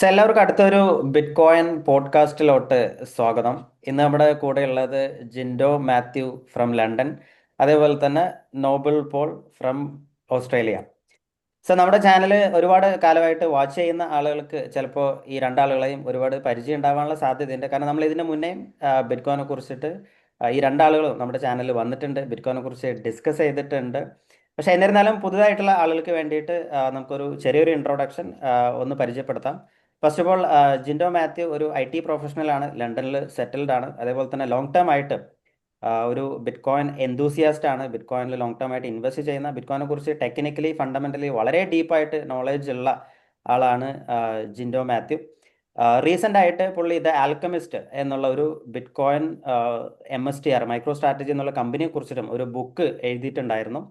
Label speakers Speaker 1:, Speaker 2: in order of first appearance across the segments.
Speaker 1: എല്ലാവർക്കും അടുത്തൊരു bit coin പോഡ്കാസ്റ്റിലോട്ട് സ്വാഗതം. ഇന്ന് നമ്മുടെ കൂടെ ഉള്ളത് ജിൻഡോ മാത്യു ഫ്രം ലണ്ടൻ, അതേപോലെ തന്നെ നോബിൾ പോൾ ഫ്രം ഓസ്ട്രേലിയ. നമ്മുടെ ചാനൽ ഒരുപാട് കാലമായിട്ട് വാച്ച് ചെയ്യുന്ന ആളുകൾക്ക് ചിലപ്പോൾ ഈ രണ്ടാളുകളെയും ഒരുപാട് പരിചയം ഉണ്ടാവാനുള്ള സാധ്യതയുണ്ട്. കാരണം നമ്മൾ ഇതിന് മുന്നേ ബിറ്റ് കോയിനെ കുറിച്ചിട്ട് ഈ രണ്ടാളുകളും നമ്മുടെ ചാനലിൽ വന്നിട്ടുണ്ട്, ബിറ്റ് കോയിനെ കുറിച്ച് ഡിസ്കസ് ചെയ്തിട്ടുണ്ട്. പക്ഷേ എന്നിരുന്നാലും പുതുതായിട്ടുള്ള ആളുകൾക്ക് വേണ്ടിയിട്ട് നമുക്കൊരു ചെറിയൊരു ഇൻട്രൊഡക്ഷൻ ഒന്ന് പരിചയപ്പെടുത്താം. First of all, Jinto Mathew ഒരു IT പ്രൊഫഷണലാണ്, ലണ്ടനിൽ സെറ്റിൽഡ് ആണ്. അതേപോലെ തന്നെ ലോങ് ടേം ആയിട്ട് ഒരു ബിറ്റ് കോയിൻ എന്തൂസിയാസ്റ്റ് ആണ്. ബിറ്റ് കോയിനിൽ ലോങ് ടേം ആയിട്ട് ഇൻവെസ്റ്റ് ചെയ്യുന്ന, ബിറ്റ് കോയിനെ കുറിച്ച് ടെക്നിക്കലി ഫണ്ടമെന്റലി വളരെ ഡീപ്പായിട്ട് നോളേജ് ഉള്ള ആളാണ് ജിൻഡോ മാത്യു. റീസെൻ്റ് ആയിട്ട് പുള്ളി ദ ആൽക്കമിസ്റ്റ് എന്നുള്ള ഒരു bit coin MSTR micro strategy എന്നുള്ള കമ്പനിയെ കുറിച്ചിട്ടും ഒരു ബുക്ക് എഴുതിയിട്ടുണ്ടായിരുന്നു.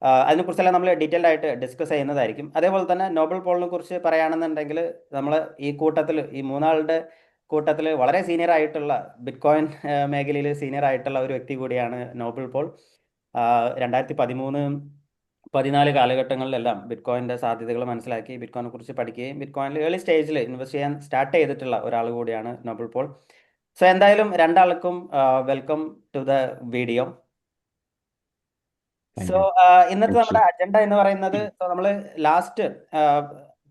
Speaker 1: അതിനെക്കുറിച്ചെല്ലാം നമ്മൾ ഡീറ്റെയിൽഡ് ആയിട്ട് ഡിസ്കസ് ചെയ്യുന്നതായിരിക്കും. അതേപോലെ തന്നെ നോബൽ പോളിനെ കുറിച്ച് പറയുകയാണെന്നുണ്ടെങ്കിൽ നമ്മൾ ഈ കൂട്ടത്തിൽ, ഈ മൂന്നാളുടെ കൂട്ടത്തിൽ വളരെ സീനിയർ ആയിട്ടുള്ള ബിറ്റ് കോയിൻ മേഖലയിൽ സീനിയർ ആയിട്ടുള്ള ഒരു വ്യക്തി കൂടിയാണ് നോബൽ പോൾ. 2013, 14 കാലഘട്ടങ്ങളിലെല്ലാം ബിറ്റ് കോയിൻ്റെ സാധ്യതകൾ മനസ്സിലാക്കി ബിറ്റ് കോയിനെ കുറിച്ച് പഠിക്കുകയും ബിറ്റ് കോയിനിൽ ഏർലി സ്റ്റേജിൽ ഇൻവെസ്റ്റ് ചെയ്യാൻ സ്റ്റാർട്ട് ചെയ്തിട്ടുള്ള ഒരാൾ കൂടിയാണ് നോബൽ പോൾ. എന്തായാലും രണ്ടാൾക്കും welcome to the video.
Speaker 2: Thank
Speaker 1: so
Speaker 2: you.
Speaker 1: ഇന്നത്തെ
Speaker 2: താങ്ക് യു.
Speaker 1: നമ്മുടെ അജണ്ട എന്ന് പറയുന്നത്, നമ്മൾ ലാസ്റ്റ്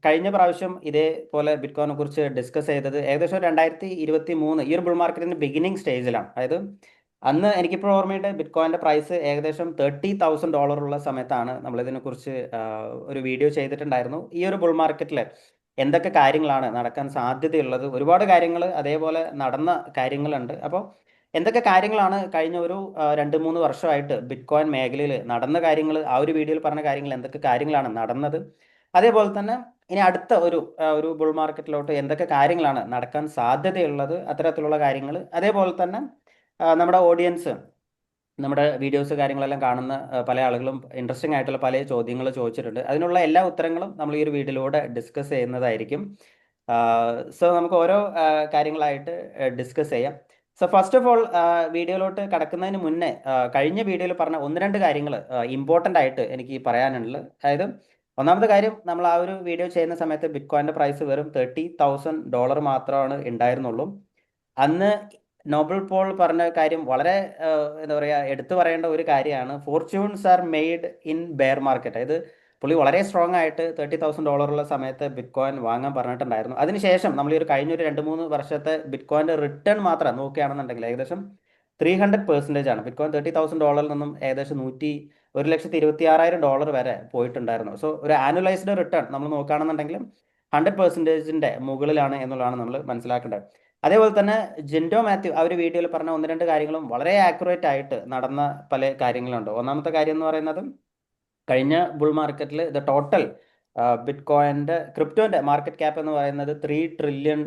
Speaker 1: കഴിഞ്ഞ പ്രാവശ്യം ഇതേപോലെ ബിറ്റ്കോയിനെ കുറിച്ച് ഡിസ്കസ് ചെയ്തത് ഏകദേശം 2023 ഈ ഒരു ബുൾ മാർക്കറ്റിന്റെ ബിഗിനിങ് സ്റ്റേജിലാണ്. അതായത് അന്ന് എനിക്കിപ്പോൾ ഓർമ്മയുണ്ട്, ബിറ്റ്കോയിന്റെ പ്രൈസ് ഏകദേശം $30,000 ഉള്ള സമയത്താണ് നമ്മൾ ഇതിനെക്കുറിച്ച് ഒരു വീഡിയോ ചെയ്തിട്ടുണ്ടായിരുന്നു. ഈ ഒരു ബുൾ മാർക്കറ്റിൽ എന്തൊക്കെ കാര്യങ്ങളാണ് നടക്കാൻ സാധ്യതയുള്ളത്, ഒരുപാട് കാര്യങ്ങൾ അതേപോലെ നടന്ന കാര്യങ്ങളുണ്ട്. അപ്പോൾ എന്തൊക്കെ കാര്യങ്ങളാണ് കഴിഞ്ഞ ഒരു 2-3 വർഷമായിട്ട് ബിറ്റ് കോയിൻ മേഖലയിൽ നടന്ന കാര്യങ്ങൾ, ആ ഒരു വീഡിയോയിൽ പറഞ്ഞ കാര്യങ്ങൾ എന്തൊക്കെ കാര്യങ്ങളാണ് നടന്നത്, അതേപോലെ തന്നെ ഇനി അടുത്ത ഒരു ബുൾ മാർക്കറ്റിലോട്ട് എന്തൊക്കെ കാര്യങ്ങളാണ് നടക്കാൻ സാധ്യതയുള്ളത്, അത്തരത്തിലുള്ള കാര്യങ്ങൾ. അതേപോലെ തന്നെ നമ്മുടെ ഓഡിയൻസ്, നമ്മുടെ വീഡിയോസ് കാര്യങ്ങളെല്ലാം കാണുന്ന പല ആളുകളും ഇൻട്രസ്റ്റിംഗ് ആയിട്ടുള്ള പല ചോദ്യങ്ങൾ ചോദിച്ചിട്ടുണ്ട്. അതിനുള്ള എല്ലാ ഉത്തരങ്ങളും നമ്മൾ ഈ ഒരു വീഡിയോയിലൂടെ ഡിസ്കസ് ചെയ്യുന്നതായിരിക്കും. നമുക്ക് ഓരോ കാര്യങ്ങളായിട്ട് ഡിസ്കസ് ചെയ്യാം. ഫസ്റ്റ് ഓഫ് ഓൾ, വീഡിയോയിലോട്ട് കടക്കുന്നതിന് മുന്നേ കഴിഞ്ഞ വീഡിയോയിൽ പറഞ്ഞ ഒന്ന് രണ്ട് കാര്യങ്ങൾ ഇമ്പോർട്ടൻ്റ് ആയിട്ട് എനിക്ക് പറയാനുള്ളത്. അതായത് ഒന്നാമത്തെ കാര്യം, നമ്മൾ ആ ഒരു വീഡിയോ ചെയ്യുന്ന സമയത്ത് ബിറ്റ് കോയിൻ്റെ പ്രൈസ് വെറും $30,000 മാത്രമാണ് ഉണ്ടായിരുന്നുള്ളൂ. അന്ന് നോബൽ പോൾ പറഞ്ഞ കാര്യം വളരെ എന്താ പറയുക, എടുത്തു പറയേണ്ട ഒരു കാര്യമാണ്. Fortunes are made in bear market. അതായത് പുള്ളി വളരെ സ്ട്രോങ് ആയിട്ട് $30,000 ഉള്ള സമയത്ത് ബിറ്റ് കോയിൻ വാങ്ങാൻ പറഞ്ഞിട്ടുണ്ടായിരുന്നു. അതിനുശേഷം നമ്മൾ ഈ ഒരു കഴിഞ്ഞൊരു 2-3 വർഷത്തെ ബിറ്റ് കോയിൻ്റെ റിട്ടേൺ മാത്രം നോക്കുകയാണെന്നുണ്ടെങ്കിൽ ഏകദേശം 300% ആണ്. ബിറ്റ് കോയിൻ $30,000 നിന്നും ഏകദേശം 1,26,000 വരെ പോയിട്ടുണ്ടായിരുന്നു. ഒരു ആനുവലൈസ്ഡ് റിട്ടേൺ നമ്മൾ നോക്കുകയാണെന്നുണ്ടെങ്കിൽ 100%ൻ്റെ മുകളിലാണ് എന്നുള്ളതാണ് നമ്മൾ മനസ്സിലാക്കേണ്ടത്. അതേപോലെ തന്നെ ജിൻഡോ മാത്യു ആ ഒരു വീഡിയോയിൽ പറഞ്ഞ ഒന്ന് രണ്ട് കാര്യങ്ങളും വളരെ ആക്യുറേറ്റ് ആയിട്ട് നടന്ന പല കാര്യങ്ങളുണ്ട്. ഒന്നാമത്തെ കാര്യം എന്ന് പറയുന്നത്, കഴിഞ്ഞ ബുൾ മാർക്കറ്റിൽ ടോട്ടൽ ബിറ്റ് കോയിൻ്റെ ക്രിപ്റ്റോൻ്റെ മാർക്കറ്റ് ക്യാപ്പ് എന്ന് പറയുന്നത് $3 ട്രില്യൺ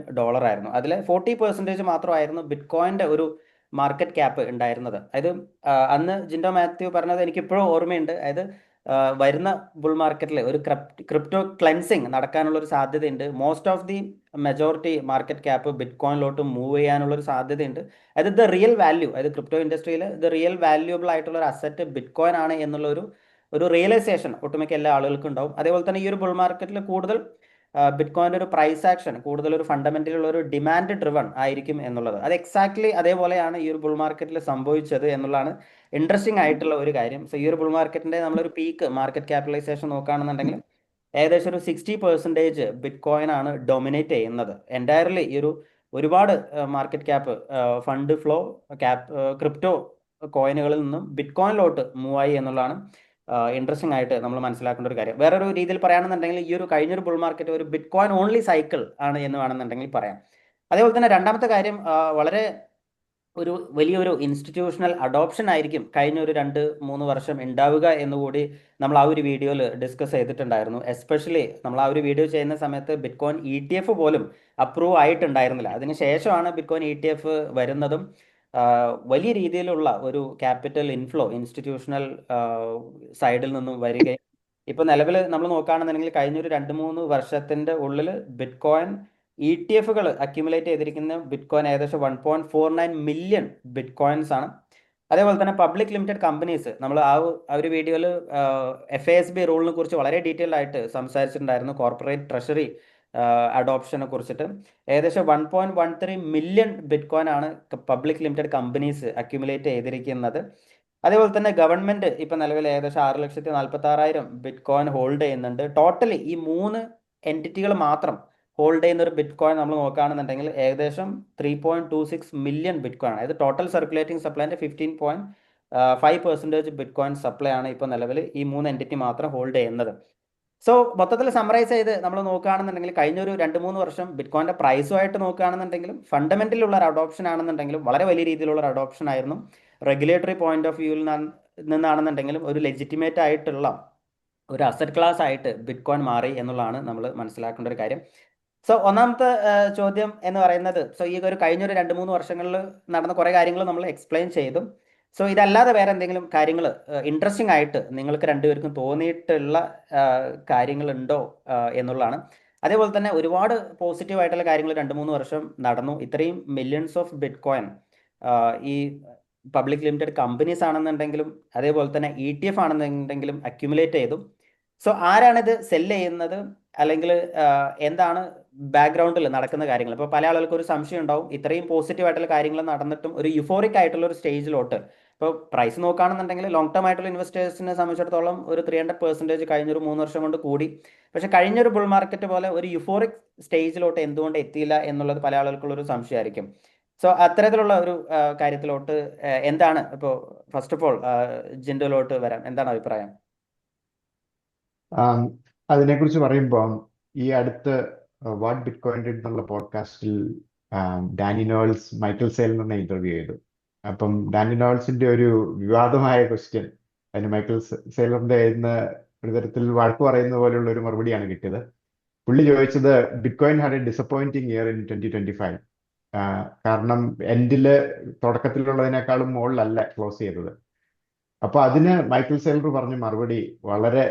Speaker 1: ആയിരുന്നു. അതിൽ 40% മാത്രമായിരുന്നു ബിറ്റ് കോയിൻ്റെ ഒരു മാർക്കറ്റ് ക്യാപ്പ് ഉണ്ടായിരുന്നത്. അതായത് അന്ന് ജിൻഡോ മാത്യു പറഞ്ഞത് എനിക്കിപ്പോഴും ഓർമ്മയുണ്ട്. അതായത് വരുന്ന ബുൾ മാർക്കറ്റിൽ ഒരു ക്രിപ്റ്റോ ക്ലെൻസിങ് നടക്കാനുള്ള ഒരു സാധ്യതയുണ്ട്. Most of the majority market cap ബിറ്റ് കോയിനിലോട്ട് മൂവ് ചെയ്യാനുള്ള ഒരു സാധ്യതയുണ്ട്. അതായത് ദ റിയൽ വാല്യൂ, അതായത് ക്രിപ്റ്റോ ഇൻഡസ്ട്രിയിൽ ദ റിയൽ വാല്യൂബിൾ ആയിട്ടുള്ള ഒരു അസറ്റ് ബിറ്റ് കോയിൻ ആണ് എന്നുള്ള ഒരു റിയലൈസേഷൻ ഒട്ടുമിക്ക എല്ലാ ആളുകൾക്കും ഉണ്ടാവും. അതേപോലെ തന്നെ ഈ ഒരു ബുൾ മാർക്കറ്റിൽ കൂടുതൽ ബിറ്റ് കോയിൻ്റെ ഒരു പ്രൈസ് ആക്ഷൻ കൂടുതൽ ഒരു ഫണ്ടമെന്റലുള്ള ഒരു ഡിമാൻഡ് ഡ്രിവൺ ആയിരിക്കും എന്നുള്ളത്. അത് എക്സാക്ട്ലി അതേപോലെയാണ് ഈ ഒരു ബുൾ മാർക്കറ്റിൽ സംഭവിച്ചത് എന്നുള്ളതാണ് ഇൻട്രസ്റ്റിംഗ് ആയിട്ടുള്ള ഒരു കാര്യം. ഈ ഒരു ബുൾ മാർക്കറ്റിന്റെ നമ്മളൊരു പീക്ക് മാർക്കറ്റ് ക്യാപിറ്റലൈസേഷൻ നോക്കുകയാണെന്നുണ്ടെങ്കിൽ ഏകദേശം ഒരു 60% ബിറ്റ് കോയിൻ ആണ് ഡൊമിനേറ്റ് ചെയ്യുന്നത് എൻറ്റയർലി. ഒരുപാട് market cap fund flow crypto കോയിനുകളിൽ നിന്നും ബിറ്റ് കോയിനിലോട്ട് മൂവ് ആയി എന്നുള്ളതാണ് ഇൻട്രസ്റ്റിംഗ് ആയിട്ട് നമ്മൾ മനസ്സിലാക്കേണ്ട ഒരു കാര്യം. വേറൊരു രീതിയിൽ പറയുകയാണെന്നുണ്ടെങ്കിൽ ഈ ഒരു കഴിഞ്ഞൊരു ബുൾ മാർക്കറ്റ് ഒരു ബിറ്റ് കോയിൻ ഓൺലി സൈക്കിൾ ആണ് എന്ന് വേണമെന്നുണ്ടെങ്കിൽ പറയാം. അതേപോലെ തന്നെ രണ്ടാമത്തെ കാര്യം, വളരെ വലിയൊരു ഇൻസ്റ്റിറ്റ്യൂഷണൽ അഡോപ്ഷൻ ആയിരിക്കും കഴിഞ്ഞ ഒരു 2-3 വർഷം ഉണ്ടാവുക എന്നുകൂടി നമ്മൾ ആ ഒരു വീഡിയോയിൽ ഡിസ്കസ് ചെയ്തിട്ടുണ്ടായിരുന്നു. എസ്പെഷ്യലി നമ്മൾ ആ ഒരു വീഡിയോ ചെയ്യുന്ന സമയത്ത് ബിറ്റ് കോയിൻ ETF പോലും അപ്രൂവ് ആയിട്ടുണ്ടായിരുന്നില്ല. അതിനുശേഷമാണ് ബിറ്റ് കോയിൻ ETF വരുന്നതും വലിയ രീതിയിലുള്ള ഒരു ക്യാപിറ്റൽ ഇൻഫ്ലോ ഇൻസ്റ്റിറ്റ്യൂഷണൽ സൈഡിൽ നിന്നും വരികയും ഇപ്പോൾ നിലവിൽ നമ്മൾ നോക്കുകയാണെന്നുണ്ടെങ്കിൽ കഴിഞ്ഞൊരു 2-3 വർഷത്തിൻ്റെ ഉള്ളിൽ ബിറ്റ് കോയിൻ ETF അക്യുമുലേറ്റ് ചെയ്തിരിക്കുന്ന ബിറ്റ് കോയിൻ ഏകദേശം 1.49 മില്യൺ ബിറ്റ് കോയിൻസ് ആണ്. അതേപോലെ തന്നെ പബ്ലിക് ലിമിറ്റഡ് കമ്പനീസ്, നമ്മൾ ആ ഒരു വീഡിയോയിൽ FASB റൂളിനെ കുറിച്ച് വളരെ ഡീറ്റെയിൽഡ് ആയിട്ട് സംസാരിച്ചിട്ടുണ്ടായിരുന്നു. കോർപ്പറേറ്റ് ട്രഷറി അഡോപ്ഷനെ കുറിച്ചിട്ട് ഏകദേശം 1.13 മില്യൺ ബിറ്റ് കോയിൻ ആണ് പബ്ലിക് ലിമിറ്റഡ് കമ്പനീസ് അക്യുമുലേറ്റ് ചെയ്തിരിക്കുന്നത്. അതേപോലെ തന്നെ ഗവൺമെന്റ് ഇപ്പൊ നിലവിൽ ഏകദേശം 6,46,000 ബിറ്റ് കോയിൻ ഹോൾഡ് ചെയ്യുന്നുണ്ട്. ടോട്ടലി ഈ 3 എൻറ്റിറ്റികൾ മാത്രം ഹോൾഡ് ചെയ്യുന്ന ഒരു ബിറ്റ് കോയിൻ നമ്മൾ നോക്കുകയാണെന്നുണ്ടെങ്കിൽ ഏകദേശം 3.26 മില്യൺ ബിറ്റ് കോയിൻ ആണ്. അതായത് ടോട്ടൽ സർക്കുലേറ്റിംഗ് സപ്ലൈൻ്റെ 15.5% ബിറ്റ് കോയിൻ സപ്ലൈ ആണ് ഇപ്പോൾ നിലവിൽ ഈ 3 എൻറ്റിറ്റി മാത്രം ഹോൾഡ് ചെയ്യുന്നത്. സോ മൊത്തത്തിൽ സമ്മറൈസ് ചെയ്ത് നമ്മൾ നോക്കുകയാണെന്നുണ്ടെങ്കിൽ കഴിഞ്ഞ ഒരു 2-3 വർഷം ബിറ്റ് കോയിൻ്റെ പ്രൈസുമായിട്ട് നോക്കുകയാണെന്നുണ്ടെങ്കിലും ഫണ്ടമെന്റലുള്ള ഒരു അഡോപ്ഷൻ ആണെന്നുണ്ടെങ്കിലും വളരെ വലിയ രീതിയിലുള്ള ഒരു അഡോപ്ഷൻ ആയിരുന്നു. റെഗുലേറ്ററി പോയിന്റ് ഓഫ് വ്യൂവിൽ നിന്നാണെന്നുണ്ടെങ്കിലും ഒരു ലെജിറ്റിമേറ്റ് ആയിട്ടുള്ള ഒരു അസറ്റ് ക്ലാസ് ആയിട്ട് ബിറ്റ് കോയിൻ മാറി എന്നുള്ളതാണ് നമ്മൾ മനസ്സിലാക്കേണ്ട ഒരു കാര്യം. സോ ഒന്നാമത്തെ ചോദ്യം എന്ന് പറയുന്നത്, സോ ഈ ഒരു കഴിഞ്ഞൊരു 2-3 വർഷങ്ങളിൽ നടന്ന കുറേ കാര്യങ്ങൾ നമ്മൾ എക്സ്പ്ലെയിൻ ചെയ്തു. സോ ഇതല്ലാതെ വേറെ എന്തെങ്കിലും കാര്യങ്ങൾ ഇൻട്രസ്റ്റിംഗ് ആയിട്ട് നിങ്ങൾക്ക് രണ്ടുപേർക്കും തോന്നിയിട്ടുള്ള കാര്യങ്ങളുണ്ടോ എന്നുള്ളതാണ്. അതേപോലെ തന്നെ ഒരുപാട് പോസിറ്റീവ് ആയിട്ടുള്ള കാര്യങ്ങൾ 2-3 വർഷം നടന്നു. ഇത്രയും മില്യൺസ് ഓഫ് ബിറ്റ് കോയിൻ ഈ പബ്ലിക് ലിമിറ്റഡ് കമ്പനീസ് ആണെന്നുണ്ടെങ്കിലും അതേപോലെ തന്നെ ETF ആണെന്നുണ്ടെങ്കിലും അക്യുമുലേറ്റ് ചെയ്തു. സോ ആരാണിത് സെല്ല് ചെയ്യുന്നത്, അല്ലെങ്കിൽ എന്താണ് ബാക്ക്ഗ്രൗണ്ടിൽ നടക്കുന്ന കാര്യങ്ങൾ? ഇപ്പോൾ പല ആളുകൾക്ക് ഒരു സംശയം ഉണ്ടാവും, ഇത്രയും പോസിറ്റീവ് ആയിട്ടുള്ള കാര്യങ്ങൾ നടന്നിട്ടും ഒരു യുഫോറിക് ആയിട്ടുള്ള ഒരു സ്റ്റേജിലോട്ട് ഇപ്പോൾ പ്രൈസ് നോക്കുകയാണെന്നുണ്ടെങ്കിൽ ലോങ് ടേം ആയിട്ടുള്ള ഇൻവെസ്റ്റേഴ്സിനെ സംബന്ധിച്ചിടത്തോളം ഒരു 300% കഴിഞ്ഞൊരു 3 വർഷം കൊണ്ട് കൂടി. പക്ഷേ കഴിഞ്ഞൊരു ബുൾ മാർക്കറ്റ് പോലെ ഒരു യുഫോറിക് സ്റ്റേജിലോട്ട് എന്തുകൊണ്ട് എത്തിയില്ല എന്നുള്ളത് പല ആളുകൾക്കുള്ളൊരു സംശയമായിരിക്കും. സോ അത്തരത്തിലുള്ള ഒരു കാര്യത്തിലോട്ട് എന്താണ് ഇപ്പോൾ ഫസ്റ്റ് ഓഫ് ഓൾ ജിൻഡോയിലോട്ട് വരാം, എന്താണ് അഭിപ്രായം?
Speaker 2: അതിനെക്കുറിച്ച് പറയുമ്പോൾ ഈ അടുത്ത് വാട്ട് ബിറ്റ് കോയിൻ ഡിഡ് എന്നുള്ള പോഡ്കാസ്റ്റിൽ ഡാനി നോൾസ് മൈക്കിൾ സെയിലിനെ ഇന്റർവ്യൂ ചെയ്തു. അപ്പം ഡാനി നോൾസിന്റെ ഒരു വിവാദമായ ക്വസ്റ്റ്യൻ, അതിന് മൈക്കിൾ സെയിലറിന്റെ ഒരു തരത്തിൽ വഴക്ക് പറയുന്ന പോലെയുള്ള ഒരു മറുപടിയാണ് കിട്ടിയത്. പുള്ളി ചോദിച്ചത് bit coin had A disappointing year in 2025. കാരണം എൻഡില് തുടക്കത്തിലുള്ളതിനേക്കാളും മുകളിലല്ല ക്ലോസ് ചെയ്തത്. അപ്പൊ അതിന് മൈക്കിൾ സെയിലർ പറഞ്ഞ മറുപടി വളരെ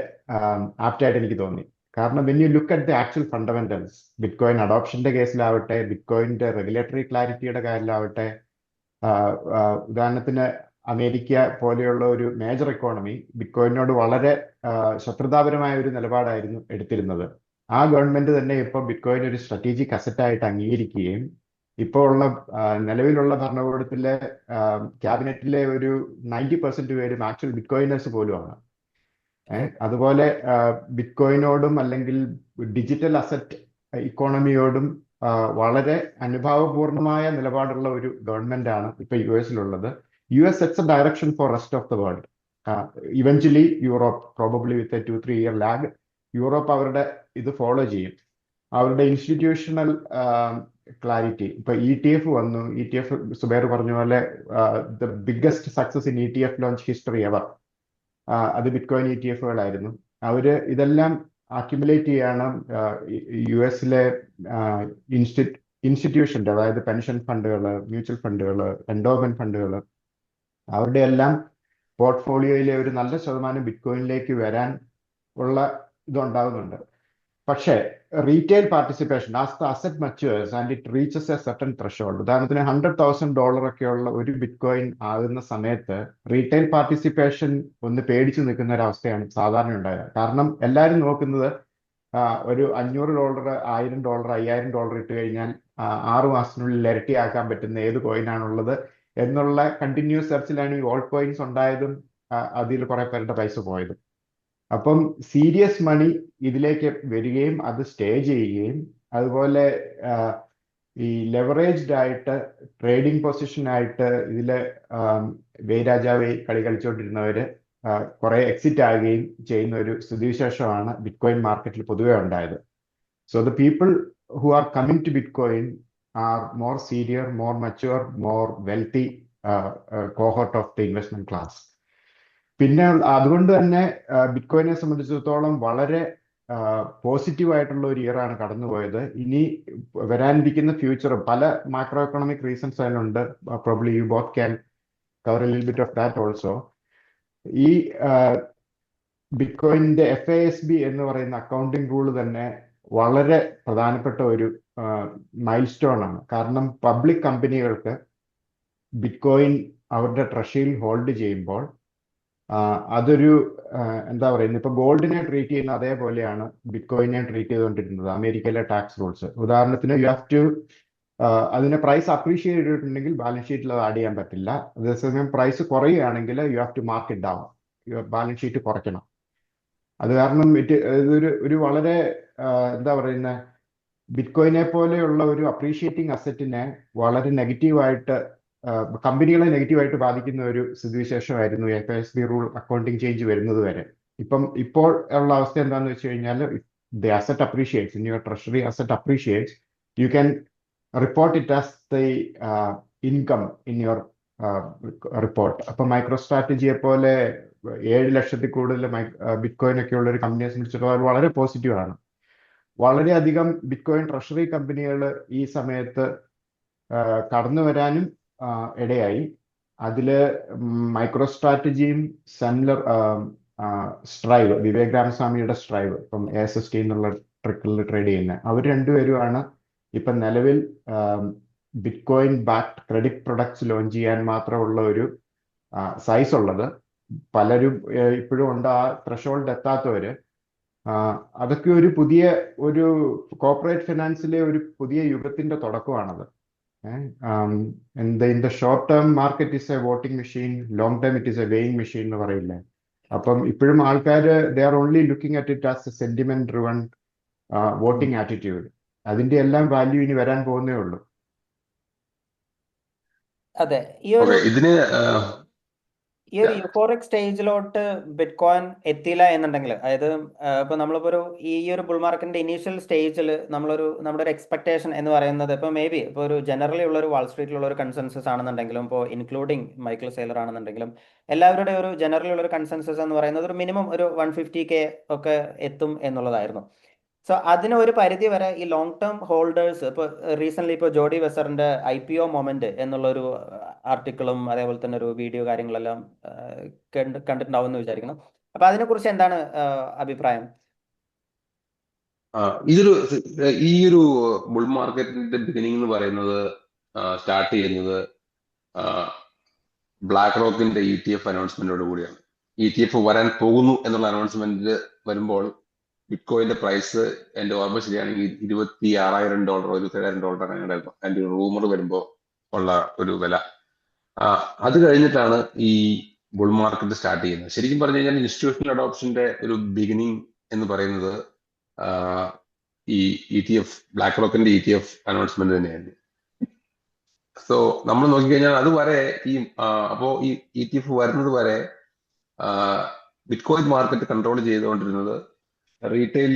Speaker 2: ആപ്റ്റായിട്ട് എനിക്ക് തോന്നി. കാരണം when you look at the actual fundamentals, bitcoin അഡോപ്ഷന്റെ കേസിലാവട്ടെ, ബിറ്റ് കോയിന്റെ റെഗുലേറ്ററി ക്ലാരിറ്റിയുടെ കാര്യത്തിലാവട്ടെ, ഉദാഹരണത്തിന് അമേരിക്ക പോലെയുള്ള ഒരു മേജർ എക്കോണമി ബിറ്റ് കോയിനോട് വളരെ ശത്രുതാപരമായ ഒരു നിലപാടായിരുന്നു എടുത്തിരുന്നത്. ആ ഗവൺമെന്റ് തന്നെ ഇപ്പോൾ ബിറ്റ് കോയിൻ ഒരു സ്ട്രാറ്റജിക് അസറ്റായിട്ട് അംഗീകരിക്കുകയും ഇപ്പോൾ ഉള്ള നിലവിലുള്ള ഭരണകൂടത്തിലെ ക്യാബിനറ്റിലെ ഒരു 90% പേരും ആക്ച്വൽ ബിറ്റ് കോയിനേഴ്സ് പോലുമാണ്. അതുപോലെ ബിറ്റ് കോയിനോടും അല്ലെങ്കിൽ ഡിജിറ്റൽ അസറ്റ് ഇക്കോണമിയോടും വളരെ അനുഭാവപൂർണമായ നിലപാടുള്ള ഒരു ഗവൺമെന്റ് ആണ് ഇപ്പൊ US-ലുള്ളത്. US sets A direction four rest of the world. Eventually Europe, probably with a 2-3 year lag, Europe അവരുടെ ഇത് ഫോളോ ചെയ്യും. അവരുടെ ഇൻസ്റ്റിറ്റ്യൂഷണൽ ക്ലാരിറ്റി, ഇപ്പൊ ETF വന്നു. ETF സുബൈർ പറഞ്ഞ പോലെ the biggest success in ETF launch history ever. അത് ബിറ്റ് കോയിൻ ETF-കളായിരുന്നു. അവര് ഇതെല്ലാം അക്യുമുലേറ്റ് ചെയ്യാണ് US-ലെ ഇൻസ്റ്റിറ്റ്യൂഷൻ്റെ, അതായത് പെൻഷൻ ഫണ്ടുകൾ, മ്യൂച്വൽ ഫണ്ടുകൾ, എൻഡോമെന്റ് ഫണ്ടുകൾ, അവരുടെ എല്ലാം പോർട്ട്ഫോളിയോയിലെ ഒരു നല്ല ശതമാനം ബിറ്റ് കോയിനിലേക്ക് വരാൻ ഉള്ള ഇതുണ്ടാകുന്നുണ്ട്. പക്ഷേ retail participation, as the asset matures and it reaches a certain threshold, ഉദാഹരണത്തിന് $100,000 ഒക്കെയുള്ള ഒരു ബിറ്റ് കോയിൻ ആകുന്ന സമയത്ത് റീറ്റെയിൽ പാർട്ടിസിപ്പേഷൻ ഒന്ന് പേടിച്ചു നിൽക്കുന്ന ഒരു അവസ്ഥയാണ് സാധാരണ ഉണ്ടായത്. കാരണം എല്ലാവരും നോക്കുന്നത് ഒരു $500, $1,000, $5,000 ഇട്ട് കഴിഞ്ഞാൽ 6 മാസത്തിനുള്ളിൽ ഇരട്ടിയാക്കാൻ പറ്റുന്ന ഏത് കോയിനാണുള്ളത് എന്നുള്ള കണ്ടിന്യൂസ് സെർച്ചിലാണ് ഈ ഓൾഡ് കോയിൻസ് ഉണ്ടായതും അതിൽ കുറെ പേരുടെ പൈസ പോയതും. അപ്പം സീരിയസ് മണി ഇതിലേക്ക് വരികയും അത് സ്റ്റേ ചെയ്യുകയും അതുപോലെ ഈ ലെവറേജ്ഡ് ആയിട്ട് ട്രേഡിംഗ് പൊസിഷനായിട്ട് ഇതില് വേരാജാവേ കളി കളിച്ചുകൊണ്ടിരുന്നവര് കുറെ എക്സിറ്റ് ആകുകയും ചെയ്യുന്ന ഒരു സ്ഥിതിവിശേഷമാണ് ബിറ്റ് കോയിൻ മാർക്കറ്റിൽ പൊതുവെ ഉണ്ടായത്. So the people who are coming two bit coin are more senior, more mature, more wealthy cohort of the investment class. പിന്നെ അതുകൊണ്ട് തന്നെ ബിറ്റ് കോയിനെ സംബന്ധിച്ചിടത്തോളം വളരെ പോസിറ്റീവ് ആയിട്ടുള്ള ഒരു ഇയർ ആണ് കടന്നുപോയത്. ഇനി വരാനിരിക്കുന്ന ഫ്യൂച്ചർ പല മാക്രോ എക്കണോമിക് റീസൺസ് അതിനുണ്ട്. Probably you both can cover A little bit of that also. ഈ ബിറ്റ് കോയിന്റെ FASB എന്ന് പറയുന്ന അക്കൗണ്ടിംഗ് റൂൾ തന്നെ വളരെ പ്രധാനപ്പെട്ട ഒരു മൈൽ സ്റ്റോൺ ആണ്. കാരണം പബ്ലിക് കമ്പനികൾക്ക് ബിറ്റ് കോയിൻ അവരുടെ ട്രഷറിയിൽ ഹോൾഡ് ചെയ്യുമ്പോൾ അതൊരു എന്താ പറയുന്നത്, ഇപ്പൊ ഗോൾഡിനെ ട്രീറ്റ് ചെയ്യുന്ന അതേപോലെയാണ് ബിറ്റ്കോയിനെ ട്രീറ്റ് ചെയ്തുകൊണ്ടിരുന്നത് അമേരിക്കയിലെ ടാക്സ് റൂൾസ്. ഉദാഹരണത്തിന് യു ഹാവ് ടു അതിന്റെ പ്രൈസ് അപ്രീഷിയേറ്റ് ചെയ്തിട്ടുണ്ടെങ്കിൽ ബാലൻസ് ഷീറ്റിൽ അത് ആഡ് ചെയ്യാൻ പറ്റില്ല. അതേസമയം പ്രൈസ് കുറയുകയാണെങ്കിൽ you have to mark it down, balance sheet കുറയ്ക്കണം. അത് കാരണം ഒരു വളരെ എന്താ പറയുന്നത്, ബിറ്റ്കോയിനെ പോലെയുള്ള ഒരു അപ്രീഷിയേറ്റിംഗ് അസറ്റിനെ വളരെ നെഗറ്റീവായിട്ട്, കമ്പനികളെ നെഗറ്റീവായിട്ട് ബാധിക്കുന്ന ഒരു സ്ഥിതിവിശേഷമായിരുന്നു FASB റൂൾ അക്കൗണ്ടിങ് ചേഞ്ച് വരുന്നത് വരെ. ഇപ്പോൾ ഉള്ള അവസ്ഥ എന്താണെന്ന് വെച്ച് കഴിഞ്ഞാൽ, the asset appreciates, in your treasury asset appreciates, you can report it as the income in your report. അപ്പൊ മൈക്രോ സ്ട്രാറ്റജിയെ പോലെ 7 ലക്ഷത്തിൽ കൂടുതൽ ബിറ്റ്കോയിൻ ഒക്കെ ഉള്ള ഒരു കമ്പനിയെ സംബന്ധിച്ചിടത്തോളം വളരെ പോസിറ്റീവാണ്. വളരെയധികം ബിറ്റ്കോയിൻ ട്രഷറി കമ്പനികൾ ഈ സമയത്ത് കടന്നു വരാനും ഇടയായി. അതില് മൈക്രോ സ്ട്രാറ്റജിയും സെൻലർ, സ്ട്രൈവ്, വിവേക് രാമസ്വാമിയുടെ സ്ട്രൈവ്, ഇപ്പം ASST എന്നുള്ള ട്രിക്കിൽ ട്രേഡ് ചെയ്യുന്ന അവർ രണ്ടുപേരുമാണ് ഇപ്പം നിലവിൽ ബിറ്റ്കോയിൻ ബാക്ട് ക്രെഡിറ്റ് പ്രൊഡക്ട്സ് ലോഞ്ച് ചെയ്യാൻ മാത്രമുള്ള ഒരു സൈസ് ഉള്ളത്. പലരും ഇപ്പോഴും ഉണ്ട് ആ ത്രഷോൾഡ് എത്താത്തവര്. അതൊക്കെ ഒരു കോർപ്പറേറ്റ് ഫിനാൻസിലെ ഒരു പുതിയ യുഗത്തിന്റെ തുടക്കമാണത്. In the short term market is a voting machine, long term it is a weighing machine എന്ന് പറയില്ലേ. അപ്പം ഇപ്പോഴും ആൾക്കാർ they are only looking at it as a sentiment driven voting attitude. അതിന്റെ എല്ലാം വാല്യൂ ഇനി വരാൻ പോകുന്നേ ഉള്ളൂ.
Speaker 1: അതെ, ഈ ഒരു
Speaker 3: ഇതിന്
Speaker 1: യുഫോറിക് സ്റ്റേജിലോട്ട് ബിറ്റ്കോയിൻ എത്തിയില്ല എന്നുണ്ടെങ്കിൽ, അതായത് ഇപ്പൊ നമ്മളിപ്പോ ഈ ഒരു ബുൾ മാർക്കറ്റിന്റെ ഇനീഷ്യൽ സ്റ്റേജിൽ നമ്മുടെ ഒരു എക്സ്പെക്ടേഷൻ എന്ന് പറയുന്നത്, ഇപ്പൊ മേ ബി ഇപ്പോൾ ഒരു ജനറലി ഉള്ള ഒരു വാൾ സ്ട്രീറ്റിലുള്ള ഒരു കൺസെൻസസ് ആണെന്നുണ്ടെങ്കിലും, ഇപ്പോൾ ഇൻക്ലൂഡിങ് മൈക്കിൾ സെയ്ലർ ആണെന്നുണ്ടെങ്കിലും, എല്ലാവരുടെ ഒരു ജനറലി ഉള്ള ഒരു കൺസെൻസസ് എന്ന് പറയുന്നത് ഒരു മിനിമം ഒരു 150K ഒക്കെ എത്തും എന്നുള്ളതായിരുന്നു. സോ അതിന് ഒരു പരിധി വരെ ഈ ലോങ് ടേം ഹോൾഡേഴ്സ്, ഇപ്പോൾ റീസെന്റ് ഇപ്പോൾ ജോഡി വെസറിന്റെ IPO മൊമെന്റ് എന്നുള്ളൊരു ആർട്ടിക്കിളും അതേപോലെ തന്നെ ഒരു വീഡിയോ കാര്യങ്ങളെല്ലാം കണ്ടിട്ടുണ്ടാവും എന്ന് വിചാരിക്കണം. അപ്പൊ അതിനെക്കുറിച്ച് എന്താണ് അഭിപ്രായം?
Speaker 3: ഈ ഒരു ബുൾ മാർക്കറ്റിന്റെ ബിഗിനിങ് എന്ന് പറയുന്നത് സ്റ്റാർട്ട് ചെയ്യുന്നത് ബ്ലാക്ക് റോക്കിന്റെ ETF അനൗൺസ്മെന്റോട് കൂടിയാണ്. ETF വരാൻ പോകുന്നു എന്നുള്ള അനൗൺസ്മെന്റ് വരുമ്പോൾ ബിറ്റ്കോയിന്റെ പ്രൈസ് എന്റെ ഓർമ്മ ശരിയാണെങ്കിൽ $26,000 $27,000 അങ്ങനെ അതിന്റെ റൂമർ വരുമ്പോൾ ഉള്ള ഒരു വില. അത് കഴിഞ്ഞിട്ടാണ് ഈ ബുൾ മാർക്കറ്റ് സ്റ്റാർട്ട് ചെയ്യുന്നത്. ശരിക്കും പറഞ്ഞു കഴിഞ്ഞാൽ ഇൻസ്റ്റിറ്റ്യൂഷണൽ അഡോപ്ഷന്റെ ഒരു ബിഗിനിങ് എന്ന് പറയുന്നത് ഈ ETF, ബ്ലാക്ക് റോക്കിന്റെ ETF അനൗൺസ്മെന്റ് തന്നെയായിരുന്നു. സോ നമ്മൾ നോക്കിക്കഴിഞ്ഞാൽ അതുവരെ അപ്പോ ഈ ETF വരുന്നത് വരെ ബിറ്റ്കോയിൻ മാർക്കറ്റ് കൺട്രോൾ ചെയ്തുകൊണ്ടിരുന്നത് retail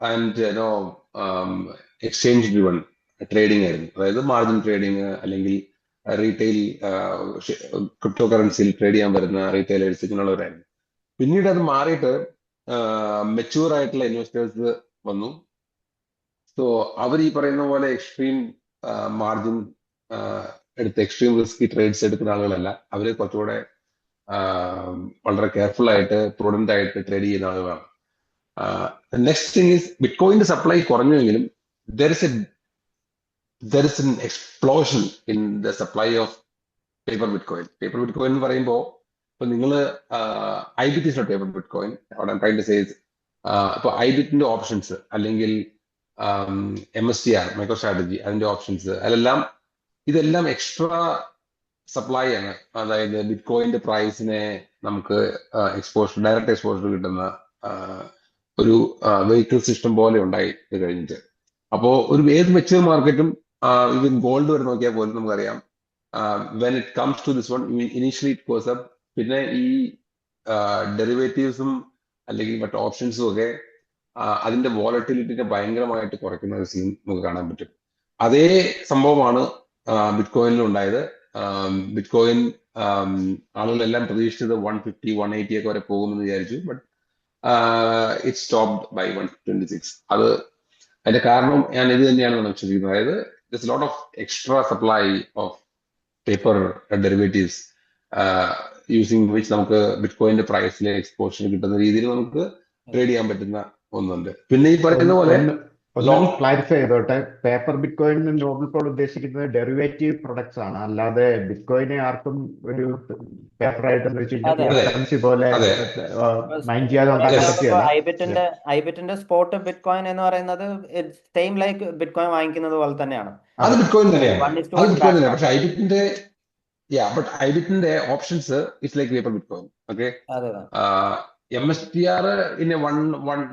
Speaker 3: and exchange driven trading ആയിരുന്നു. അതായത് മാർജിൻ ട്രേഡിംഗ് അല്ലെങ്കിൽ റീറ്റെയിൽ ക്രിപ്റ്റോ കറൻസിയിൽ ട്രേഡ് ചെയ്യാൻ വരുന്ന റീറ്റെയിലേഴ്സ് ഇങ്ങനെയുള്ളവരായിരുന്നു. പിന്നീട് അത് മാറിയിട്ട് മെച്യൂർ ആയിട്ടുള്ള ഇൻവെസ്റ്റേഴ്സ് വന്നു. സോ അവർ ഈ പറയുന്ന പോലെ എക്സ്ട്രീം മാർജിൻ എടുത്ത് എക്സ്ട്രീം റിസ്കി ട്രേഡ്സ് എടുക്കുന്ന ആളുകളല്ല. അവര് കുറച്ചുകൂടെ വളരെ കെയർഫുൾ ആയിട്ട് പ്രൂഡന്റ് ആയിട്ട് ട്രേഡ് ചെയ്യുന്ന ആളുകളാണ്. നെക്സ്റ്റ് തിങ് ഈസ് ബിറ്റ്കോയിന്റെ സപ്ലൈ കുറഞ്ഞുവെങ്കിലും there is an explosion in the supply of paper bitcoin. Paper bitcoin എന്ന് പറയുമ്പോൾ ഇപ്പൊ നിങ്ങൾ IBIT is not paper bitcoin. What I'm trying to say is ഇപ്പൊ IBIT-ന്റെ ഓപ്ഷൻസ് അല്ലെങ്കിൽ MSTR മൈക്രോ സ്ട്രാറ്റജി അതിന്റെ options ഇതെല്ലാം എക്സ്ട്രാ സപ്ലൈ ആണ്. അതായത് ബിറ്റ്കോയിന്റെ പ്രൈസിനെ നമുക്ക് ഡയറക്റ്റ് എക്സ്പോഷർ കിട്ടുന്ന ഒരു വെഹിക്കിൾ സിസ്റ്റം പോലെ ഉണ്ടായി കഴിഞ്ഞിട്ട്. അപ്പോ ഏത് മെച്യൂർ മാർക്കറ്റും ഇവൻ ഗോൾഡ് വരെ നോക്കിയാൽ പോലും നമുക്കറിയാം when it comes to this one initially it goes up. പിന്നെ ഈ ഡെറിവേറ്റീവ്സും അല്ലെങ്കിൽ മറ്റു ഓപ്ഷൻസും ഒക്കെ അതിന്റെ വോളറ്റിലിറ്റിനെ ഭയങ്കരമായിട്ട് കുറയ്ക്കുന്ന ഒരു സീൻ നമുക്ക് കാണാൻ പറ്റും. അതേ സംഭവമാണ് ബിറ്റ്കോയിനിലും ഉണ്ടായത്. ബിറ്റ്കോയിൻ ആളുകളെല്ലാം പ്രതീക്ഷിച്ചത് 150 180 ഒക്കെ വരെ പോകുമെന്ന് വിചാരിച്ചു. But it stopped by 126. അതിന്റെ കാരണം ഞാൻ ഇത് തന്നെയാണ് വിശ്വസിക്കുന്നത്. അതായത് there's a lot of extra supply of paper derivatives using which നമുക്ക് ബിറ്റ്കോയിന്റെ പ്രൈസിലെ എക്സ്പോഷർ കിട്ടുന്ന രീതിയിൽ നമുക്ക് ട്രേഡ് ചെയ്യാൻ പറ്റുന്ന ഒന്നുണ്ട്. പിന്നെ ഈ പറയുന്ന പോലെ
Speaker 2: ഒന്ന്
Speaker 3: ലോങ്
Speaker 2: ക്ലാരിഫൈ ചെയ്തോട്ടെ, പേപ്പർ ബിറ്റ്കോയിൻ നോബിൾ പോൾ ഉദ്ദേശിക്കുന്നത് ഡെറിവേറ്റീവ് പ്രൊഡക്ട്സ് ആണ്, അല്ലാതെ ബിറ്റ്കോയിനെ ആർക്കും ഒരു പേപ്പറായിട്ടെന്ന് വെച്ച് കഴിഞ്ഞാൽ
Speaker 1: അതെ
Speaker 2: ഫിയറ്റ്
Speaker 3: അതെ
Speaker 2: കറൻസി പോലെ
Speaker 3: അതെ
Speaker 2: മൈൻഡ് ചെയ്യാതെ
Speaker 1: ഫോർ
Speaker 2: ഉണ്ടാക്കാൻ
Speaker 3: യെസ്
Speaker 1: എക്സാമ്പിൾ ഇപ്പോൾ
Speaker 2: പറ്റിയല്ല.
Speaker 1: ഐബിറ്റിന്റെ ഐബിറ്റിന്റെ സ്പോട്ട് ബിറ്റ്കോയിൻ എന്ന് പറയുന്നത് സെയിം ലൈക്ക് ബിറ്റ്കോയിൻ വാങ്ങിക്കുന്നത് പോലെ തന്നെയാണ്.
Speaker 3: അത്
Speaker 2: അതെ
Speaker 3: ബിറ്റ്കോയിൻ തന്നെയാണ്,
Speaker 1: 1:1
Speaker 3: അത് ബിറ്റ്കോയിൻ
Speaker 1: ബാക്ക്
Speaker 3: തന്നെയാണ്.
Speaker 1: ടു.
Speaker 3: പക്ഷെ ഐബിറ്റിന്റെ ബട്ട് ഐബിറ്റിന്റെ options it's like paper bitcoin. Okay,
Speaker 1: അതെ അതെ
Speaker 3: MSTR ഇന്നെ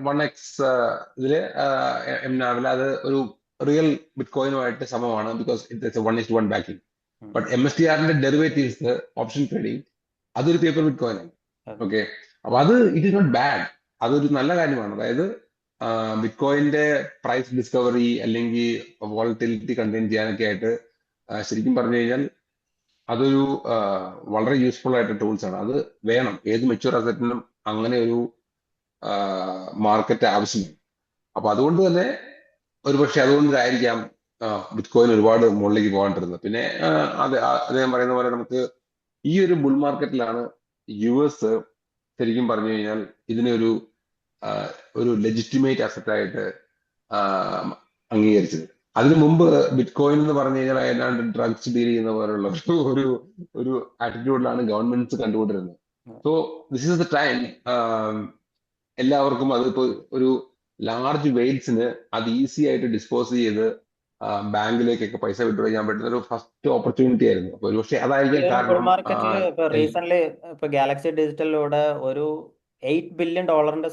Speaker 3: 1x ഇതില് എംനാവിൽ അത് ഒരു റിയൽ ബിറ്റ്കോയിനുമായിട്ട് സമമാണ്, ബിക്കോസ് ഇറ്റ്സ് 1:1 ബാക്കിംഗ്.
Speaker 1: ഉം.
Speaker 3: ബട്ട് MSTRന്റെ ഡെറിവേറ്റീവ്സ് ഓപ്ഷൻ ട്രേഡിംഗ് അതൊരു പേപ്പർ ബിറ്റ്കോയിൻ ആണ്.
Speaker 1: അതെ
Speaker 3: ഓക്കെ, അപ്പൊ അത് ഇറ്റ് ഇസ് നോട്ട് ബാഡ്, അതൊരു നല്ല കാര്യമാണ്. അതായത് ബിറ്റ്കോയിന്റെ പ്രൈസ് ഡിസ്കവറി അല്ലെങ്കിൽ വോളറ്റിലിറ്റി കണ്ടെയ്ൻ ചെയ്യാനൊക്കെ ആയിട്ട് ശരിക്കും പറഞ്ഞു കഴിഞ്ഞാൽ അതൊരു വളരെ യൂസ്ഫുൾ ആയിട്ടുള്ള ടൂൾസ് ആണ്. അത് വേണം, ഏത് മെച്യൂർ അസറ്റിനും അങ്ങനെ ഒരു മാർക്കറ്റ് ആവശ്യമാണ്. അപ്പൊ അതുകൊണ്ട് തന്നെ ഒരുപക്ഷെ അതുകൊണ്ടായിരിക്കാം ബിറ്റ്കോയിൻ ഒരുപാട് മുകളിലേക്ക് പോകാണ്ടിരുന്നത്. പിന്നെ അദ്ദേഹം പറയുന്ന പോലെ നമുക്ക് ഈ ഒരു ബുൾ മാർക്കറ്റിലാണ് US ശരിക്കും പറഞ്ഞു കഴിഞ്ഞാൽ ഇതിനെ ഒരു ലെജിറ്റിമേറ്റ് അസറ്റ് ആയിട്ട് അംഗീകരിച്ചത്. അതിനു മുമ്പ് ബിറ്റ്കോയിൻ എന്ന് പറഞ്ഞു കഴിഞ്ഞാൽ ഏതാണ്ട് ഡ്രഗ്സ് ഡീൽ ചെയ്യുന്ന പോലുള്ള ഒരു ഒരു ആറ്റിറ്റ്യൂഡിലാണ് ഗവൺമെന്റ്സ് കണ്ടുകൊണ്ടിരുന്നത്. So this is the time എല്ലാവർക്കും അതിപ്പോ ഒരു ലാർജ് വെയിറ്റ്സിന് അത് ഈസി ആയിട്ട് ഡിസ്പോസ് ചെയ്ത് ബാങ്കിലേക്കൊക്കെ പൈസ വിഡ്രോ ചെയ്യാൻ പറ്റുന്ന ഒരു ഫസ്റ്റ് ഓപ്പർച്യൂണിറ്റി ആയിരുന്നു. അപ്പൊ ഒരുപക്ഷെ
Speaker 1: ഈ
Speaker 3: അതായിരിക്കാം
Speaker 1: ഒരു ബുൾ
Speaker 3: കാരണം
Speaker 1: മാർക്കറ്റിൽ ഇപ്പൊ റീസെന്റ് ഇപ്പൊ ഗാലക്സി ഡിജിറ്റലിലൂടെ ഒരു $8 ബില്യൺ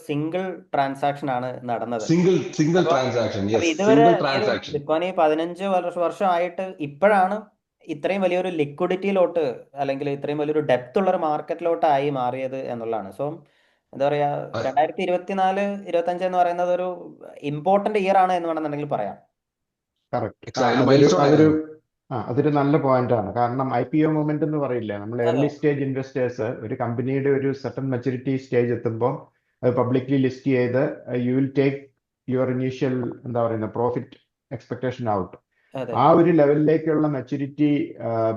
Speaker 1: സിംഗിൾ ട്രാൻസാക്ഷൻ ആണ് നടന്നത്.
Speaker 3: സിംഗിൾ
Speaker 1: അപ്പൊ
Speaker 3: ട്രാൻസാക്ഷൻ,
Speaker 1: അപ്പൊ
Speaker 3: യെസ്,
Speaker 1: ഇതുവരെ
Speaker 3: സിംഗിൾ
Speaker 1: ഈ ഒരു
Speaker 3: ട്രാൻസാക്ഷൻ.
Speaker 1: ബിറ്റ്കോയിൻ 15 വർഷമായിട്ട് ഇപ്പോഴാണ് ഇത്രയും വലിയൊരു ലിക്വിഡിറ്റിയിലോട്ട് അല്ലെങ്കിൽ ഇത്രയും വലിയൊരു ഡെപ്ത് ഉള്ള ഒരു മാർക്കറ്റിലോട്ടായി മാറിയത് എന്നുള്ളതാണ്. സോ എന്താ പറയാ, 2024-25 എന്ന് പറയുന്നത് ഒരു ഇമ്പോർട്ടന്റ് ഇയർ ആണ് എന്ന് വേണമെന്നുണ്ടെങ്കിൽ പറയാം.
Speaker 2: കറക്റ്റ്.
Speaker 3: ഒരു മൈൽ സ്റ്റോൺ ആയിരുന്നു.
Speaker 2: അതൊരു നല്ല പോയിന്റ് ആണ്. കാരണം IPO മൂവ്മെന്റ് എന്ന് പറയില്ല, നമ്മൾ
Speaker 1: അതെ
Speaker 2: ഏർലി സ്റ്റേജ് ഇൻവെസ്റ്റേഴ്സ് ഒരു കമ്പനിയുടെ ഒരു സർട്ടൻ മെച്ചൂരിറ്റി സ്റ്റേജ് എത്തുമ്പോൾ അത് പബ്ലിക്ലി ലിസ്റ്റ് ചെയ്ത് you will take your initial എന്താ പറയുന്ന പ്രോഫിറ്റ് എക്സ്പെക്ടേഷൻ ഔട്ട്.
Speaker 1: അതെ
Speaker 2: ആ ഒരു ലെവലിലേക്കുള്ള മെച്ചൂരിറ്റി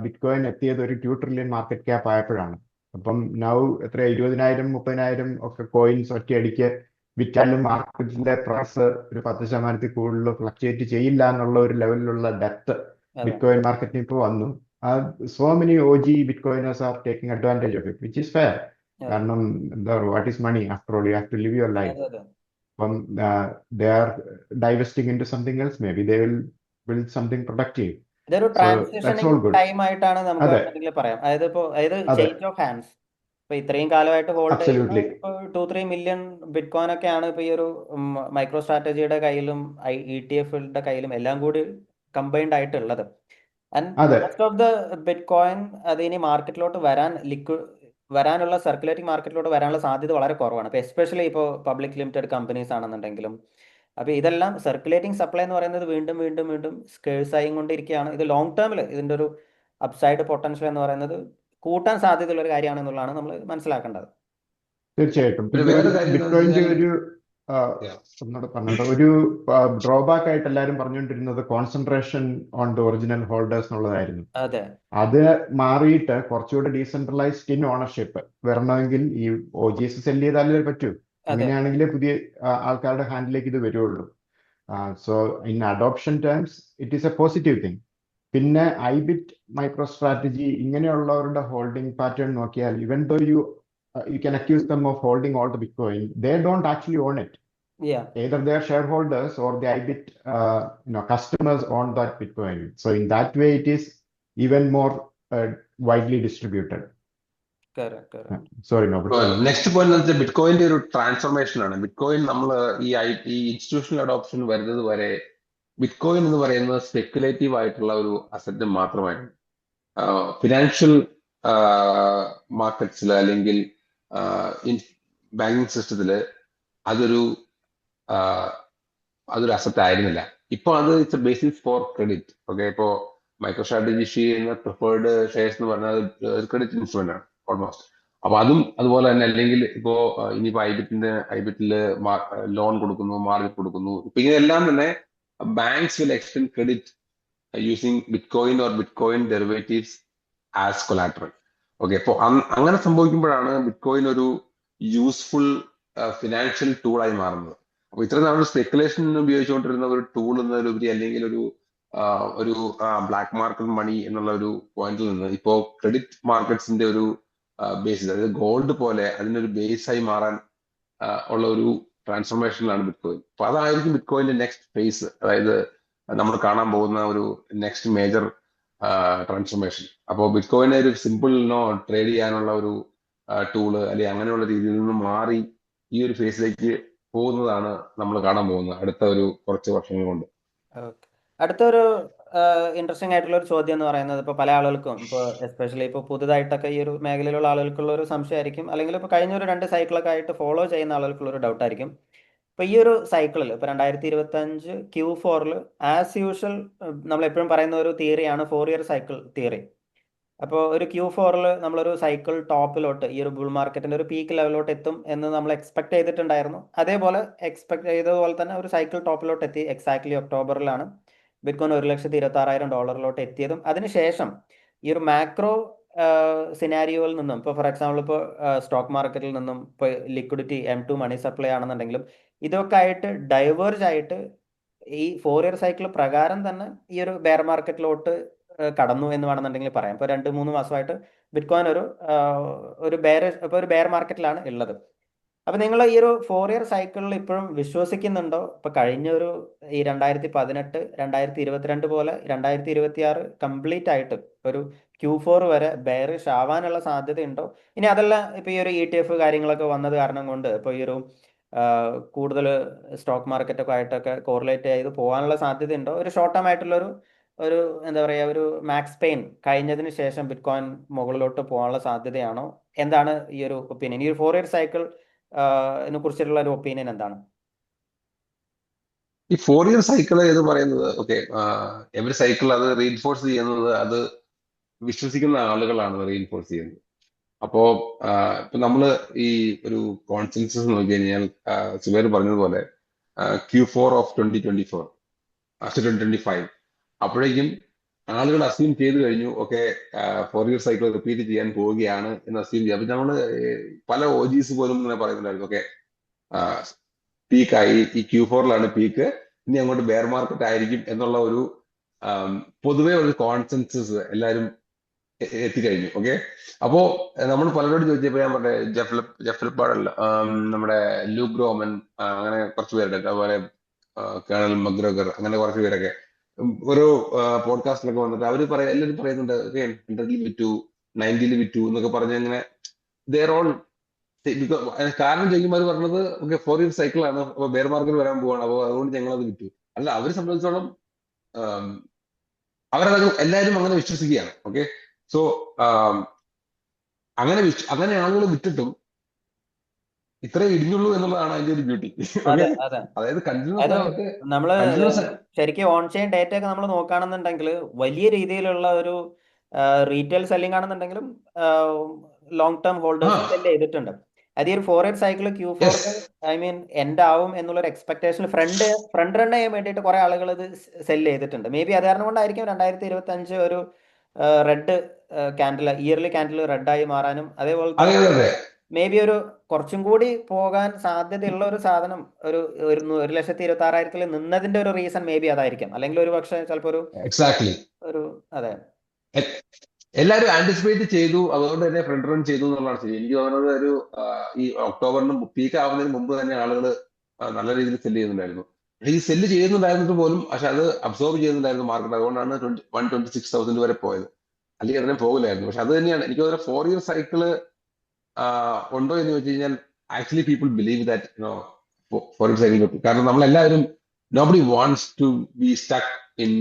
Speaker 2: ബിറ്റ്കോയിൻ എത്തിയത് ഒരു 2 ട്രില്യൺ മാർക്കറ്റ് ക്യാപ്പ് ആയപ്പോഴാണ്. അപ്പം നൗ എത്ര 20,000-30,000 ഒക്കെ കോയിൻസ് ഒറ്റയടിക്ക് വിറ്റാലും മാർക്കറ്റിന്റെ പ്രൈസ് ഒരു 10% കൂടുതൽ ഫ്ലക്ച്വേറ്റ് ചെയ്യില്ല എന്നുള്ള ഒരു ലെവലിലുള്ള ഡെപ്ത്
Speaker 1: അതെ
Speaker 2: ബിറ്റ്കോയിൻ മാർക്കറ്റിന് ഇപ്പോൾ വന്നു. So many OG bitcoiners are taking advantage of it, which is fair.
Speaker 1: അതെ
Speaker 2: കാരണം എന്താ what is money, after all you have to live your life.
Speaker 1: അതെ അതെ
Speaker 2: അപ്പം they are divesting into something else, maybe they will build something productive.
Speaker 1: ഇതൊരു
Speaker 2: so that's all
Speaker 1: transitioning
Speaker 2: good.
Speaker 1: Time ആയിട്ടാണ് നമുക്ക്
Speaker 2: അതെ
Speaker 1: വേണമെങ്കിൽ പറയാം. അതായത്
Speaker 2: അതെ,
Speaker 1: ചേഞ്ച് ഓഫ് ഹാൻഡ്സ്. ഇപ്പൊ ഇത്രയും കാലമായിട്ട് ഹോൾഡ് ചെയ്യുന്ന
Speaker 2: അബ്സല്യൂട്ട്ലി.
Speaker 1: ഇപ്പൊ 2-3 മില്യൺ ബിറ്റ്കോയിൻ ഒക്കെയാണ് ഇപ്പൊ ഈ ഒരു മൈക്രോ സ്ട്രാറ്റജിയുടെ കയ്യിലും ETF കയ്യിലും എല്ലാം കൂടി കമ്പൈൻഡ് ആയിട്ടുള്ളത്. ആൻഡ്
Speaker 2: അതെ
Speaker 1: മോസ്റ്റ് ഓഫ് ദ ബിറ്റ്കോയിൻ അത് ഇനി മാർക്കറ്റിലോട്ട് വരാനുള്ള സർക്കുലേറ്റിംഗ് മാർക്കറ്റിലോട്ട് വരാനുള്ള സാധ്യത വളരെ കുറവാണ്. ഇപ്പൊ എസ്പെഷ്യലി ഇപ്പോൾ പബ്ലിക് ലിമിറ്റഡ് കമ്പനീസ് ആണെന്നുണ്ടെങ്കിലും. അപ്പൊ ഇതെല്ലാം സർക്കുലേറ്റിംഗ് സപ്ലൈ എന്ന് പറയുന്നത് വീണ്ടും വീണ്ടും വീണ്ടും സ്കേഴ്സ് ആയിക്കൊണ്ടിരിക്കുകയാണ്. ഇത് ലോങ് ടേമിൽ ഇതിന്റെ ഒരു അപ്സൈഡ് പൊട്ടൻഷ്യൽ എന്ന് പറയുന്നത് കൂട്ടാൻ സാധ്യതയുള്ള ഒരു കാര്യമാണെന്നുള്ളതാണ് നമ്മൾ മനസ്സിലാക്കേണ്ടത്.
Speaker 2: തീർച്ചയായിട്ടും.
Speaker 3: പിന്നെ
Speaker 2: പിന്നെ ഒരു
Speaker 3: വേറെ കാര്യം എന്താണെന്ന് വെച്ച്
Speaker 2: ബിറ്റ്കോയിന്റെ
Speaker 3: കഴിഞ്ഞാൽ
Speaker 2: ഒരു ഒന്നുകൂടെ പറഞ്ഞിട്ട് ഒരു ഡ്രോബാക്ക് ആയിട്ട് എല്ലാവരും പറഞ്ഞുകൊണ്ടിരുന്നത് concentration on the original holders എന്നുള്ളതായിരുന്നു.
Speaker 1: അതെ
Speaker 2: അത് മാറിയിട്ട് കുറച്ചുകൂടെ ഡീസെൻട്രലൈസ്ഡ് ഇൻ ഓണർഷിപ്പ് വരണമെങ്കിൽ ഈ OGs സെല് ചെയ്താലേ പറ്റൂ.
Speaker 1: അതെ
Speaker 2: അങ്ങനെയാണെങ്കിൽ പുതിയ ആൾക്കാരുടെ ഹാൻഡിലേക്ക് ഇത് വരുള്ളൂ. So in adoption terms it is A positive thing. പിന്നെ ഐബിറ്റ്, മൈക്രോ സ്ട്രാറ്റജി ഇങ്ങനെയുള്ളവരുടെ ഹോൾഡിംഗ് പാറ്റേൺ നോക്കിയാൽ ഇവൻ ദോ you can accuse them of holding all the Bitcoin, they don't actually own it.
Speaker 1: yeah
Speaker 2: Either they are shareholders or the IBIT customers own that Bitcoin. So in that way, it is even more widely distributed.
Speaker 1: correct
Speaker 2: Sorry, Noble.
Speaker 3: Next point എന്ന് വെച്ചാൽ ബിറ്റ്കോയിന്റെ ഒരു transformation ആണ്. Bitcoin നമ്മൾ ഈ institutional adoption വരുന്നത് വരെ bitcoin എന്ന് പറയുന്നത് സ്പെക്കുലേറ്റീവ് ആയിട്ടുള്ള ഒരു അസറ്റ് മാത്രമായിരുന്നു. ഫിനാൻഷ്യൽ മാർക്കറ്റ്സിൽ അല്ലെങ്കിൽ ബാങ്കിങ് സിസ്റ്റത്തില് അതൊരു അസറ്റ് ആയിരുന്നില്ല. ഇപ്പൊ അത് it's A basis for credit. Okay, ഇപ്പോ മൈക്രോ സ്ട്രാറ്റജി ഇഷ്യൂ ചെയ്യുന്ന പ്രിഫേർഡ് ഷെയർസ് എന്ന് പറഞ്ഞാൽ ഒരു ക്രെഡിറ്റ് ഇൻസ്ട്രുമെന്റ് ആണ് ഓൾമോസ്റ്റ്. അപ്പൊ അതും അതുപോലെ തന്നെ. അല്ലെങ്കിൽ ഇപ്പോ ഇനിയിപ്പോ ഐബിറ്റില് ലോൺ കൊടുക്കുന്നു, മാർജിൻ കൊടുക്കുന്നു. ഇപ്പൊ ഇതെല്ലാം തന്നെ banks will extend credit using bitcoin or bitcoin derivatives as collateral. Okay, അപ്പൊ അങ്ങനെ സംഭവിക്കുമ്പോഴാണ് ബിറ്റ്കോയിൻ ഒരു യൂസ്ഫുൾ ഫിനാൻഷ്യൽ ടൂളായി മാറുന്നത്. അപ്പൊ ഇത്ര നാൾ സ്പെക്കുലേഷൻ ഉപയോഗിച്ചുകൊണ്ടിരുന്ന ഒരു ടൂൾ എന്നതിലുപരി, അല്ലെങ്കിൽ ആ, ഒരു ബ്ലാക്ക് മാർക്കറ്റ് മണി എന്നുള്ള ഒരു പോയിന്റിൽ നിന്ന് ഇപ്പോ ക്രെഡിറ്റ് മാർക്കറ്റ്സിന്റെ ഒരു ബേസിസ്, അതായത് ഗോൾഡ് പോലെ അതിനൊരു ബേസായി മാറാൻ ഉള്ള ഒരു ട്രാൻസ്ഫോർമേഷനിലാണ് ബിറ്റ്കോയിൻ. അപ്പൊ അതായിരിക്കും ബിറ്റ്കോയിന്റെ നെക്സ്റ്റ് ഫേസ്, അതായത് നമ്മൾ കാണാൻ പോകുന്ന ഒരു നെക്സ്റ്റ് മേജർ ട്രാൻസ്ഫോർമേഷൻ. അപ്പോൾ ബിറ്റ്കോയിനെ ഒരു സിമ്പിളിനോ ട്രേഡ് ചെയ്യാനുള്ള ഒരു ടൂള് അല്ലെങ്കിൽ അങ്ങനെയുള്ള രീതിയിൽ നിന്ന് മാറി ഈ ഒരു ഫേസിലേക്ക് പോകുന്നതാണ് നമ്മൾ കാണാൻ പോകുന്നത് അടുത്ത ഒരു കുറച്ച് വർഷങ്ങൾ കൊണ്ട്.
Speaker 1: ഓക്കെ. അടുത്തൊരു ഇൻട്രസ്റ്റിംഗ് ആയിട്ടുള്ള ഒരു ചോദ്യം എന്ന് പറയുന്നത്, ഇപ്പോൾ പല ആളുകൾക്കും, ഇപ്പോൾ എസ്പെഷ്യലി ഇപ്പോൾ പുതുതായിട്ടൊക്കെ ഈ ഒരു മേഖലയിലുള്ള ആളുകൾക്കുള്ള ഒരു സംശയമായിരിക്കും, അല്ലെങ്കിൽ ഇപ്പോൾ കഴിഞ്ഞ ഒരു 2 സൈക്കിളൊക്കെ ആയിട്ട് ഫോളോ ചെയ്യുന്ന ആളുകൾക്കുള്ള ഒരു ഡൗട്ടായിരിക്കും. ഇപ്പോൾ ഈ ഒരു സൈക്കിളിൽ ഇപ്പോൾ 2025 Q4 ആസ് യൂഷ്വൽ നമ്മൾ എപ്പോഴും പറയുന്ന ഒരു തിയറിയാണ് 4-year സൈക്കിൾ തിയറി. അപ്പോൾ ഒരു Q4 നമ്മളൊരു സൈക്കിൾ ടോപ്പിലോട്ട്, ഈ ഒരു ബുൾ മാർക്കറ്റിന്റെ ഒരു പീക്ക് ലെവലിലോട്ട് എത്തും എന്ന് നമ്മൾ എക്സ്പെക്ട് ചെയ്തിട്ടുണ്ടായിരുന്നു. അതേപോലെ എക്സ്പെക്ട് ചെയ്തതുപോലെ തന്നെ ഒരു സൈക്കിൾ ടോപ്പിലോട്ട് എത്തി. എക്സാക്ട്ലി ഒക്ടോബറിലാണ് ബിറ്റ്കോയിൻ $1,26,000 എത്തിയതും. അതിനുശേഷം ഈ ഒരു മാക്രോ സിനാരിയോയിൽ നിന്നും, ഇപ്പോൾ ഫോർ എക്സാമ്പിൾ ഇപ്പോൾ സ്റ്റോക്ക് മാർക്കറ്റിൽ നിന്നും ഇപ്പോൾ ലിക്വിഡിറ്റി M2 മണി സപ്ലൈ ആണെന്നുണ്ടെങ്കിലും ഇതൊക്കെ ആയിട്ട് ഡൈവേർജ് ആയിട്ട് ഈ 4-year സൈക്കിൾ പ്രകാരം തന്നെ ഈ ഒരു ബെയർ മാർക്കറ്റിലോട്ട് കടന്നു എന്ന് വേണമെന്നുണ്ടെങ്കിൽ പറയാം. ഇപ്പോൾ 2-3 മാസമായിട്ട് ബിറ്റ്കോയിൻ ഒരു ബെയർ മാർക്കറ്റിലാണ് ഉള്ളത്. അപ്പൊ നിങ്ങൾ ഈ ഒരു 4-year സൈക്കിളിൽ ഇപ്പോഴും വിശ്വസിക്കുന്നുണ്ടോ? ഇപ്പൊ കഴിഞ്ഞ ഈ 2018, 2022 പോലെ 2026 കംപ്ലീറ്റ് ആയിട്ട് ഒരു Q4 വരെ ബെയറിഷ് ആവാനുള്ള സാധ്യതയുണ്ടോ? ഇനി അതല്ല, ഇപ്പൊ ഈ ഒരു ETF കാര്യങ്ങളൊക്കെ വന്നത് കാരണം കൊണ്ട് ഇപ്പൊ ഈ ഒരു കൂടുതൽ സ്റ്റോക്ക് മാർക്കറ്റൊക്കെ ആയിട്ടൊക്കെ കോറിലേറ്റ് ചെയ്ത് പോകാനുള്ള സാധ്യതയുണ്ടോ? ഒരു ഷോർട്ട് ടേം ആയിട്ടുള്ള ഒരു എന്താ പറയുക, ഒരു മാക്സ് പെയിൻ കഴിഞ്ഞതിന് ശേഷം ബിറ്റ്കോയിൻ മുകളിലോട്ട് പോകാനുള്ള സാധ്യതയാണോ? എന്താണ് ഈ ഒരു ഒപ്പീനിയൻ? ഈ ഒരു 4-year സൈക്കിൾ കുറിച്ചിട്ടുള്ള ഒരു ഒപ്പീനിയൻ എന്താണ്?
Speaker 3: ഈ 4-year സൈക്കിൾ എന്ന് പറയുന്നത്, ഓക്കെ, എവറി സൈക്കിൾ അത് റീഇൻഫോഴ്സ് ചെയ്യുന്നത് അത് വിശ്വസിക്കുന്ന ആളുകളാണ് റീഇൻഫോഴ്സ് ചെയ്യുന്നത്. അപ്പോ ഇപ്പൊ നമ്മള് ഈ ഒരു കോൺസെൻസസ് നോക്കി കഴിഞ്ഞാൽ സുബേർ പറഞ്ഞതുപോലെ Q4 ഓഫ് 2024 2025 അപ്പോഴേക്കും ആളുകൾ അസ്യൂം ചെയ്തു കഴിഞ്ഞു, ഓക്കെ, 4-year സൈക്കിൾ റിപ്പീറ്റ് ചെയ്യാൻ പോവുകയാണ് എന്ന് അസ്യൂം ചെയ്യാം. അപ്പൊ നമ്മള് പല OGs പോലും ഇങ്ങനെ പറയുന്നുണ്ടായിരുന്നു, ഓക്കെ, പീക്കായി, ഈ Q4 പീക്ക്, ഇനി അങ്ങോട്ട് ബെയർ മാർക്കറ്റ് ആയിരിക്കും എന്നുള്ള ഒരു പൊതുവെ ഒരു കോൺസെൻസസ് എല്ലാവരും എത്തിക്കഴിഞ്ഞു. ഓക്കെ, അപ്പോ നമ്മൾ പലരോട് ചോദിച്ചപ്പോ ഞാൻ പറഞ്ഞ ജെഫ്ലിപ്പാടല്ല, നമ്മുടെ ലൂക്ക് ഗ്രോമൻ, അങ്ങനെ കുറച്ച് പേരുടെ, അതുപോലെ കേണൽ മക്ഗ്regor, അങ്ങനെ കുറച്ച് പേരൊക്കെ ഓരോ പോഡ്കാസ്റ്റിലൊക്കെ വന്നിട്ട് എല്ലാവരും പറയുന്നുണ്ട്, ഓക്കെ, 100-ൽ വിറ്റു, 90-ൽ വിറ്റു എന്നൊക്കെ പറഞ്ഞ് അങ്ങനെ ദർ ഓൾ. കാരണം ചോദിക്കുമ്പോൾ അവർ പറഞ്ഞത്, ഓക്കെ, 4-year സൈക്കിളാണ്, അപ്പൊ ബെയർ മാർക്കറ്റ് വരാൻ പോവാണ്, അപ്പോൾ അതുകൊണ്ട് ഞങ്ങൾ അത് വിറ്റു. അല്ല, അവരെ സംബന്ധിച്ചോളം അവരത് എല്ലാവരും അങ്ങനെ വിശ്വസിക്കുകയാണ്. ഓക്കെ, സോ അങ്ങനെ ആളുകൾ വിറ്റിട്ടും ഇത്രേ ഇടിഞ്ഞുള്ളൂ എന്നുള്ളതാണ് അതിന്റെ ഒരു ബ്യൂട്ടി.
Speaker 1: അതെ,
Speaker 3: ഓക്കെ,
Speaker 1: അതെ.
Speaker 3: അതായത് കണ്ടിന്യൂസ് ആയിട്ട്
Speaker 1: നമ്മള്
Speaker 3: കണ്ടിന്യൂസ്.
Speaker 1: ശരിക്കും ഓൺ ചെയിൻ ഡേറ്റ ഒക്കെ നമ്മൾ നോക്കുകയാണെന്നുണ്ടെങ്കിൽ വലിയ രീതിയിലുള്ള ഒരു റീറ്റെയിൽ സെല്ലിംഗ് ആണെന്നുണ്ടെങ്കിലും ലോങ് ടേം ഹോൾഡേഴ്സ് സെല് ചെയ്തിട്ടുണ്ട്. അത് ഈ ഒരു 4-year cycle Q4 I mean end ആവും എന്നുള്ളൊരു എക്സ്പെക്ടേഷൻ ഫ്രണ്ട് റൺ ചെയ്യാൻ വേണ്ടിയിട്ട് കുറെ ആളുകൾ ഇത് സെല് ചെയ്തിട്ടുണ്ട്. മേ ബി അത് കാരണം കൊണ്ടായിരിക്കും 2025 ഒരു റെഡ് ക്യാൻഡിൽ, ഇയർലി ക്യാൻഡിൽ റെഡായി മാറാനും, അതേപോലെ
Speaker 3: അതെ,
Speaker 1: തന്നെ
Speaker 3: അതെ,
Speaker 1: മേ ബി ഒരു കുറച്ചും കൂടി പോകാൻ സാധ്യതയുള്ള ഒരു സാധനം ഒരു 1,26,000 നിന്നതിന്റെ ഒരു റീസൺ മേ ബി അതായിരിക്കാം. അല്ലെങ്കിൽ ഒരു പക്ഷേ ചിലപ്പോൾ
Speaker 3: എക്സാക്ട്ലി,
Speaker 1: ഒരു അതെ,
Speaker 3: എല്ലാവരും ആന്റിസിപ്പേറ്റ് ചെയ്തു, അതുകൊണ്ട് തന്നെ ഫ്രണ്ട് റൺ ചെയ്തു എന്നുള്ളതാണ് ശരി. എനിക്ക് തോന്നുന്നത് ഈ ഒക്ടോബറിന് പീക്ക് ആവുന്നതിന് മുമ്പ് തന്നെ ആളുകൾ നല്ല രീതിയിൽ സെല്ല് ചെയ്യുന്നുണ്ടായിരുന്നു. പക്ഷേ ഈ സെല്ല് ചെയ്യുന്നുണ്ടായിരുന്നിട്ട് പോലും, പക്ഷെ അത് അബ്സോർബ് ചെയ്യുന്നുണ്ടായിരുന്നു മാർക്കറ്റ്, അതുകൊണ്ടാണ് 126,000 വരെ പോയത്. അല്ലെങ്കിൽ അതിനെ പോകില്ലായിരുന്നു. പക്ഷെ അത് തന്നെയാണ് എനിക്ക് തോന്നുന്നത് 4-year സൈക്കിള് ഉണ്ടോ എന്ന് ചോദിച്ചു കഴിഞ്ഞാൽ, actually people believe that 4-year cycle. കാരണം നമ്മളെല്ലാവരും, nobody wants to be stuck in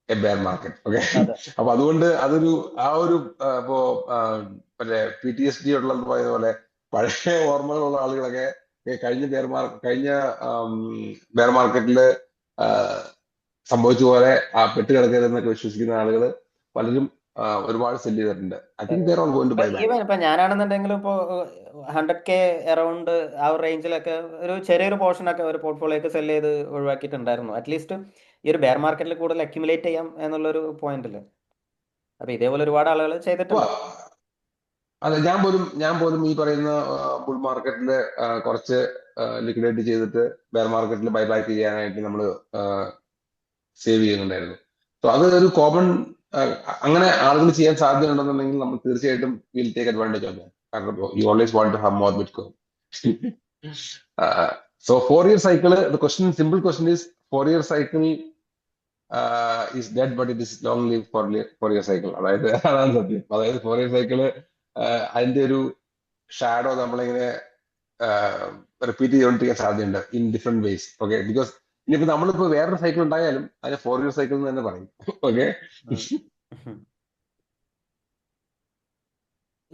Speaker 3: a bear market. Okay, അപ്പൊ അതുകൊണ്ട് അതൊരു ഇപ്പോ മറ്റേ PTSD ഉള്ളത് പറയുന്ന പോലെ പഴയ ഓർമ്മകളുള്ള ആളുകളൊക്കെ കഴിഞ്ഞ ബെയർ മാർക്കറ്റില് സംഭവിച്ച പോലെ പെട്ടുകിടക്കരുതെന്നൊക്കെ വിശ്വസിക്കുന്ന ആളുകൾ പലരും ഒരുപാട് സെല് ചെയ്തിട്ടുണ്ട്. I think they are all going to buy back.
Speaker 1: Even ഇപ്പൊ ഞാനാണെന്നുണ്ടെങ്കിലും ഇപ്പോൾ 100K അറൗണ്ട് ആ ഒരു റേഞ്ചിലൊക്കെ ഒരു ചെറിയൊരു പോർഷൻ ഒക്കെ ഒരു പോർട്ട്ഫോളിയോക്ക് സെല് ചെയ്ത് ഒഴിവാക്കിയിട്ടുണ്ടായിരുന്നു. അറ്റ്ലീസ്റ്റ് ഈ ഒരു ബെയർ മാർക്കറ്റിൽ കൂടുതൽ അക്യുമുലേറ്റ് ചെയ്യാം എന്നുള്ളൊരു പോയിന്റില്. അപ്പൊ ഇതേപോലെ ഒരുപാട് ആളുകൾ ചെയ്തിട്ടുണ്ട്.
Speaker 3: അതെ, ഞാൻ പോലും ഈ പറയുന്ന ബുൾ മാർക്കറ്റില് കുറച്ച് ലിക്വിഡേറ്റ് ചെയ്തിട്ട് ബെയർ മാർക്കറ്റിൽ ബൈബാക്ക് ചെയ്യാനായിട്ട് നമ്മൾ സേവ് ചെയ്യുന്നുണ്ടായിരുന്നു. സോ അത് ഒരു കോമൺ, അങ്ങനെ ആളുകൾ ചെയ്യാൻ സാധ്യതയുണ്ടെന്നുണ്ടെങ്കിൽ നമ്മൾ തീർച്ചയായിട്ടും will take advantage of that. കാരണം you always want to have more bitcoin. So 4-year cycle, the question, simple question is 4-year cycle is dead, but it is long live 4-year cycle. അതായത് അതാണ് സത്യം. അതായത് 4-year cycle അതിന്റെ ഒരു shadow നമ്മളിങ്ങനെ repeat ചെയ്തുകൊണ്ടിരിക്കാൻ സാധ്യതയുണ്ട് in different vase. Okay, because ഇനിയിപ്പോ നമ്മളിപ്പോ വേറൊരു സൈക്കിൾ ഉണ്ടായാലും അതിനെ 4-year cycle എന്ന് തന്നെ പറയും. ഓക്കെ,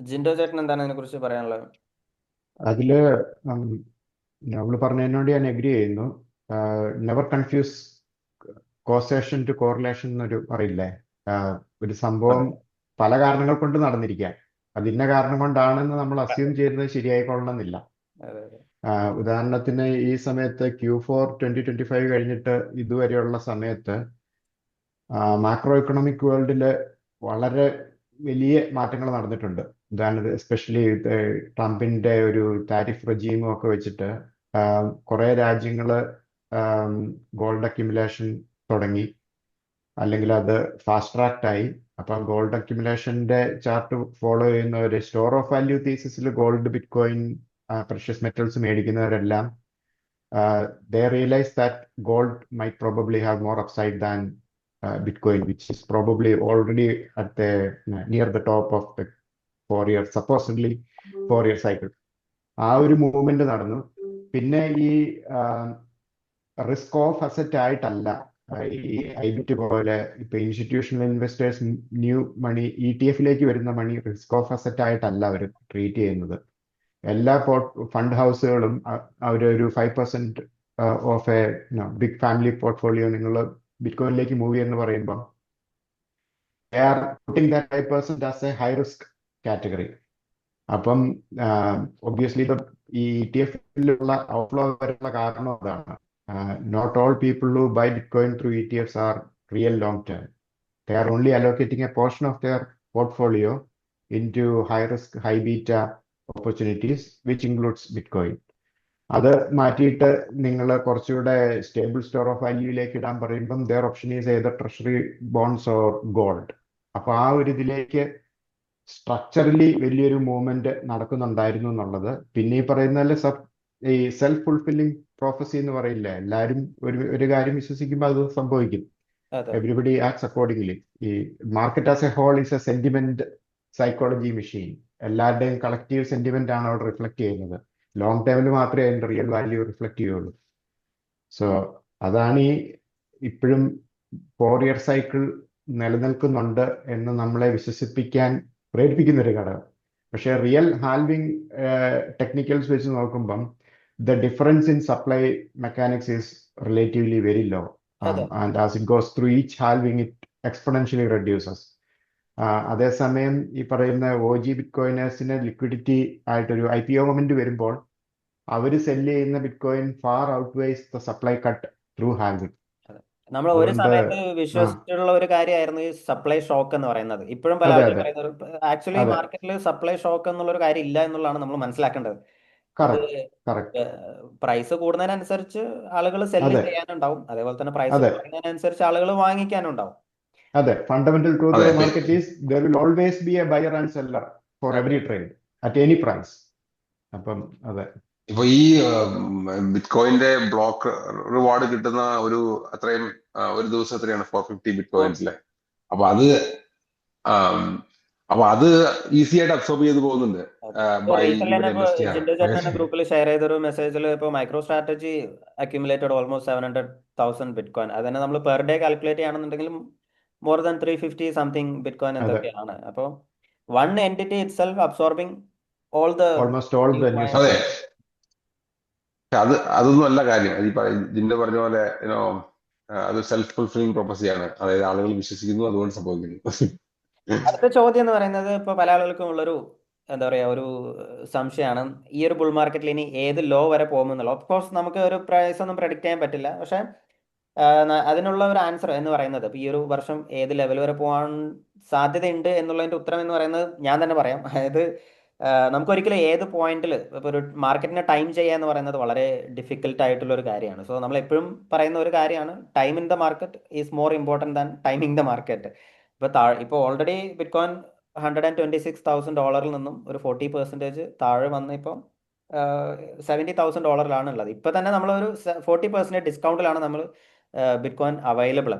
Speaker 1: ജിൻഡോ ചേട്ടൻ എന്താണ് അതിനെ കുറിച്ച് പറയാനുള്ളത്?
Speaker 2: അതില് നമ്മൾ പറഞ്ഞതിനോട് ഞാൻ എഗ്രി ചെയ്യുന്നു. Never confuse causation to correlation എന്നൊരു പറയില്ലേ. ഒരു സംഭവം പല കാരണങ്ങൾ കൊണ്ട് നടന്നിരിക്കാം, അത് ഇന്ന കാരണം കൊണ്ടാണെന്ന് നമ്മൾ അസ്യൂം ചെയ്യുന്നത് ശരിയായിക്കൊള്ളണമെന്നില്ല.
Speaker 1: അതെ അതെ
Speaker 2: ഉദാഹരണത്തിന് ഈ സമയത്ത് Q4 2025 കഴിഞ്ഞിട്ട് ഇതുവരെയുള്ള സമയത്ത് മാക്രോ എക്കണോമിക് വേൾഡില് വളരെ വലിയ മാറ്റങ്ങൾ നടന്നിട്ടുണ്ട്. ഉദാഹരണത്തിന് എസ്പെഷ്യലി ട്രംപിന്റെ ഒരു താരിഫ് റെജീമും ഒക്കെ വെച്ചിട്ട് കുറെ രാജ്യങ്ങള് ഗോൾഡ് അക്യുമുലേഷൻ തുടങ്ങി, അല്ലെങ്കിൽ അത് ഫാസ്റ്റ് ട്രാക്ട് ആയി. അപ്പം ഗോൾഡ് അക്യുമുലേഷന്റെ ചാർട്ട് ഫോളോ ചെയ്യുന്നവര് സ്റ്റോർ ഓഫ് വാല്യൂ തീസിസിൽ gold, bitcoin, precious metals മേടിക്കുന്നവരെല്ലാം they realize that gold might probably have more upside than Bitcoin, which is probably already at the near the top of the 4-year, supposedly 4-year cycle. ആ ഒരു movement നടന്നു. പിന്നെ ഈ risk of asset ആയിട്ടല്ല ഈ ഐബിറ്റ് പോലെ ഇപ്പൊ ഇൻസ്റ്റിറ്റ്യൂഷണൽ ഇൻവെസ്റ്റേഴ്സ് ന്യൂ മണി ETF-ലേക്ക് വരുന്ന മണി റിസ്ക് ഓഫ് അസറ്റ് ആയിട്ടല്ല അവർ ട്രീറ്റ് ചെയ്യുന്നത്. എല്ലാ ഫണ്ട് ഹൗസുകളും അവരൊരു 5% of a big family portfolio നിങ്ങൾ ബിറ്റ്കോയിനിലേക്ക് മൂവ് ചെയ്യുമെന്ന് പറയുമ്പോൾ they are putting that 5% as a high risk category. അപ്പം ഒബ്വിയസ്ലി ഈ ETF-ലുള്ള ഔട്ട്ഫ്ലോ വരാനുള്ള കാരണം അതാണ്. Not all people who buy bitcoin through ETFs are real long term. They are only allocating a portion of their portfolio into high risk, high beta opportunities, which includes Bitcoin. അത് മാറ്റിയിട്ട് നിങ്ങൾ കുറച്ചുകൂടെ stable store of വാല്യൂയിലേക്ക് ഇടാൻ പറയുമ്പം their option is either treasury bonds or gold. അപ്പൊ ആ ഒരു ഇതിലേക്ക് സ്ട്രക്ചറലി വലിയൊരു മൂവ്മെന്റ് നടക്കുന്നുണ്ടായിരുന്നു എന്നുള്ളത്. പിന്നെ ഈ പറയുന്നതിൽ ഈ സെൽഫ് ഫുൾഫില്ലിംഗ് പ്രോഫസി എന്ന് പറയില്ലേ, എല്ലാവരും ഒരു കാര്യം വിശ്വസിക്കുമ്പോൾ അത് സംഭവിക്കും.
Speaker 1: അതെ
Speaker 2: എവരിബഡി ആക്ട്സ് അക്കോർഡിംഗ്ലി. ഈ market as a whole is a sentiment psychology machine. എല്ലാവരുടെയും കളക്റ്റീവ് സെന്റിമെന്റ് ആണ് അവിടെ റിഫ്ലക്ട് ചെയ്യുന്നത്. ലോങ് ടൈമിൽ മാത്രമേ അതിന്റെ റിയൽ വാല്യൂ റിഫ്ലക്ട് ചെയ്യുള്ളൂ. സോ അതാണ് ഈ ഇപ്പോഴും 4-year സൈക്കിൾ നിലനിൽക്കുന്നുണ്ട് എന്ന് നമ്മളെ വിശ്വസിപ്പിക്കാൻ പ്രേരിപ്പിക്കുന്ന ഒരു ഘടകം. പക്ഷെ റിയൽ ഹാൽവിംഗ് ടെക്നിക്കൽസ് വെച്ച് നോക്കുമ്പം the difference in supply mechanics is relatively very low.
Speaker 1: അതെ
Speaker 2: And as it goes through each halving, it exponentially reduces. അതേസമയം ഈ പറയുന്ന OG ബിറ്റ്കോയിനേഴ്സിന് ലിക്വിഡിറ്റി ആയിട്ടൊരു IPO മൊമെന്റ് വരുമ്പോൾ അവർ സെല്ല് ചെയ്യുന്ന bitcoin far outweighs the supply cut through halving.
Speaker 1: നമ്മൾ ഒരു
Speaker 2: അതുകൊണ്ട്
Speaker 1: സമയത്ത് വിശ്വസിച്ചിട്ടുള്ള ഒരു കാര്യമായിരുന്നു ഈ സപ്ലൈ ഷോക്ക് എന്ന് പറയുന്നത്. ഇപ്പോഴും പല
Speaker 2: അതെ
Speaker 1: ആളുകളും
Speaker 2: അതെ
Speaker 1: പറയുന്നത് ആക്ച്വലി
Speaker 2: അതെ
Speaker 1: മാർക്കറ്റിൽ സപ്ലൈ ഷോക്ക് എന്നുള്ളൊരു കാര്യം ഇല്ല എന്നുള്ളതാണ് നമ്മൾ മനസ്സിലാക്കേണ്ടത്. അത്
Speaker 2: കറക്റ്റ് കറക്റ്റ്
Speaker 1: പ്രൈസ് കൂടുന്നതിനനുസരിച്ച് ആളുകൾ സെല്ല്
Speaker 2: അതെ
Speaker 1: ചെയ്യാനുണ്ടാവും, അതേപോലെ തന്നെ പ്രൈസ്
Speaker 2: അതെ
Speaker 1: കുറയുന്നതിനനുസരിച്ച് ആളുകൾ വാങ്ങിക്കാനുണ്ടാവും.
Speaker 2: അതെ ഫണ്ടമെന്റൽ ട്രൂത്ത്
Speaker 3: അതെ,
Speaker 2: of the market is there will always be a buyer and seller for
Speaker 1: അതെ
Speaker 2: every trade at any price. അപ്പം അതെ
Speaker 3: ഇപ്പൊ ഈ ബിറ്റ്കോയിന്റെ ബ്ലോക്ക് റിവാർഡ് കിട്ടുന്ന ഒരു അത്രയും ഒരു ദിവസം എത്രയാണ് 450 ബിറ്റ്കോയിൻസിലെ. അപ്പൊ അത് ഈസി ആയിട്ട് അബ്സോർബ് ചെയ്ത് പോകുന്നുണ്ട് ബൈ
Speaker 1: റീസെന്റ് തന്നെ
Speaker 3: ഇവിടെ
Speaker 1: ഇപ്പൊ
Speaker 3: ഇൻവെസ്റ്റ്
Speaker 1: ജിൻഡോ ചേട്ടൻ തന്നെ
Speaker 3: ചെയ്യാൻ.
Speaker 1: ഗ്രൂപ്പിൽ ഷെയർ ചെയ്തൊരു മെസ്സേജിൽ ഇപ്പോൾ MicroStrategy accumulated almost 700,000 bitcoin. അത് തന്നെ നമ്മൾ പെർ ഡേ കാൽക്കുലേറ്റ് ചെയ്യുകയാണെന്നുണ്ടെങ്കിലും മോർ ദാൻ 350 സംതിങ് ബിറ്റ്കോയിൻ
Speaker 2: അതെ
Speaker 1: എന്തൊക്കെയാണ്. അപ്പോൾ one entity itself absorbing all the
Speaker 2: almost all the news.
Speaker 3: അതെ, അതൊന്നും അല്ല കാര്യം. ഈ ജിൻഡോ പറഞ്ഞ പോലെ അത് സെൽഫ് ഫുൾഫില്ലിംഗ് പ്രോപ്പസിയാണ്. അതായത് ആളുകൾ വിശ്വസിക്കുന്നു, അതുകൊണ്ട് സംഭവിക്കുന്നു.
Speaker 1: അടുത്ത ചോദ്യം എന്ന് പറയുന്നത് ഇപ്പോൾ പല ആളുകൾക്കും ഉള്ളൊരു എന്താ പറയുക ഒരു സംശയമാണ്, ഈ ഒരു ബുൾ മാർക്കറ്റിൽ ഇനി ഏത് ലോ വരെ പോകുമെന്നുള്ളത്. ഓഫ് കോഴ്സ് നമുക്ക് ഒരു പ്രൈസ് ഒന്നും പ്രഡിക്റ്റ് ചെയ്യാൻ പറ്റില്ല, പക്ഷേ അതിനുള്ള ഒരു ആൻസർ എന്ന് പറയുന്നത് ഇപ്പോൾ ഈ ഒരു വർഷം ഏത് ലെവൽ വരെ പോകാൻ സാധ്യതയുണ്ട് എന്നുള്ളതിൻ്റെ ഉത്തരം എന്ന് പറയുന്നത് ഞാൻ തന്നെ പറയാം. അതായത് നമുക്കൊരിക്കലും ഏത് പോയിന്റിൽ ഇപ്പോൾ ഒരു മാർക്കറ്റിനെ ടൈം ചെയ്യുക എന്ന് പറയുന്നത് വളരെ ഡിഫിക്കൽട്ട് ആയിട്ടുള്ള ഒരു കാര്യമാണ്. സോ നമ്മൾ എപ്പോഴും പറയുന്ന ഒരു കാര്യമാണ്, time in the market is more important than timing the market. ഇപ്പോൾ ഓൾറെഡി ബിറ്റ്കോയിൻ $126,000 നിന്നും ഒരു 40% താഴെ വന്ന് ഇപ്പം $70,000 ഉള്ളത്. ഇപ്പം തന്നെ നമ്മളൊരു 40% ഡിസ്കൗണ്ടിലാണ് നമ്മൾ ബിറ്റ്കോയിൻ അവൈലബിൾ.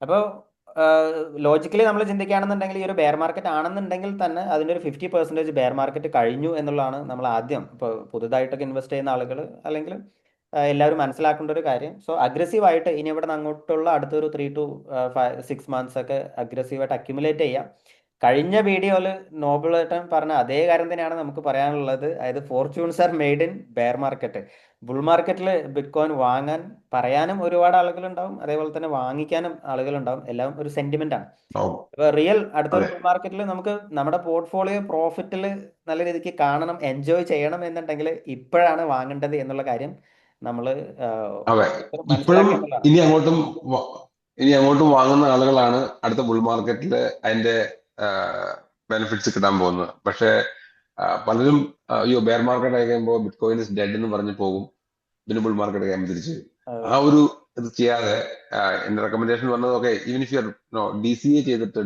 Speaker 1: അപ്പോൾ ലോജിക്കലി നമ്മൾ ചിന്തിക്കുകയാണെന്നുണ്ടെങ്കിൽ ഈ ഒരു ബെയർ മാർക്കറ്റ് ആണെന്നുണ്ടെങ്കിൽ തന്നെ അതിൻ്റെ ഒരു 50% ബെയർ മാർക്കറ്റ് കഴിഞ്ഞു എന്നുള്ളതാണ് നമ്മൾ ആദ്യം ഇപ്പോൾ പുതുതായിട്ടൊക്കെ ഇൻവെസ്റ്റ് ചെയ്യുന്ന ആളുകൾ അല്ലെങ്കിൽ എല്ലാവരും മനസ്സിലാക്കേണ്ട ഒരു കാര്യം. സോ അഗ്രസീവായിട്ട് ഇനി ഇവിടെ നിന്ന് അങ്ങോട്ടുള്ള അടുത്തൊരു 3 to 6 months ഒക്കെ അഗ്രസീവായിട്ട് അക്യുമുലേറ്റ് ചെയ്യാം. കഴിഞ്ഞ വീഡിയോയിൽ നോബിളേട്ടൻ പറഞ്ഞ അതേ കാര്യം തന്നെയാണ് നമുക്ക് പറയാനുള്ളത്. അതായത് fortunes are made in bear market. Bull മാർക്കറ്റിൽ ബിറ്റ്കോയിൻ വാങ്ങാൻ പറയാനും ഒരുപാട് ആളുകളുണ്ടാവും, അതേപോലെ തന്നെ വാങ്ങിക്കാനും ആളുകളുണ്ടാവും. എല്ലാം ഒരു സെന്റിമെന്റ് ആണ്. ഇപ്പോൾ റിയൽ അടുത്തൊരു
Speaker 3: അതെ
Speaker 1: ബുൾ മാർക്കറ്റിൽ നമുക്ക് നമ്മുടെ പോർട്ട്ഫോളിയോ പ്രോഫിറ്റിൽ നല്ല രീതിക്ക് കാണണം, എൻജോയ് ചെയ്യണം എന്നുണ്ടെങ്കിൽ ഇപ്പോഴാണ് വാങ്ങേണ്ടത് എന്നുള്ള കാര്യം നമ്മൾ
Speaker 3: അതെ ഇപ്പോഴും
Speaker 1: മനസ്സിലാക്കേണ്ടതാണ്.
Speaker 3: ഇനി അങ്ങോട്ടും വാങ്ങുന്ന ആളുകളാണ് അടുത്ത ബുൾ മാർക്കറ്റിൽ അതിന്റെ ബെനിഫിറ്റ്സ് കിട്ടാൻ പോകുന്നത്. പക്ഷേ പലരും അയ്യോ ബെയർ മാർക്കറ്റ് ആയി കഴിയുമ്പോൾ ബിറ്റ് കോയിൻ ഇസ് ഡെഡ് എന്ന് പറഞ്ഞ് പോകും, പിന്നെ ബുൾ മാർക്കറ്റ് കഴിയുമ്പോൾ തിരിച്ചു വരും. ആ ഒരു ഇത് ചെയ്യാതെ എന്റെ റെക്കമെൻഡേഷൻ പറഞ്ഞത് okay, even if you DCA ചെയ്തിട്ട്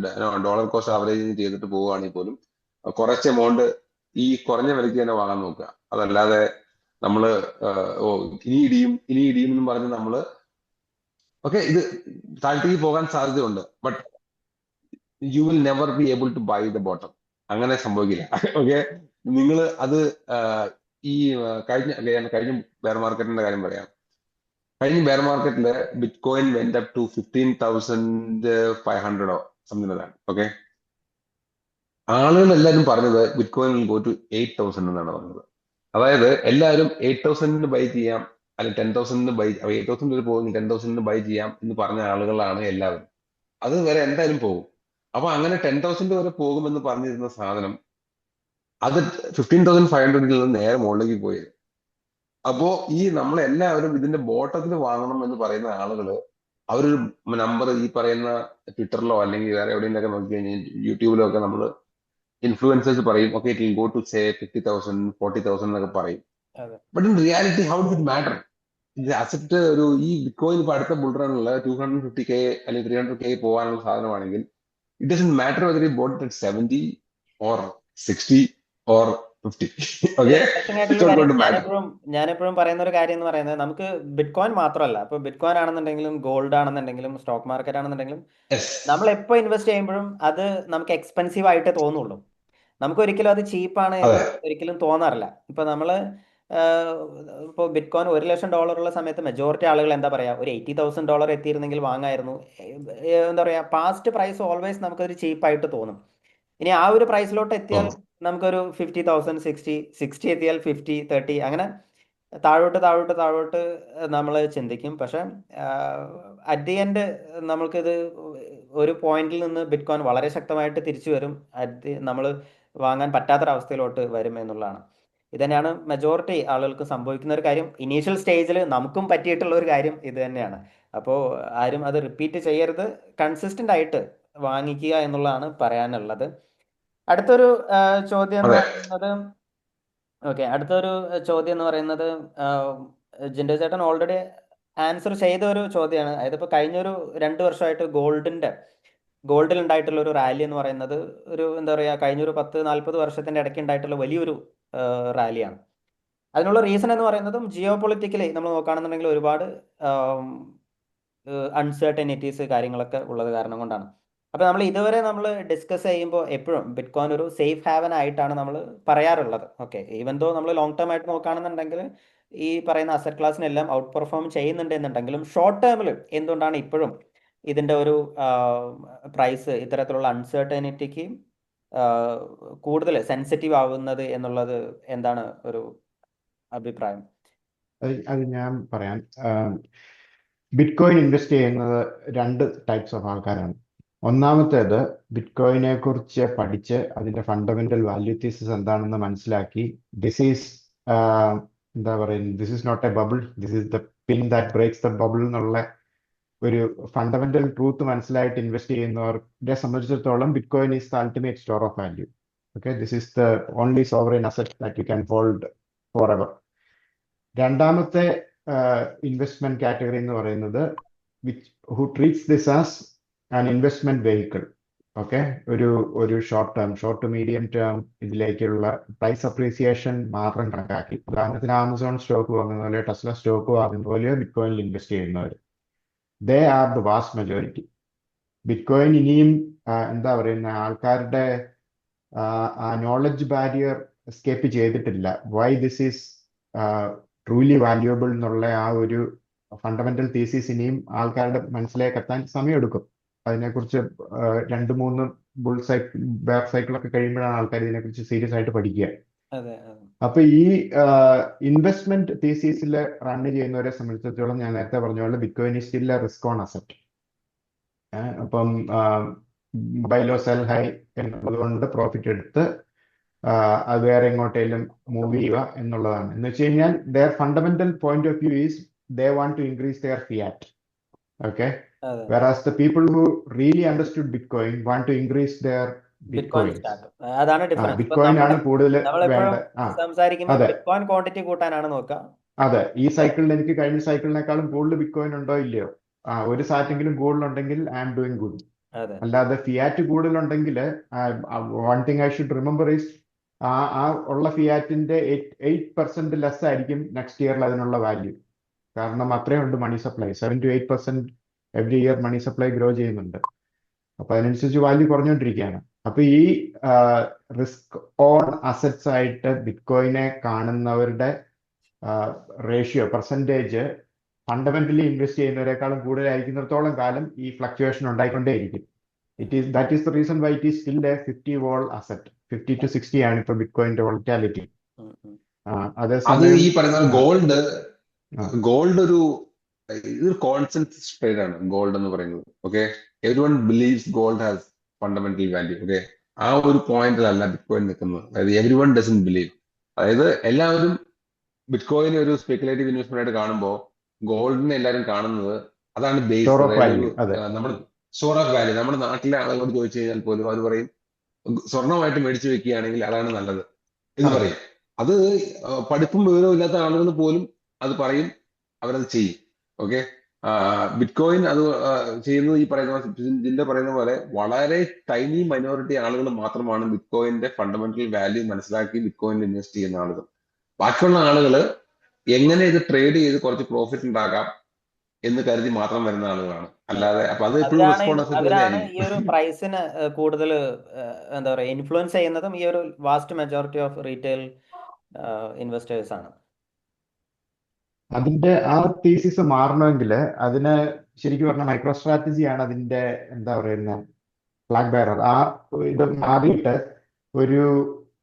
Speaker 3: ഡോളർ കോസ്റ്റ് ആവറേജ് ചെയ്തിട്ട് പോവുകയാണെങ്കിൽ പോലും കുറച്ച് എമൗണ്ട് ഈ കുറഞ്ഞ വിലയ്ക്ക് തന്നെ വാങ്ങാൻ നോക്കുക. അതല്ലാതെ നമ്മള് ഇനി ഇടിയും എന്ന് പറഞ്ഞ് നമ്മള് ഓക്കെ ഇത് താഴ്ത്തേക്ക് പോകാൻ സാധ്യതയുണ്ട്, but you will never be able to buy the bottom. അങ്ങനെ സംഭവിക്കില്ല. ഓക്കെ, നിങ്ങൾ അത് ഈ കഴിഞ്ഞ ബെയർ മാർക്കറ്റിന്റെ കാര്യം പറയാം. കഴിഞ്ഞ ബെയർ മാർക്കറ്റില് bitcoin went up to 15,500 something like that. Okay, ആളുകൾ എല്ലാവരും പറഞ്ഞത് bitcoin will go to 8,000 എന്നാണ് പറഞ്ഞത്. അതായത് എല്ലാവരും 8,000 ബൈ ചെയ്യാം, അല്ലെങ്കിൽ 10,000 ബൈ 8,000 വരെ പോകും, 10,000 ബൈ ചെയ്യാം എന്ന് പറഞ്ഞ ആളുകളാണ് എല്ലാവരും. അത് വരെ എന്തായാലും പോകും. അപ്പൊ അങ്ങനെ 10,000 വരെ പോകുമെന്ന് പറഞ്ഞിരുന്ന സാധനം അത് 15,500 നിന്ന് നേരെ മുകളിലേക്ക് പോയി. അപ്പോ ഈ നമ്മളെല്ലാവരും ഇതിന്റെ ബോട്ടത്തിൽ വാങ്ങണം എന്ന് പറയുന്ന ആളുകള് അവരൊരു നമ്പർ ഈ പറയുന്ന ട്വിറ്ററിലോ അല്ലെങ്കിൽ വേറെ എവിടെയെങ്കിലൊക്കെ നോക്കി കഴിഞ്ഞാൽ യൂട്യൂബിലോ ഒക്കെ നമ്മൾ ഇൻഫ്ലുവൻസേഴ്സ് പറയും okay it will go to say 50,000 40,000 എന്നൊക്കെ പറയും. But in reality how does it matter? ഇത് അസറ്റ് ഒരു ഈ ബിറ്റ്കോയിൻ ഇപ്പൊ അടുത്ത ബുൾറണില് 250K അല്ലെങ്കിൽ 300K പോകാനുള്ള സാധനമാണെങ്കിൽ it doesn't matter whether you bought it 70 or 60 or 50. Okay,
Speaker 1: ഞാനെപ്പോഴും പറയുന്ന ഒരു കാര്യം എന്ന് പറയുന്നത്, നമുക്ക് ബിറ്റ്കോയിൻ മാത്രമല്ല, ഇപ്പൊ ബിറ്റ്കോയിൻ ആണെന്നുണ്ടെങ്കിലും ഗോൾഡ് ആണെന്നുണ്ടെങ്കിലും സ്റ്റോക്ക് മാർക്കറ്റ് ആണെന്നുണ്ടെങ്കിലും നമ്മൾ എപ്പോൾ ഇൻവെസ്റ്റ് ചെയ്യുമ്പോഴും അത് നമുക്ക് എക്സ്പെൻസീവ് ആയിട്ട് തോന്നുള്ളൂ. നമുക്ക് ഒരിക്കലും അത് ചീപ്പാണ് എന്ന് ഒരിക്കലും തോന്നാറില്ല. ഇപ്പൊ നമ്മള് ഇപ്പോൾ ബിറ്റ്കോയിൻ $1,00,000 ഉള്ള സമയത്ത് മെജോറിറ്റി ആളുകൾ എന്താ പറയാ, ഒരു $80,000 എത്തിയിരുന്നെങ്കിൽ വാങ്ങായിരുന്നു. എന്താ പറയാ, പാസ്റ്റ് പ്രൈസ് ഓൾവേസ് നമുക്കൊരു ചീപ്പായിട്ട് തോന്നും. ഇനി ആ ഒരു പ്രൈസിലോട്ട് എത്തിയാൽ നമുക്കൊരു 50,000 60 എത്തിയാൽ 50 30 അങ്ങനെ താഴോട്ട് നമ്മൾ ചിന്തിക്കും. പക്ഷെ അറ്റ് ദി എൻഡ് നമ്മൾക്കിത് ഒരു പോയിന്റിൽ നിന്ന് ബിറ്റ്കോയിൻ വളരെ ശക്തമായിട്ട് തിരിച്ചു വരും, നമ്മൾ വാങ്ങാൻ പറ്റാത്തൊരവസ്ഥയിലോട്ട് വരും എന്നുള്ളതാണ്. ഇതന്നെയാണ് മെജോറിറ്റി ആളുകൾക്ക് സംഭവിക്കുന്ന ഒരു കാര്യം. ഇനീഷ്യൽ സ്റ്റേജിൽ നമുക്കും പറ്റിയിട്ടുള്ള ഒരു കാര്യം ഇത് തന്നെയാണ്. അപ്പോൾ ആരും അത് റിപ്പീറ്റ് ചെയ്യരുത്, കൺസിസ്റ്റന്റ് ആയിട്ട് വാങ്ങിക്കുക എന്നുള്ളതാണ് പറയാനുള്ളത്. അടുത്തൊരു ചോദ്യം എന്ന് പറയുന്നത് ജിൻഡോ ചേട്ടൻ ഓൾറെഡി ആൻസർ ചെയ്ത ഒരു ചോദ്യമാണ്. അതായത് ഇപ്പോൾ കഴിഞ്ഞൊരു 2 വർഷമായിട്ട് ഗോൾഡിൽ ഉണ്ടായിട്ടുള്ള ഒരു റാലി എന്ന് പറയുന്നത് ഒരു എന്താ പറയുക, കഴിഞ്ഞൊരു 10-40 വർഷത്തിന്റെ ഇടയ്ക്ക് ഉണ്ടായിട്ടുള്ള വലിയൊരു റാലിയാണ്. അതിനുള്ള റീസൺ എന്ന് പറയുന്നതും ജിയോ പൊളിറ്റിക്കലി നമ്മൾ നോക്കുകയാണെന്നുണ്ടെങ്കിൽ ഒരുപാട് അൺസർട്ടനിറ്റീസ് കാര്യങ്ങളൊക്കെ ഉള്ളത് കാരണം കൊണ്ടാണ്. അപ്പോൾ നമ്മൾ ഇതുവരെ നമ്മൾ ഡിസ്കസ് ചെയ്യുമ്പോൾ എപ്പോഴും ബിറ്റ്കോയിൻ ഒരു സേഫ് ഹാവൻ ആയിട്ടാണ് നമ്മൾ പറയാറുള്ളത്. ഓക്കെ, ഈവൻ ദോ നമ്മൾ ലോങ് ടേം ആയിട്ട് നോക്കുകയാണെന്നുണ്ടെങ്കിൽ ഈ പറയുന്ന അസറ്റ് ക്ലാസ്സിനെല്ലാം ഔട്ട് പെർഫോം ചെയ്യുന്നുണ്ട് എന്നുണ്ടെങ്കിലും ഷോർട്ട് ടേമിൽ എന്തുകൊണ്ടാണ് ഇപ്പോഴും ഇതിൻ്റെ ഒരു പ്രൈസ് ഇത്തരത്തിലുള്ള അൺസർട്ടനിറ്റിക്ക് കൂടുതൽ സെൻസിറ്റീവ് ആവുന്നത് എന്നുള്ളത് എന്താണ് ഒരു അഭിപ്രായം?
Speaker 2: അത് ഞാൻ പറയാം. ബിറ്റ്കോയിൻ ഇൻവെസ്റ്റ് ചെയ്യുന്നത് 2 ടൈപ്സ് ഓഫ് ആൾക്കാരാണ്. ഒന്നാമത്തേത് ബിറ്റ്കോയിനെ കുറിച്ച് പഠിച്ച് അതിന്റെ ഫണ്ടമെന്റൽ വാല്യൂ തീസിസ് എന്താണെന്ന് മനസ്സിലാക്കി ദിസ് ഈസ് എന്താ പറയുന്നത്, this is not a bubble, this is the pin that breaks the bubble എന്നുള്ള ഒരു ഫണ്ടമെന്റൽ ട്രൂത്ത് മനസ്സിലായിട്ട് ഇൻവെസ്റ്റ് ചെയ്യുന്നവരെ സംബന്ധിച്ചിടത്തോളം bitcoin is the ultimate store of value. Okay, this is the only sovereign asset that you can hold forever. രണ്ടാമത്തെ investment category എന്ന് പറയുന്നത് who treats this as an investment vehicle. Okay, ഒരു short to medium term ഇതിലേക്കുള്ള price appreciation മാത്രം കണക്കാക്കി, ഉദാഹരണത്തിന് Amazon stock വാങ്ങുന്ന പോലെ ടെസ്ല സ്റ്റോക്ക് വാങ്ങുന്ന പോലെ ബിറ്റ്കോയിനിൽ ഇൻവെസ്റ്റ് ചെയ്യുന്നവർ, they are the vast majority. Bitcoin ഇനിയും എന്താ പറയുന്ന ആൾക്കാരുടെ ആ നോളജ് ബാരിയർ എസ്കേപ്പ് ചെയ്തിട്ടില്ല. Why this is truly valuable എന്നുള്ള ആ ഒരു ഫണ്ടമെന്റൽ തീസിസ് ഇനിയും ആൾക്കാരുടെ മനസ്സിലേക്ക് എത്താൻ സമയമെടുക്കും. അതിനെക്കുറിച്ച് 2-3 ബുൾ സൈക്കിൾ ബെയർ സൈക്കിളൊക്കെ കഴിയുമ്പോഴാണ് ആൾക്കാർ ഇതിനെക്കുറിച്ച് സീരിയസ് ആയിട്ട് പഠിക്കുക. അപ്പൊ ഈ ഇൻവെസ്റ്റ്മെന്റ് തീസിസിൽ റൺ ചെയ്യുന്നവരെ സംബന്ധിച്ചിടത്തോളം ഞാൻ നേരത്തെ പറഞ്ഞ പോലെ bitcoin is still A risk on asset. അപ്പം ബൈ ലോ സെൽ ഹൈ എന്നുള്ളതുകൊണ്ട് പ്രോഫിറ്റ് എടുത്ത് അത് വേറെ എങ്ങോട്ടേലും മൂവ് ചെയ്യുക എന്നുള്ളതാണ്. എന്ന് വെച്ച് കഴിഞ്ഞാൽ their fundamental point of view is they want to increase their fiat. Okay, whereas the people who really understood Bitcoin want to increase their Bitcoins.
Speaker 1: അതാണ് ഡിഫറൻസ്.
Speaker 2: ബിറ്റ്കോയിൻ ആണ് കൂടുതൽ വേണ്ട.
Speaker 1: സംസാരിക്കുമ്പോൾ
Speaker 2: അതെ,
Speaker 1: ബിറ്റ്കോയിൻ ക്വാണ്ടിറ്റി കൂട്ടാനാണ് നോക്കുക.
Speaker 2: അതെ, ഈ സൈക്കിളിൽ എനിക്ക് കഴിഞ്ഞ സൈക്കിളിനേക്കാളും കൂടുതൽ ബിറ്റ്കോയിൻ ഉണ്ടോ ഇല്ലയോ, ഒരു സാറ്റെങ്കിലും കൂടുതലുണ്ടെങ്കിൽ ഐ ആം ഡൂയിങ് ഗുഡ്. അല്ലാതെ ഫിയാറ്റ് കൂടുതലുണ്ടെങ്കിൽ one thing I should remember is ആ ഉള്ള ഫിയാറ്റിന്റെ 8% ലെസ് ആയിരിക്കും നെക്സ്റ്റ് ഇയറിൽ അതിനുള്ള വാല്യൂ. കാരണം അത്രയും ഉണ്ട് money supply. 7 to 8% every year money supply grow ചെയ്യുന്നുണ്ട്. അപ്പൊ അതിനനുസരിച്ച് വാല്യൂ കുറഞ്ഞുകൊണ്ടിരിക്കുകയാണ്. അപ്പൊ ഈ റിസ്ക് ഓൺ അസറ്റ്സ് ആയിട്ട് ബിറ്റ്കോയിനെ കാണുന്നവരുടെ റേഷ്യോ പെർസെൻറ്റേജ് ഫണ്ടമെന്റലി ഇൻവെസ്റ്റ് ചെയ്യുന്നവരെക്കാളും കൂടുതലായിരിക്കുന്നിടത്തോളം കാലം ഈ ഫ്ലക്ച്വേഷൻ ഉണ്ടായിക്കൊണ്ടേയിരിക്കും. That is the reason why it is still a 50 vol asset. 50 to 60 ആണ് ഇപ്പൊ ബിറ്റ്കോയിന്റെ വോളറ്റാലിറ്റി.
Speaker 3: അത് ഈ പറയുന്ന ഗോൾഡ് ഒരു കോൺസെൻസസ് ട്രേഡ് ആണ് ഗോൾഡ് എന്ന് പറയുന്നത്. Okay, every one believes gold has fundamental value. Okay, ആ ഒരു പോയിന്റിലല്ല ബിറ്റ്കോയിൻ നിൽക്കുന്നത്. അതായത് എവരി വൺ ഡസൻ ബിലീവ്. അതായത് എല്ലാവരും ബിറ്റ്കോയിൻ ഒരു സ്പെക്കുലേറ്റീവ് ഇൻവെസ്റ്റ്മെന്റ് ആയിട്ട് കാണുമ്പോൾ ഗോൾഡിനെ എല്ലാവരും കാണുന്നത് അതാണ് ബേസ്. നമ്മുടെ സ്റ്റോർ ഓഫ് വാല്യൂ. നമ്മുടെ നാട്ടിലെ ആളുകളോട് ചോദിച്ചു കഴിഞ്ഞാൽ പോലും അവർ പറയും സ്വർണമായിട്ട് മേടിച്ചു വെക്കുകയാണെങ്കിൽ അതാണ് നല്ലത് എന്ന് പറയും. അത് പഠിപ്പും വിവരവും ഇല്ലാത്ത ആളുകൾ പോലും അത് പറയും, അവരത് ചെയ്യും. ഓക്കെ, ബിറ്റ്കോയിൻ അത് ചെയ്യുന്നത് ഈ പറയുന്ന പോലെ വളരെ ടൈനി മൈനോറിറ്റി ആളുകൾ മാത്രമാണ് ബിറ്റ്കോയിന്റെ ഫണ്ടമെന്റൽ വാല്യൂ മനസ്സിലാക്കി ബിറ്റ്കോയിനിൽ ഇൻവെസ്റ്റ് ചെയ്യുന്ന ആളുകൾ. ബാക്കിയുള്ള ആളുകൾ എങ്ങനെ ഇത് ട്രേഡ് ചെയ്ത് കുറച്ച് പ്രോഫിറ്റ് ഉണ്ടാക്കാം എന്ന് കരുതി മാത്രം വരുന്ന ആളുകളാണ്. അല്ലാതെ അപ്പൊ അത് എപ്പോഴും
Speaker 1: അവരാണ് ഈ ഒരു പ്രൈസിന് കൂടുതൽ എന്താ പറയുക ഇൻഫ്ലുവൻസ് ചെയ്യുന്നതും ഈ ഒരു vast majority of retail investors ആണ്.
Speaker 2: അതിന്റെ ആ തീസിസ് മാറണമെങ്കിൽ അതിന് ശരിക്കും പറഞ്ഞാൽ മൈക്രോ സ്ട്രാറ്റജിയാണ് അതിന്റെ എന്താ പറയുന്ന ഫ്ലാഗ് ബെയറർ. ആ ഇത് മാറിയിട്ട് ഒരു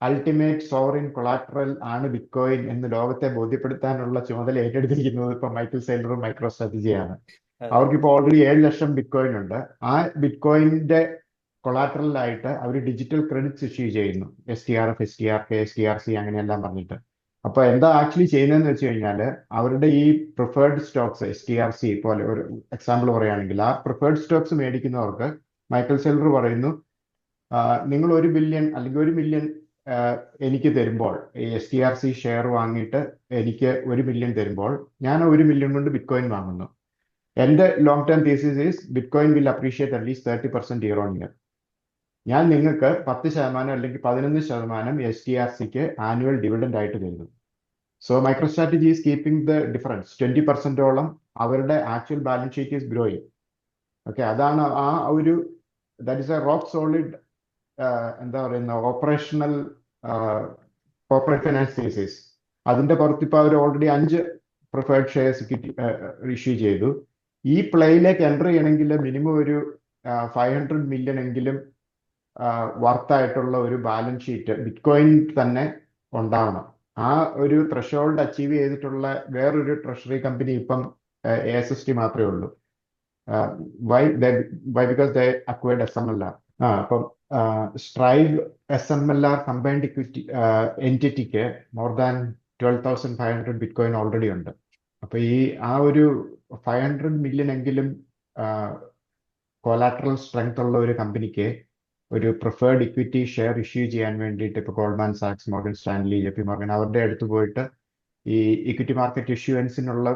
Speaker 2: അൾട്ടിമേറ്റ് സോവറിൻ കൊളാറ്ററൽ ആണ് ബിറ്റ്കോയിൻ എന്ന് ലോകത്തെ ബോധ്യപ്പെടുത്താനുള്ള ചുമതല ഏറ്റെടുത്തിരിക്കുന്നത് ഇപ്പൊ മൈക്കിൾ സെയ്ലറും മൈക്രോ സ്ട്രാറ്റജിയാണ്. അവർക്കിപ്പോൾ ഓൾറെഡി 7 ലക്ഷം ബിറ്റ്കോയിൻ ഉണ്ട്. ആ ബിറ്റ്കോയിന്റെ കൊളാറ്ററലായിട്ട് അവർ ഡിജിറ്റൽ ക്രെഡിറ്റ്സ് ഇഷ്യൂ ചെയ്യുന്നു. STRF, STRK, STRC അങ്ങനെയെല്ലാം പറഞ്ഞിട്ട്. അപ്പൊ എന്താ ആക്ച്വലി ചെയ്യുന്നതെന്ന് വെച്ച് കഴിഞ്ഞാൽ അവരുടെ ഈ പ്രിഫേർഡ് സ്റ്റോക്സ് STRC പോലെ ഒരു എക്സാമ്പിൾ പറയുകയാണെങ്കിൽ ആ പ്രിഫേർഡ് സ്റ്റോക്സ് മേടിക്കുന്നവർക്ക് മൈക്കിൾ സെയ്ലർ പറയുന്നു, നിങ്ങൾ 1 ബില്യൺ അല്ലെങ്കിൽ 1 മില്യൺ എനിക്ക് തരുമ്പോൾ ഈ STRC ഷെയർ വാങ്ങിയിട്ട് എനിക്ക് 1 മില്യൺ തരുമ്പോൾ ഞാൻ 1 മില്യൺ കൊണ്ട് ബിറ്റ്കോയിൻ വാങ്ങുന്നു. എന്റെ long term thesis is bitcoin will appreciate at least 30% year on year. ഞാൻ നിങ്ങൾക്ക് 10% അല്ലെങ്കിൽ 11% STRCക്ക് ആനുവൽ ഡിവിഡൻഡ് ആയിട്ട് തരുന്നു. So MicroStrategy is keeping the difference. 20%ഓളം അവരുടെ actual balance sheet is growing. Okay, അതാണ് ആ ഒരു that is a rock solid എന്താ പറയുന്ന ഓപ്പറേഷണൽ കോർപ്പറേറ്റ് ഫൈനാൻസ് തീസിസ്. അതിന്റെ പുറത്ത് ഇപ്പോൾ അവർ ഓൾറെഡി 5 പ്രിഫേർഡ് ഷെയർസ് ഇഷ്യൂ ചെയ്തു. ഈ പ്ലേയിലേക്ക് എൻ്റർ ചെയ്യണമെങ്കിൽ മിനിമം ഒരു 500 മില്യൺ എങ്കിലും വർത്തായിട്ടുള്ള ഒരു ബാലൻസ് ഷീറ്റ് ബിറ്റ്കോയിൻ തന്നെ ഉണ്ടാവണം. ആ ഒരു ത്രഷോൾഡ് അച്ചീവ് ചെയ്തിട്ടുള്ള വേറൊരു ട്രഷറി കമ്പനി ഇപ്പം ASST മാത്രമേ ഉള്ളൂ. Why because they acquired SMLR. അപ്പം സ്ട്രൈവ് SMLR കമ്പൈൻഡ് ഇക്വിറ്റി എൻറ്റിറ്റിക്ക് മോർ ദാൻ 12,500 ബിറ്റ്കോയിൻ ഓൾറെഡി ഉണ്ട്. അപ്പൊ ഈ ആ ഒരു 500 മില്യൺ എങ്കിലും കൊലാട്രൽ സ്ട്രെങ്ത് ഉള്ള ഒരു കമ്പനിക്ക് ഒരു പ്രിഫേർഡ് ഇക്വിറ്റി ഷെയർ ഇഷ്യൂ ചെയ്യാൻ വേണ്ടിയിട്ട് ഇപ്പോൾ ഗോൾഡ്മാൻ സാക്സ്, മോർഗൻ സ്റ്റാൻലി, JP മോർഗൻ അവരുടെ അടുത്ത് പോയിട്ട് ഈ ഇക്വിറ്റി മാർക്കറ്റ് ഇഷ്യൂവൻസിനുള്ള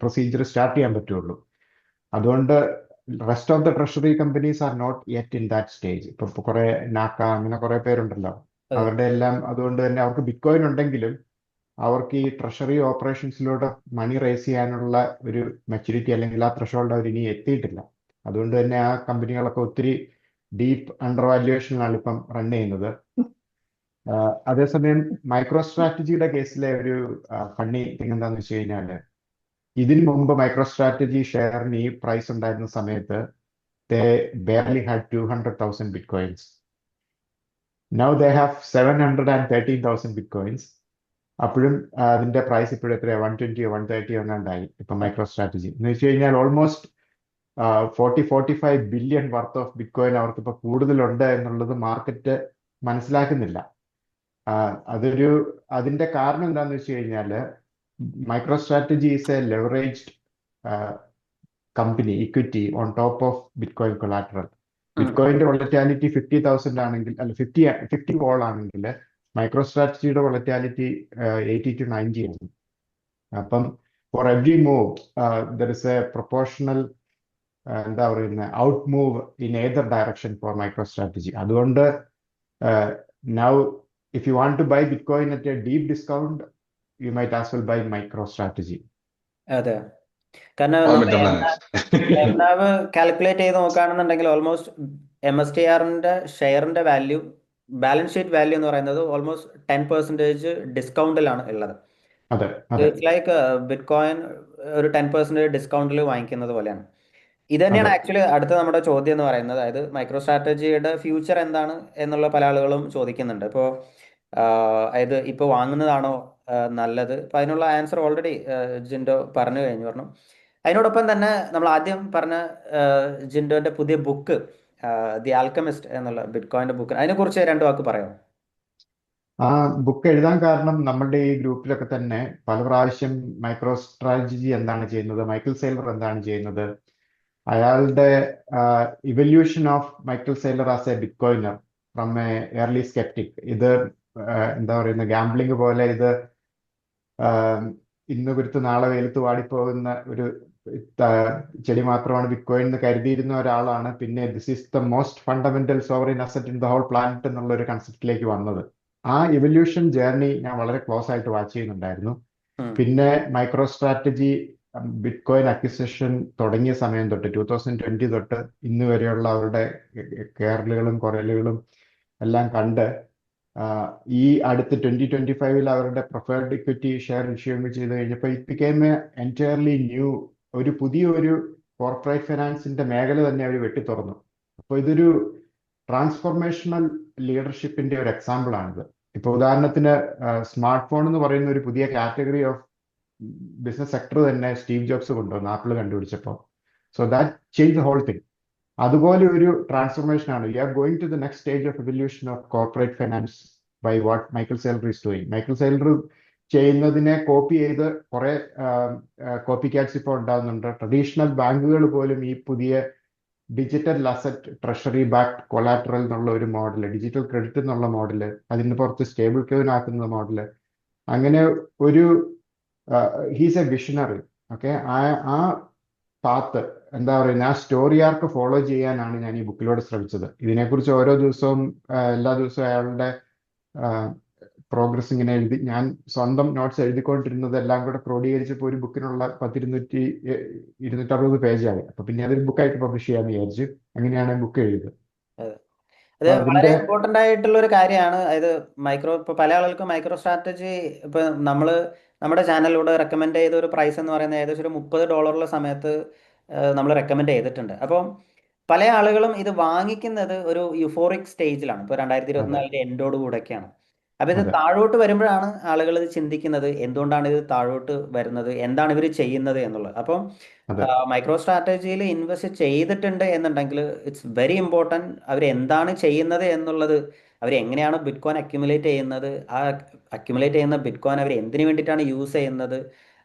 Speaker 2: പ്രൊസീജിയർ സ്റ്റാർട്ട് ചെയ്യാൻ പറ്റുള്ളൂ. അതുകൊണ്ട് rest of the treasury companies are not yet in that stage. ഇപ്പൊ കുറെ നാക്ക അങ്ങനെ കുറെ പേരുണ്ടല്ലോ,
Speaker 1: അതെ.
Speaker 2: അവരുടെ എല്ലാം അതുകൊണ്ട് തന്നെ അവർക്ക് ബിറ്റ്കോയിൻ ഉണ്ടെങ്കിലും അവർക്ക് ഈ ട്രഷറി ഓപ്പറേഷൻസിലൂടെ മണി റേസ് ചെയ്യാനുള്ള ഒരു മെച്യൂരിറ്റി അല്ലെങ്കിൽ ആ ത്രഷോൾഡ് അവർ ഇനി എത്തിയിട്ടില്ല. അതുകൊണ്ട് തന്നെ ആ കമ്പനികളൊക്കെ ഒത്തിരി ഡീപ്പ് അണ്ടർ വാല്യുവേഷനിലാണ് ഇപ്പം റൺ ചെയ്യുന്നത്. അതേസമയം മൈക്രോ സ്ട്രാറ്റജിയുടെ കേസിലെ ഒരു ഫണ്ണി തിങ് എന്താണെന്ന് വെച്ച് കഴിഞ്ഞാൽ, ഇതിനു മുമ്പ് മൈക്രോ സ്ട്രാറ്റജി ഷെയറിന് ഈ പ്രൈസ് ഉണ്ടായിരുന്ന സമയത്ത് they barely had 200,000 bitcoins. Now they have 713,000 bitcoins. അപ്പോഴും അതിന്റെ പ്രൈസ് ഇപ്പോഴും എത്രയാണ്, 120 130 എങ്ങാണ്ടായി ഇപ്പൊ മൈക്രോ സ്ട്രാറ്റജി. എന്ന് വെച്ച് കഴിഞ്ഞാൽ almost 45 billion worth of bitcoin അവർക്ക് ഇപ്പൊ കൂടുതലുണ്ട് എന്നുള്ളത് മാർക്കറ്റ് മനസ്സിലാക്കുന്നില്ല. അതിന്റെ കാരണം എന്താണെന്ന് വെച്ച് കഴിഞ്ഞാൽ, MicroStrategy is a leveraged company equity on top of bitcoin collateral. ബിറ്റ്കോയിന്റെ വോളറ്റാലിറ്റി 50,000 ആണെങ്കിൽ, അല്ല 50 വോൾ ആണെങ്കിൽ മൈക്രോ സ്ട്രാറ്റജിയുടെ വോളറ്റാലിറ്റി 80 to 90 ആണ്. അപ്പം for every move there is a proportional എന്താ പറയുന്നത് out move in either direction for MicroStrategy. അതുകൊണ്ട് now if you want to buy bitcoin at a deep discount, you might as well buy MicroStrategy.
Speaker 1: അതെ, കാരണം
Speaker 3: All
Speaker 1: നമ്മൾ
Speaker 3: better than it.
Speaker 1: MNAV calculate ചെയ്ത് നോക്കുകയാണെന്നുണ്ടെങ്കിൽ almost MSTRന്റെ ഷെയറിന്റെ value, balance sheet value എന്ന് പറയുന്നത് ഓൾമോസ്റ്റ് 10% ഡിസ്കൗണ്ടിലാണ് ഉള്ളത്.
Speaker 2: അതെ അതെ
Speaker 1: ഇറ്റ്സ് ലൈക്ക് ബിറ്റ് കോയിൻ ഒരു 10% ഡിസ്കൗണ്ടിൽ വാങ്ങിക്കുന്നത് പോലെയാണ്. ഇത് തന്നെയാണ്
Speaker 2: അതെ
Speaker 1: ആക്ച്വലി അടുത്ത നമ്മുടെ ചോദ്യം എന്ന് പറയുന്നത്. അതായത് മൈക്രോ സ്ട്രാറ്റജിയുടെ ഫ്യൂച്ചർ എന്താണ് എന്നുള്ള പല ആളുകളും ചോദിക്കുന്നുണ്ട്. ഇപ്പോൾ അതായത് ഇപ്പോൾ വാങ്ങുന്നതാണോ നല്ലത്? അപ്പോൾ അതിനുള്ള ആൻസർ ഓൾറെഡി ജിൻഡോ പറഞ്ഞു പറഞ്ഞു. അതിനോടൊപ്പം തന്നെ നമ്മൾ ആദ്യം പറഞ്ഞ ജിൻഡോന്റെ പുതിയ ബുക്ക് ദി ആൽക്കമിസ്റ്റ് എന്നുള്ള ബിറ്റ് കോയിന്റെ ബുക്ക്, അതിനെക്കുറിച്ച് 2 വാക്ക് പറയാം.
Speaker 2: ആ ബുക്ക് എഴുതാൻ കാരണം നമ്മളുടെ ഈ ഗ്രൂപ്പിലൊക്കെ തന്നെ പല പ്രാവശ്യം മൈക്രോ സ്ട്രാറ്റജി എന്താണ് ചെയ്യുന്നത്, മൈക്കിൾ സെയ്ലർ എന്താണ് ചെയ്യുന്നത്, അയാളുടെ evolution of Michael Saylor as a bitcoiner from a early sceptic. ഇത് എന്താ പറയുന്ന ഗാംബ്ലിംഗ് പോലെ, ഇത് ഇന്ന് കുരുത്ത് നാളെ വെയിലത്ത് വാടിപ്പോകുന്ന ഒരു ചെടി മാത്രമാണ് ബിറ്റ് കോയിൻ എന്ന് കരുതിയിരുന്ന ഒരാളാണ് പിന്നെ this is the most fundamental sovereign asset in the whole planet എന്നുള്ള ഒരു കൺസെപ്റ്റിലേക്ക് വന്നത്. ആ ഇവല്യൂഷൻ ജേർണി ഞാൻ വളരെ ക്ലോസ് ആയിട്ട് വാച്ച് ചെയ്യുന്നുണ്ടായിരുന്നു. പിന്നെ micro strategy bit coin acquisition തുടങ്ങിയ സമയം തൊട്ട് 2020 തൊട്ട് ഇന്ന് വരെയുള്ള അവരുടെ കേറലുകളും കുറയലുകളും എല്ലാം കണ്ട് ഈ അടുത്ത് 2025 അവരുടെ പ്രിഫേർഡ് ഇക്വിറ്റി ഷെയർ ഇഷ്യൂ ചെയ്ത് കഴിഞ്ഞപ്പോൾ it became A entirely new, ഒരു പുതിയൊരു കോർപ്പറേറ്റ് ഫിനാൻസിന്റെ മേഖല തന്നെ അവർ വെട്ടി തുറന്നു. അപ്പോൾ ഇതൊരു ട്രാൻസ്ഫോർമേഷണൽ ലീഡർഷിപ്പിന്റെ ഒരു എക്സാമ്പിൾ ആണിത്. ഇപ്പൊ ഉദാഹരണത്തിന് സ്മാർട്ട് ഫോൺ എന്ന് പറയുന്ന ഒരു പുതിയ കാറ്റഗറി ഓഫ് ബിസിനസ് സെക്ടർ തന്നെ സ്റ്റീവ് ജോബ്സ് കൊണ്ടുവന്നു ആപ്പിൾ കണ്ടുപിടിച്ചപ്പോൾ. So that change the whole thing. അതുപോലെ ഒരു ട്രാൻസ്ഫോർമേഷൻ ആണ്. You are going to the next stage of evolution of corporate finance by what Michael Saylor is doing. Michael Saylor ചെയ്യുന്നതിനെ copy ചെയ്ത് കുറെ copy cats ഇപ്പോൾ ഉണ്ടാകുന്നുണ്ട്. Traditional ബാങ്കുകൾ പോലും ഈ പുതിയ ഡിജിറ്റൽ അസറ്റ് ട്രഷറി ബാക്ട് കൊളാറ്ററൽ എന്നുള്ള ഒരു മോഡല്, ഡിജിറ്റൽ ക്രെഡിറ്റ് എന്നുള്ള മോഡല്, അതിന് പുറത്ത് സ്റ്റേബിൾ കോയിൻ ആക്കുന്ന മോഡല്, അങ്ങനെ ഒരു ഹീസ് എ വിഷണറി. ഓക്കെ, ആ പാത്ത് എന്താ പറയുന്നത്, ആ സ്റ്റോറി ആർക്ക് ഫോളോ ചെയ്യാനാണ് ഞാൻ ഈ ബുക്കിലൂടെ ശ്രമിച്ചത്. ഇതിനെക്കുറിച്ച് ഓരോ ദിവസവും എല്ലാ ദിവസവും അയാളുടെ പ്രോഗ്രസ് ഇങ്ങനെ എഴുതി, ഞാൻ സ്വന്തം നോട്ട്സ് എഴുതിക്കൊണ്ടിരുന്നത് എല്ലാം കൂടെ ക്രോഡീകരിച്ചപ്പോൾ ഒരു ബുക്കിനുള്ള 260 പേജായി. അപ്പൊ പിന്നെ അതൊരു ബുക്കായിട്ട് പബ്ലിഷ് ചെയ്യാന്ന് വിചാരിച്ചു. അങ്ങനെയാണ് ബുക്ക് എഴുതിയത്.
Speaker 1: അത് വളരെ ഇമ്പോർട്ടന്റ് ആയിട്ടുള്ള ഒരു കാര്യമാണ്. അതായത് ഇപ്പൊ പല ആളുകൾക്കും മൈക്രോ സ്ട്രാറ്റജി ഇപ്പൊ നമ്മുടെ ചാനലിലൂടെ റെക്കമെൻഡ് ചെയ്ത ഒരു പ്രൈസ് എന്ന് പറയുന്നത് ഏകദേശം ഒരു $30 സമയത്ത് നമ്മൾ റെക്കമെൻഡ് ചെയ്തിട്ടുണ്ട്. അപ്പോൾ പല ആളുകളും ഇത് വാങ്ങിക്കുന്നത് ഒരു യുഫോറിക് സ്റ്റേജിലാണ്. ഇപ്പോൾ 2024 എൻഡോട് കൂടെയൊക്കെയാണ്. അപ്പൊ ഇത് താഴോട്ട് വരുമ്പോഴാണ് ആളുകൾ ഇത് ചിന്തിക്കുന്നത് എന്തുകൊണ്ടാണ് ഇത് താഴോട്ട് വരുന്നത്, എന്താണ് ഇവർ ചെയ്യുന്നത് എന്നുള്ളത്. അപ്പം മൈക്രോ സ്ട്രാറ്റജിയിൽ ഇൻവെസ്റ്റ് ചെയ്തിട്ടുണ്ട് എന്നുണ്ടെങ്കിൽ ഇറ്റ്സ് വെരി ഇമ്പോർട്ടൻറ്റ് അവർ എന്താണ് ചെയ്യുന്നത് എന്നുള്ളത്, അവർ എങ്ങനെയാണ് ബിറ്റ് കോയിൻ അക്യുമുലേറ്റ് ചെയ്യുന്നത്, ആ അക്യുമുലേറ്റ് ചെയ്യുന്ന ബിറ്റ് കോയിൻ അവർ എന്തിനു വേണ്ടിയിട്ടാണ് യൂസ് ചെയ്യുന്നത്,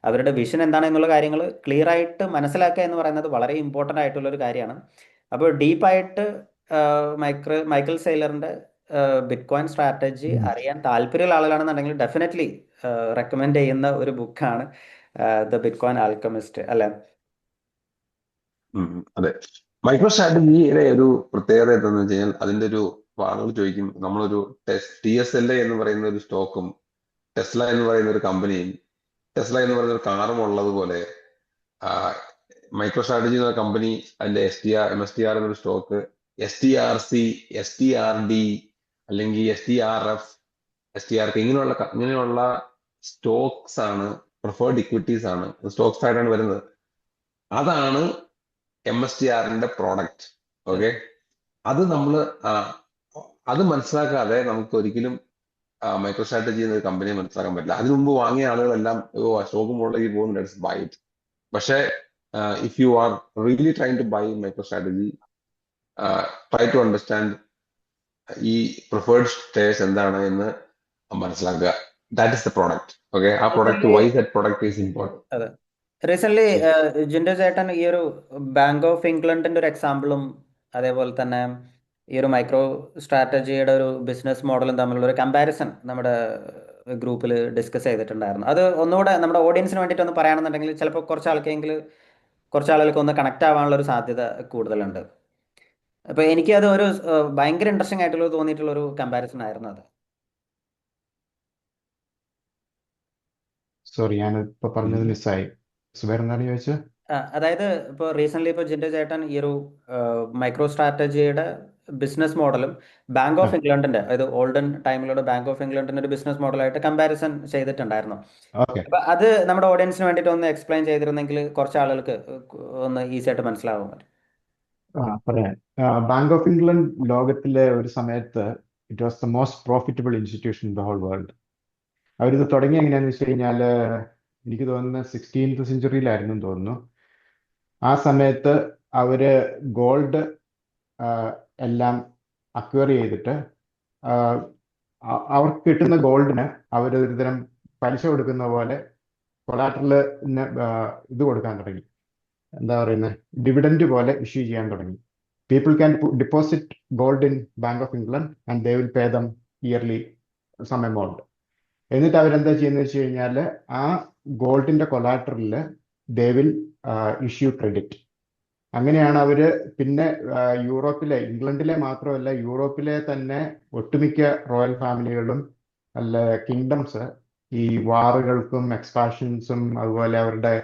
Speaker 1: അവരുടെ വിഷൻ എന്താണ് എന്നുള്ള കാര്യങ്ങൾ ക്ലിയർ ആയിട്ട് മനസ്സിലാക്കുക എന്ന് പറയുന്നത് വളരെ ഇമ്പോർട്ടൻ്റ് ആയിട്ടുള്ളൊരു കാര്യമാണ്. അപ്പോൾ ഡീപ്പായിട്ട് മൈക്കൽ സെയ്ലറിന്റെ ബിറ്റ്കോയിൻ സ്ട്രാറ്റജി
Speaker 2: ഉം.
Speaker 1: അറിയാൻ താല്പര്യമുള്ള ആളുകളാണെന്നുണ്ടെങ്കിൽ ഡെഫിനറ്റ്ലി റെക്കമെൻഡ് ചെയ്യുന്ന ഒരു ബുക്കാണ് ദ ബിറ്റ്കോയിൻ ആൽക്കമിസ്റ്റ് അല്ലെ?
Speaker 3: അതെ. മൈക്രോ സ്ട്രാറ്റജിയുടെ ഒരു പ്രത്യേകത എന്താണെന്ന് വെച്ച് കഴിഞ്ഞാൽ അതിന്റെ ഒരു ആളുകൾ ചോദിക്കും, നമ്മളൊരു TSLA എന്ന് പറയുന്ന ഒരു സ്റ്റോക്കും ടെസ്ല എന്ന് പറയുന്ന ഒരു കമ്പനിയും ടെസ്ല എന്ന് പറയുന്ന ഒരു കാറും ഉള്ളതുപോലെ മൈക്രോ സ്ട്രാറ്റജി എന്ന കമ്പനി അതിന്റെ MSTR എന്നൊരു സ്റ്റോക്ക്, STRC, STRD അല്ലെങ്കിൽ STRF, STRK ഇങ്ങനെയുള്ള സ്റ്റോക്സ് ആണ്, പ്രിഫേർഡ് ഇക്വിറ്റീസ് ആണ്, സ്റ്റോക്സ് ആയിട്ടാണ് വരുന്നത്. അതാണ് MSTRന്റെ പ്രോഡക്റ്റ്. ഓക്കെ, അത് നമ്മള് അത് മനസ്സിലാക്കാതെ നമുക്ക് ഒരിക്കലും മൈക്രോ സ്ട്രാറ്റജി എന്ന കമ്പനിയെ മനസ്സിലാക്കാൻ പറ്റില്ല. അതിനു മുമ്പ് വാങ്ങിയ ആളുകളെല്ലാം സ്റ്റോക്ക് മുകളിലേക്ക് പോകുന്നു, ലെറ്റ്സ് ബൈ ഇറ്റ്. പക്ഷേ if you are really trying to buy MicroStrategy, try to understand ഈ പ്രിഫേർഡ് സ്റ്റേഴ്സ് എന്താണ് എന്ന് മനസ്സിലാക്കുക. That is the product. Okay, ആ product, why that product is important.
Speaker 1: അതെ, റീസെന്റ് ജിൻഡോ ചേട്ടൻ ഈ ഒരു ബാങ്ക് ഓഫ് ഇംഗ്ലണ്ടിന്റെ ഒരു എക്സാമ്പിളും അതേപോലെ തന്നെ ഈ ഒരു മൈക്രോ സ്ട്രാറ്റജിയുടെ ഒരു ബിസിനസ് മോഡലും തമ്മിലുള്ള ഒരു കമ്പാരിസൺ നമ്മുടെ ഗ്രൂപ്പിൽ ഡിസ്കസ് ചെയ്തിട്ടുണ്ടായിരുന്നു. അത് ഒന്നുകൂടെ നമ്മുടെ ഓഡിയൻസിന് വേണ്ടിയിട്ട് ഒന്ന് പറയുകയാണെന്നുണ്ടെങ്കിൽ ചിലപ്പോൾ കുറച്ച് ആളുകൾക്ക് ഒന്ന് കണക്ട് ആവാനുള്ള ഒരു സാധ്യത കൂടുതലുണ്ട്. അപ്പോൾ എനിക്ക് അത് ഒരു ഭയങ്കര ഇൻട്രസ്റ്റിംഗ് ആയിട്ടുള്ള തോന്നിയിട്ടുള്ള ഒരു കമ്പാരിസൺ ആയിരുന്നു അത്.
Speaker 2: സോറി, ഞാൻ ഇപ്പൊ പറഞ്ഞത് മിസ്സായി. സുബൈർ എന്താണ് ചോദിച്ചത്?
Speaker 1: അതായത് ഇപ്പോൾ റീസെന്റ് ഇപ്പോൾ ജിൻഡോ ചേട്ടൻ ഈ ഒരു മൈക്രോ സ്ട്രാറ്റജിയുടെ ബിസിനസ് മോഡലും ബാങ്ക് ഓഫ് ഇംഗ്ലണ്ടിന്റെ, അതായത് ഓൾഡൻ ടൈമിലുള്ള ബാങ്ക് ഓഫ് ഇംഗ്ലണ്ടിന്റെ ഒരു ബിസിനസ് മോഡലായിട്ട് കമ്പാരിസൺ ചെയ്തിട്ടുണ്ടായിരുന്നു.
Speaker 2: ഓക്കെ,
Speaker 1: അപ്പൊ അത് നമ്മുടെ ഓഡിയൻസിന് വേണ്ടിയിട്ട് ഒന്ന് എക്സ്പ്ലെയിൻ ചെയ്തിരുന്നെങ്കിൽ കുറച്ച് ആളുകൾക്ക് ഒന്ന് ഈസി ആയിട്ട് മനസ്സിലാവും.
Speaker 2: പറയാം. ബാങ്ക് ഓഫ് ഇംഗ്ലണ്ട് ലോകത്തിലെ ഒരു സമയത്ത് it was the most profitable institution in the whole world. അവരിത് തുടങ്ങി എങ്ങനെയാന്ന് വെച്ച് കഴിഞ്ഞാൽ എനിക്ക് തോന്നുന്നത് 16th സെഞ്ചുറിയിലായിരുന്നു തോന്നുന്നു. ആ സമയത്ത് അവര് ഗോൾഡ് എല്ലാം അക്വയർ ചെയ്തിട്ട് അവർക്ക് കിട്ടുന്ന ഗോൾഡിന് അവർ ഒരു തരം പലിശ കൊടുക്കുന്ന പോലെ കൊളാറ്ററലിന് ഇത് കൊടുക്കാൻ തുടങ്ങി. എന്താ പറയുന്നത്, ഡിവിഡൻഡ് പോലെ ഇഷ്യൂ ചെയ്യാൻ തുടങ്ങി. People can deposit gold in Bank of England and they will pay them yearly some amount. എന്നിട്ട് അവരെന്താ ചെയ്യുന്നത് വെച്ച് കഴിഞ്ഞാൽ ആ ഗോൾഡിന്റെ കൊളാറ്ററലിൽ ദേ വിൽ ഇഷ്യൂ ക്രെഡിറ്റ്. അങ്ങനെയാണ് അവര് പിന്നെ ഇംഗ്ലണ്ടിലെ മാത്രമല്ല യൂറോപ്പിലെ തന്നെ ഒട്ടുമിക്ക റോയൽ ഫാമിലികളും അല്ല കിങ്ഡംസ് ഈ വാറുകൾക്കും എക്സ്പാൻഷൻസും അതുപോലെ അവരുടെ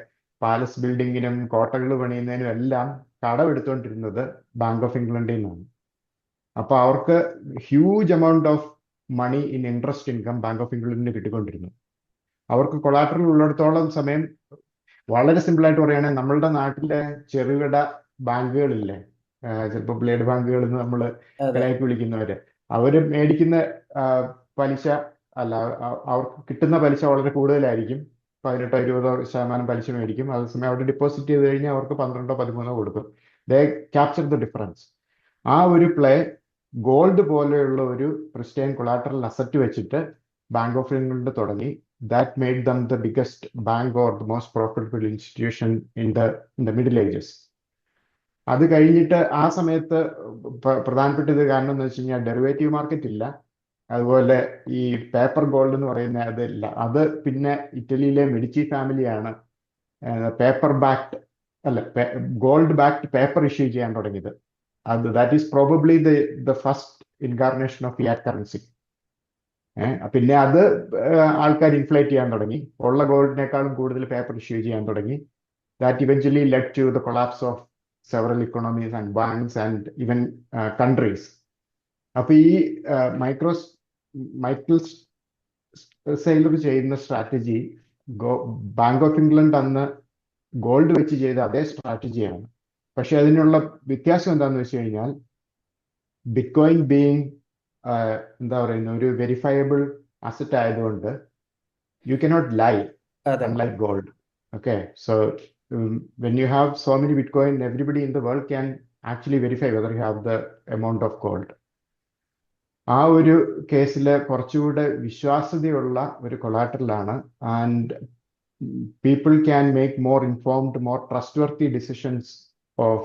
Speaker 2: പാലസ് ബിൽഡിങ്ങിനും കോട്ടകൾ പണിയുന്നതിനും എല്ലാം കടമെടുത്തുകൊണ്ടിരുന്നത് ബാങ്ക് ഓഫ് ഇംഗ്ലണ്ടിൽ നിന്നാണ്. അപ്പൊ അവർക്ക് huge amount of money in interest income Bank of ഇംഗ്ലണ്ടിന് കിട്ടിക്കൊണ്ടിരുന്നു. അവർക്ക് കൊളാറ്ററൽ ഉള്ളിടത്തോളം സമയം, വളരെ സിമ്പിൾ ആയിട്ട് പറയുകയാണെങ്കിൽ നമ്മളുടെ നാട്ടിലെ ചെറുകിട ബാങ്കുകളില്ലേ, ചിലപ്പോൾ ബ്ലേഡ് ബാങ്കുകൾ എന്ന് നമ്മൾ കളിയാക്കി വിളിക്കുന്നവര്, അവര് മേടിക്കുന്ന പലിശ അല്ല, അവർക്ക് കിട്ടുന്ന പലിശ വളരെ കൂടുതലായിരിക്കും. 18-20% പലിശ മേടിക്കും. അതേസമയം അവിടെ ഡെപ്പോസിറ്റ് ചെയ്ത് കഴിഞ്ഞാൽ അവർക്ക് 12-13 കൊടുക്കും. ദേ ക്യാപ്ചർ ദ ഡിഫറൻസ്. ആ ഒരു പ്ലേ ഗോൾഡ് പോലെയുള്ള ഒരു ക്രിസ്റ്റ്യൻ കൊളാറ്ററൽ അസറ്റ് വെച്ചിട്ട് ബാങ്ക് ഓഫ് ഇംഗ്ലണ്ട് തുടങ്ങി. That made them the biggest bank or the most profitable institution in the Middle Ages. അത് കഴിഞ്ഞിട്ട് ആ സമയത്ത് പ്രധാനപ്പെട്ട ഇത് കാരണം എന്ന് വെച്ച് കഴിഞ്ഞാൽ ഡെറിവേറ്റീവ് മാർക്കറ്റ് ഇല്ല, അതുപോലെ ഈ പേപ്പർ ഗോൾഡ് എന്ന് പറയുന്ന അതില്ല. അത് പിന്നെ ഇറ്റലിയിലെ മെഡിച്ചി ഫാമിലിയാണ് പേപ്പർ ബാക്ട് അല്ല ഗോൾഡ് ബാക്ട് പേപ്പർ ഇഷ്യൂ ചെയ്യാൻ തുടങ്ങിയത്. That is probably the first incarnation of fiat currency. പിന്നെ അത് ആൾക്കാർ ഇൻഫ്ലേറ്റ് ചെയ്യാൻ തുടങ്ങി, ഉള്ള ഗോൾഡിനേക്കാളും കൂടുതൽ പേപ്പർ ഇഷ്യൂ ചെയ്യാൻ തുടങ്ങി. That eventually led to the collapse of several economies and banks and even countries. അപ്പൊ ഈ മൈക്കിൾ സെയ്ലർ ചെയ്യുന്ന സ്ട്രാറ്റജി ബാങ്ക് ഓഫ് ഇംഗ്ലണ്ട് അന്ന് ഗോൾഡ് വെച്ച് ചെയ്ത അതേ സ്ട്രാറ്റജിയാണ്. പക്ഷെ അതിനുള്ള വ്യത്യാസം എന്താണെന്ന് വെച്ച് കഴിഞ്ഞാൽ ബിറ്റ്കോയിൻ ബീയിങ് എന്താ പറയുന്ന ഒരു വെരിഫയബിൾ അസറ്റ് ആയതുകൊണ്ട് you cannot lie unlike gold. Okay, so when you have so many bitcoin, everybody in the world can actually verify whether you have the amount of gold. ആ ഒരു കേസിൽ കുറച്ചുകൂടെ വിശ്വാസ്യതയുള്ള ഒരു കൊളാറ്ററലാണ്. And people can make more informed, more trustworthy decisions of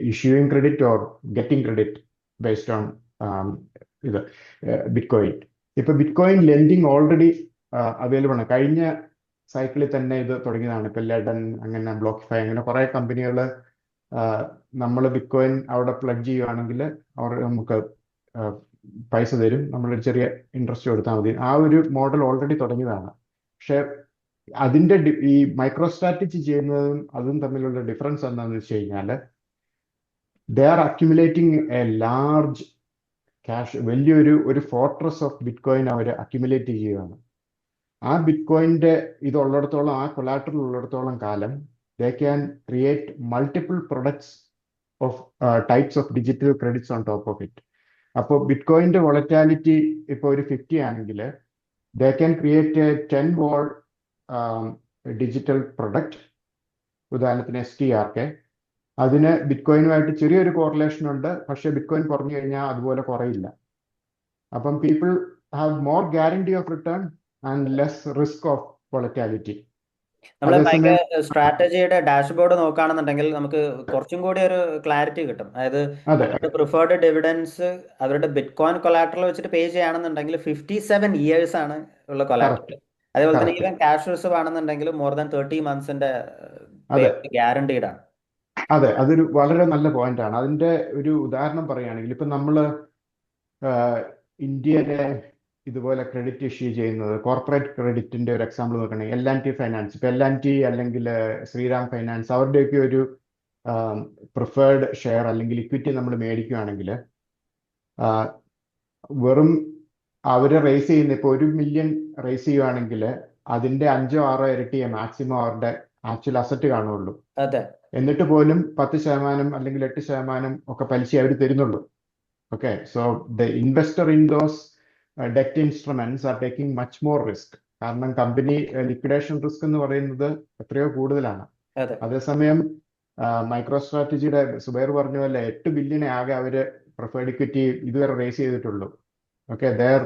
Speaker 2: issuing credit or getting credit based on ഇത് bitcoin. ഇപ്പൊ bitcoin lending already available ആണ്. കഴിഞ്ഞ സൈക്കിളിൽ തന്നെ ഇത് തുടങ്ങിയതാണ്. ഇപ്പൊ ലെഡൻ, അങ്ങനെ ബ്ലോക്കിഫൈ, അങ്ങനെ കുറെ കമ്പനികൾ നമ്മൾ ബിറ്റ്കോയിൻ അവിടെ പ്ലഗ് ചെയ്യുകയാണെങ്കിൽ അവർ നമുക്ക് പൈസ തരും, നമ്മളൊരു ചെറിയ ഇൻട്രസ്റ്റ് കൊടുത്താൽ മതി. ആ ഒരു മോഡൽ ഓൾറെഡി തുടങ്ങിയതാണ്. പക്ഷെ അതിന്റെ ഈ മൈക്രോ സ്ട്രാറ്റജി ചെയ്യുന്നതും അതും തമ്മിലുള്ള ഡിഫറൻസ് എന്താണെന്ന് വെച്ച് കഴിഞ്ഞാൽ, they are accumulating a large cash, വലിയൊരു ഫോർട്രസ് ഓഫ് ബിറ്റ്കോയിൻ അവർ അക്യുമുലേറ്റ് ചെയ്യുകയാണ്. ആ ബിറ്റ്കോയിന്റെ ഇതുള്ളിടത്തോളം, ആ കൊലാറ്ററൽ ഉള്ളിടത്തോളം കാലം they can create multiple products of types of digital credits on top of it. അപ്പോൾ ബിറ്റ്കോയിന്റെ വോളറ്റാലിറ്റി ഇപ്പോൾ ഒരു 50 ആണെങ്കിൽ they can create a 10 vol digital product. ഉദാഹരണത്തിന് STRK. അതിന് ബിറ്റ്കോയിനുമായിട്ട് ചെറിയൊരു കോറിലേഷൻ ഉണ്ട്, പക്ഷെ ബിറ്റ്കോയിൻ കുറഞ്ഞു കഴിഞ്ഞാൽ അതുപോലെ കുറയില്ല. അപ്പം people have more guarantee of return and less risk of volatility.
Speaker 1: നമ്മൾ മൈക്ക്
Speaker 2: അതേസമയം
Speaker 1: സ്ട്രാറ്റജിയുടെ ഡാഷ്ബോർഡ് നോക്കുകയാണെന്നുണ്ടെങ്കിൽ നമുക്ക് കുറച്ചും കൂടി ഒരു ക്ലാരിറ്റി കിട്ടും. അതായത്
Speaker 2: അതെ
Speaker 1: അവരുടെ പ്രിഫേർഡ് ഡിവിഡൻസ് അവരുടെ ബിറ്റ്കോയിൻ കൊലാറ്ററൽ വെച്ചിട്ട് പേ ചെയ്യുകയാണെന്നുണ്ടെങ്കിൽ 57 years ആണ് ഉള്ള കൊലാറ്ററൽ.
Speaker 2: കറക്റ്റ്
Speaker 1: അതേപോലെ തന്നെ
Speaker 2: കറക്റ്റ്
Speaker 1: ഈവൻ ക്യാഷ് റിസർവ് ആണെന്നുണ്ടെങ്കിൽ മോർ ദാൻ 30 monthsന്റെ
Speaker 2: അതെ
Speaker 1: ഗ്യാരണ്ടീഡ് ആണ്.
Speaker 2: അതെ അതൊരു വളരെ നല്ല പോയിന്റ് ആണ്. അതിന്റെ ഒരു ഉദാഹരണം പറയുകയാണെങ്കിൽ, ഇപ്പൊ നമ്മള് ഇന്ത്യയിലെ ഇതുപോലെ ക്രെഡിറ്റ് ഇഷ്യൂ ചെയ്യുന്നത്, കോർപ്പറേറ്റ് ക്രെഡിറ്റിന്റെ ഒരു എക്സാമ്പിൾ നോക്കുകയാണെങ്കിൽ L&T ഫൈനാൻസ്. ഇപ്പൊ L&T അല്ലെങ്കിൽ ശ്രീറാം ഫൈനാൻസ്, അവരുടെയൊക്കെ ഒരു പ്രിഫേർഡ് ഷെയർ അല്ലെങ്കിൽ ഇക്വിറ്റി നമ്മൾ മേടിക്കുകയാണെങ്കിൽ വെറും അവര് റേസ് ചെയ്യുന്ന, ഇപ്പൊ 1 million റേസ് ചെയ്യുകയാണെങ്കിൽ അതിന്റെ 5-6 ഇരട്ടിയെ മാക്സിമം അവരുടെ ആക്ച്വൽ അസറ്റ് കാണുള്ളൂ.
Speaker 1: അതെ
Speaker 2: എന്നിട്ട് പോലും 10% അല്ലെങ്കിൽ 8% ഒക്കെ പലിശ അവർ തരുന്നുള്ളൂ. Okay, so the investor in those debt instruments are taking much more risk. കാരണം കമ്പനി ലിക്വിഡേഷൻ റിസ്ക് എന്ന് പറയുന്നത് എത്രയോ കൂടുതലാണ്.
Speaker 1: അതെ
Speaker 2: അതേസമയം മൈക്രോ സ്ട്രാറ്റജിയുടെ സുബൈർ പറഞ്ഞ പോലെ 8 billion ആകെ അവര് പ്രിഫേർഡ് ഇക്വിറ്റി ഇതുവരെ റേസ് ചെയ്തിട്ടുള്ളൂ. Okay, there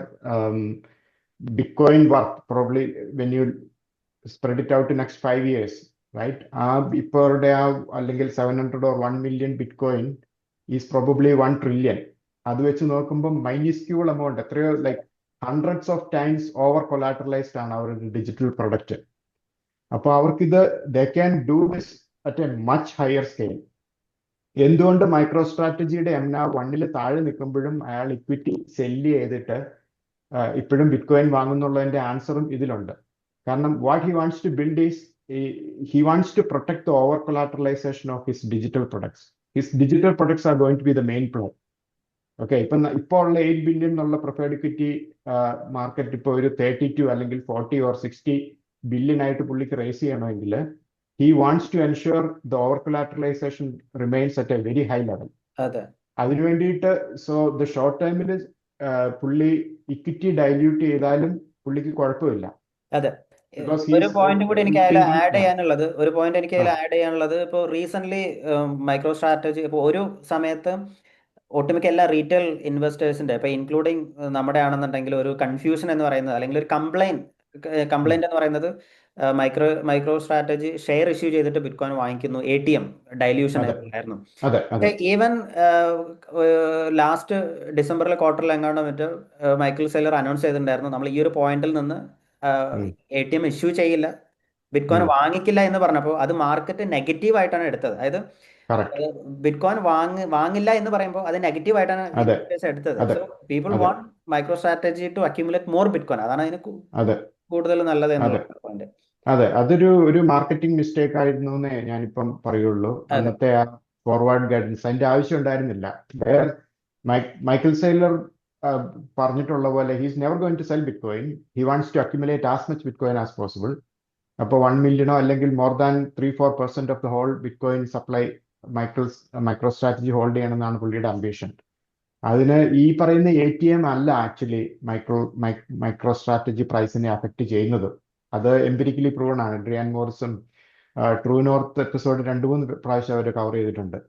Speaker 2: bitcoin worth probably when you spread it out next 5 years, right? ഇപ്പോഴുടെ അല്ലെങ്കിൽ 700 or 1 million bitcoin is probably 1 trillion. അത് വെച്ച് നോക്കുമ്പോൾ മൈനിസ്ക്യൂൾ എമൗണ്ട്, എത്രയോ like hundreds of times over collateralised ആണ് അവരുടെ ഡിജിറ്റൽ പ്രൊഡക്റ്റ്. അപ്പോൾ അവർക്കിത് they can do this at a much higher scale. എന്തുകൊണ്ട് മൈക്രോ സ്ട്രാറ്റജിയുടെ M1 താഴെ നിൽക്കുമ്പോഴും അയാൾ ഇക്വിറ്റി സെല്ല് ചെയ്തിട്ട് ഇപ്പോഴും ബിറ്റ്കോയിൻ വാങ്ങുന്നുള്ളതിന്റെ ആൻസറും ഇതിലുണ്ട്. കാരണം what he wants to build is he wants to protect the over collateralization of his digital products. His digital products are going to be the main play. Okay, ഇപ്പോൾ ഉള്ള 8 billion എന്നുള്ള preferred equity market ഇപ്പോൾ ഒരു 32 അല്ലെങ്കിൽ 40 or 60 billion ആയിട്ട് പുള്ളിക്ക് raise ചെയ്യണമെങ്കിൽ he wants to ensure the over collateralization remains at a very high level.
Speaker 1: അതെ
Speaker 2: അതിനു വേണ്ടിയിട്ട് സോ ദ ഷോർട്ട് ടൈമിൽ പുള്ളി ഇക്വിറ്റി ഡൈല്യൂട്ട് ചെയ്താലും പുള്ളിക്ക് കുഴപ്പമില്ല.
Speaker 1: അതെ
Speaker 2: Because
Speaker 1: ഒരു
Speaker 2: he's
Speaker 1: പോയിന്റ് കൂടി എനിക്ക് അതിൽ
Speaker 2: thinking,
Speaker 1: ആഡ് ചെയ്യാനുള്ളത് ഇപ്പോൾ റീസെന്റ് മൈക്രോ സ്ട്രാറ്റജി ഇപ്പോൾ ഒരു സമയത്ത് ഒട്ടുമിക്ക എല്ലാ റീറ്റെയിൽ ഇൻവെസ്റ്റേഴ്സിന്റെ ഇപ്പൊ ഇൻക്ലൂഡിങ് നമ്മുടെ ആണെന്നുണ്ടെങ്കിൽ ഒരു കൺഫ്യൂഷൻ എന്ന് പറയുന്നത് അല്ലെങ്കിൽ ഒരു കംപ്ലൈന്റ് എന്ന് പറയുന്നത് മൈക്രോ സ്ട്രാറ്റജി ഷെയർ ഇഷ്യൂ ചെയ്തിട്ട് ബിറ്റ്കോയിൻ വാങ്ങിക്കുന്നു, ATM ഡൈല്യൂഷൻ ആയിരുന്നു. ഈവൻ ലാസ്റ്റ് ഡിസംബറിലെ ക്വാർട്ടറിൽ എങ്ങാണ്ട് മറ്റേ മൈക്കിൾ സെല്ലർ അനൗൺസ് ചെയ്തിട്ടുണ്ടായിരുന്നു, നമ്മൾ ഈ ഒരു പോയിന്റിൽ നിന്ന് ATM ഇഷ്യൂ ചെയ്യില്ല, ബിറ്റ്കോയിൻ വാങ്ങിക്കില്ല എന്ന് പറഞ്ഞപ്പോൾ അത് മാർക്കറ്റ് നെഗറ്റീവ് ആയിട്ടാണ് എടുത്തത്. അതായത് ബിറ്റ്കോയിൻ വാങ്ങില്ല എന്ന് പറയുമ്പോൾ അത് നെഗറ്റീവ് ആയിട്ടാണ് എടുത്തത്. So people want MicroStrategy to accumulate more bitcoin. അതാണ് അതിന് കൂടുതൽ നല്ലത് എന്നുള്ള പോയിന്റ്.
Speaker 2: അതെ, അതൊരു മാർക്കറ്റിംഗ് മിസ്റ്റേക്ക് ആയിരുന്നു എന്നേ ഞാനിപ്പം പറയുള്ളൂ. അന്നത്തെ ആ ഫോർവേഡ് ഗൈഡൻസ് അതിന്റെ ആവശ്യം ഉണ്ടായിരുന്നില്ല. മൈക്കിൾ സെയിലർ പറഞ്ഞിട്ടുള്ള പോലെ he's never going to sell bitcoin, he wants to accumulate as much bitcoin as possible. അപ്പോൾ 1 million അല്ലെങ്കിൽ more than 3-4% of the whole bitcoin supply MicroStrategy hold ചെയ്യണമെന്നാണ് പുള്ളിയുടെ അംബിഷൻ. അതിന് ഈ പറയുന്ന ATM അല്ല ആക്ച്വലി മൈക്രോ സ്ട്രാറ്റജി പ്രൈസിനെ affect ചെയ്യുന്നത്. അത് എംപിരിക്കലി പ്രൂവൺ ആണ്. ഡ്രിയാൻ മോറിസും ട്രൂ നോർത്ത് എപ്പിസോഡ് 2-3 പ്രാവശ്യം അവർ കവർ ചെയ്തിട്ടുണ്ട്.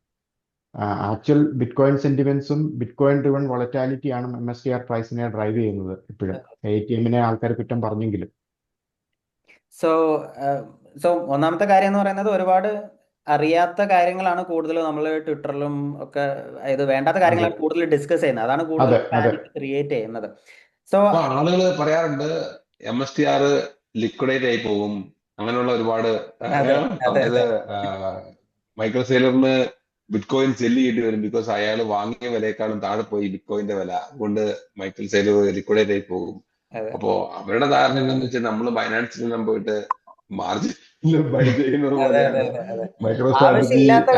Speaker 2: ആക്ച്വൽ ബിറ്റ്കോയിൻ സെന്റിമെന്റ്സും ബിറ്റ്കോയിൻ ഡ്രിവൺ വോളറ്റാലിറ്റിയാണ് MSTR പ്രൈസിനെ ഡ്രൈവ് ചെയ്യുന്നത്. ഇപ്പോഴും ATMനെ ആൾക്കാർ കുറ്റം പറഞ്ഞെങ്കിലും.
Speaker 1: സോ ഒന്നാമത്തെ കാര്യം എന്ന് പറയുന്നത് ഒരുപാട് അറിയാത്ത കാര്യങ്ങളാണ് കൂടുതൽ നമ്മൾ ട്വിറ്ററിലും ഒക്കെ, ഇത് വേണ്ടാത്ത
Speaker 2: അതെ
Speaker 1: കാര്യങ്ങളാണ് കൂടുതൽ ഡിസ്കസ് ചെയ്യുന്നത്. അതാണ് കൂടുതൽ
Speaker 2: അതെ അതെ
Speaker 1: പാനിക് ക്രിയേറ്റ് ചെയ്യുന്നത്. സോ
Speaker 3: അപ്പൊ ആളുകൾ പറയാറുണ്ട് MSTR ലിക്വിഡേറ്റ് ആയി പോകും, അങ്ങനെയുള്ള ഒരുപാട്
Speaker 1: അതെ അതെ
Speaker 3: അതായത്
Speaker 1: അതെ
Speaker 3: മൈക്കിൾ സെയ്ലറിന് ബിറ്റ്കോയിൻ സെല്ല് ചെയ്യേണ്ടി വരും, ബിക്കോസ് അയാൾ വാങ്ങിയ വിലയെക്കാളും താഴെ പോയി ബിറ്റ്കോയിന്റെ വില, അതുകൊണ്ട് മൈക്കിൾ സെയ്ലർ ലിക്വിഡേറ്റ് ആയി പോകും.
Speaker 1: അതെ.
Speaker 3: അപ്പോ അവരുടെ ധാരണ എന്താണെന്ന് വെച്ചാൽ നമ്മൾ ബൈനാൻസിലെല്ലാം പോയിട്ട് മാർജിൻ ബൈ ചെയ്യുന്നത്
Speaker 1: അതെ അതെ
Speaker 3: പോലെയാണ്
Speaker 1: അതെ അതെ
Speaker 3: മൈക്രോ സ്ട്രാറ്റജി.
Speaker 1: ആവശ്യമില്ലാത്ത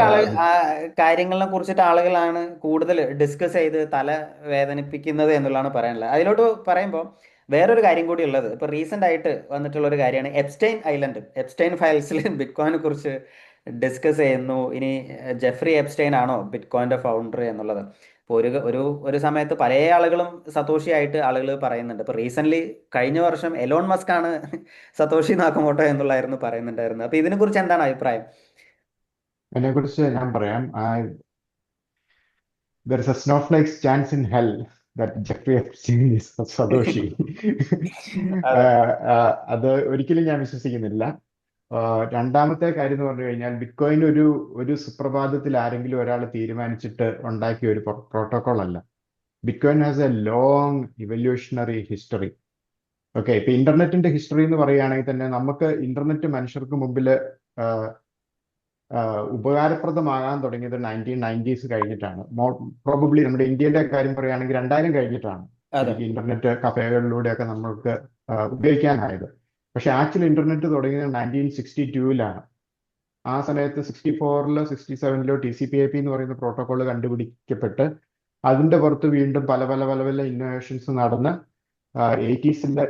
Speaker 1: കാര്യങ്ങളെ കുറിച്ചിട്ട് ആളുകളാണ് കൂടുതൽ ഡിസ്കസ് ചെയ്ത് തല വേദനിപ്പിക്കുന്നത് എന്നുള്ളതാണ് പറയാനുള്ളത്. അതിലോട്ട് പറയുമ്പോൾ വേറൊരു കാര്യം കൂടി ഉള്ളത്, ഇപ്പൊ റീസെന്റ് ആയിട്ട് വന്നിട്ടുള്ള ഒരു കാര്യമാണ് എപ്സ്റ്റൈൻ ഐലൻഡ്. എപ്സ്റ്റൈൻ ഫയൽസിൽ ബിറ്റ്കോയിനെ കുറിച്ച് ഡിസ്കസ് ചെയ്യുന്നു. ഇനി ജെഫ്രി എപ്സ്റ്റൈൻ ആണോ ബിറ്റ്കോയിന്റെ ഫൗണ്ടർ എന്നുള്ളത്. ഇപ്പോൾ ഒരു സമയത്ത് പല ആളുകളും സതോഷി ആയിട്ട് ആളുകൾ പറയുന്നുണ്ട്. ഇപ്പൊ റീസെന്റ് കഴിഞ്ഞ വർഷം എലോൺ മസ്ക് ആണ് സതോഷി നാക്കമോട്ടോ എന്നുള്ളായിരുന്നു പറയുന്നുണ്ടായിരുന്നത്. അപ്പൊ ഇതിനെ കുറിച്ച് എന്താണ് അഭിപ്രായം?
Speaker 2: അതിനെക്കുറിച്ച് ഞാൻ പറയാം. There is a snowflake's chance in hell that Jeffrey Epstein is a Satoshi.
Speaker 1: അതെ
Speaker 2: അത് ഒരിക്കലും ഞാൻ വിശ്വസിക്കുന്നില്ല. രണ്ടാമത്തെ കാര്യം എന്ന് പറഞ്ഞു കഴിഞ്ഞാൽ ബിറ്റ്കോയിൻ ഒരു സുപ്രഭാതത്തിൽ ആരെങ്കിലും ഒരാൾ തീരുമാനിച്ചിട്ട് ഉണ്ടാക്കിയ ഒരു പ്രോട്ടോകോൾ അല്ല. Bitcoin has A long evolutionary history. Okay, ഇപ്പൊ ഇന്റർനെറ്റിന്റെ ഹിസ്റ്ററി എന്ന് പറയുകയാണെങ്കിൽ തന്നെ നമുക്ക് ഇന്റർനെറ്റ് മനുഷ്യർക്ക് മുമ്പിൽ ഉപകാരപ്രദമാകാൻ തുടങ്ങിയത് 1990s കഴിഞ്ഞിട്ടാണ്. പ്രോബബ്ലി നമ്മുടെ ഇന്ത്യയുടെ കാര്യം പറയുകയാണെങ്കിൽ 2000 കഴിഞ്ഞിട്ടാണ്
Speaker 1: അതെ
Speaker 2: ശരിക്കും ഇന്റർനെറ്റ് കഫേകളിലൂടെയൊക്കെ നമ്മൾക്ക് ഉപയോഗിക്കാനായത്. പക്ഷെ ആക്ച്വലി ഇന്റർനെറ്റ് തുടങ്ങിയത് 1962-ലാണ്. ആ സമയത്ത് 64-ലോ 67-ലോ TCP/IP എന്ന് പറയുന്ന പ്രോട്ടോകോൾ കണ്ടുപിടിക്കപ്പെട്ട് അതിന്റെ പുറത്ത് വീണ്ടും പല പല പല പല ഇന്നോവേഷൻസ് നടന്ന് 80s-ലെ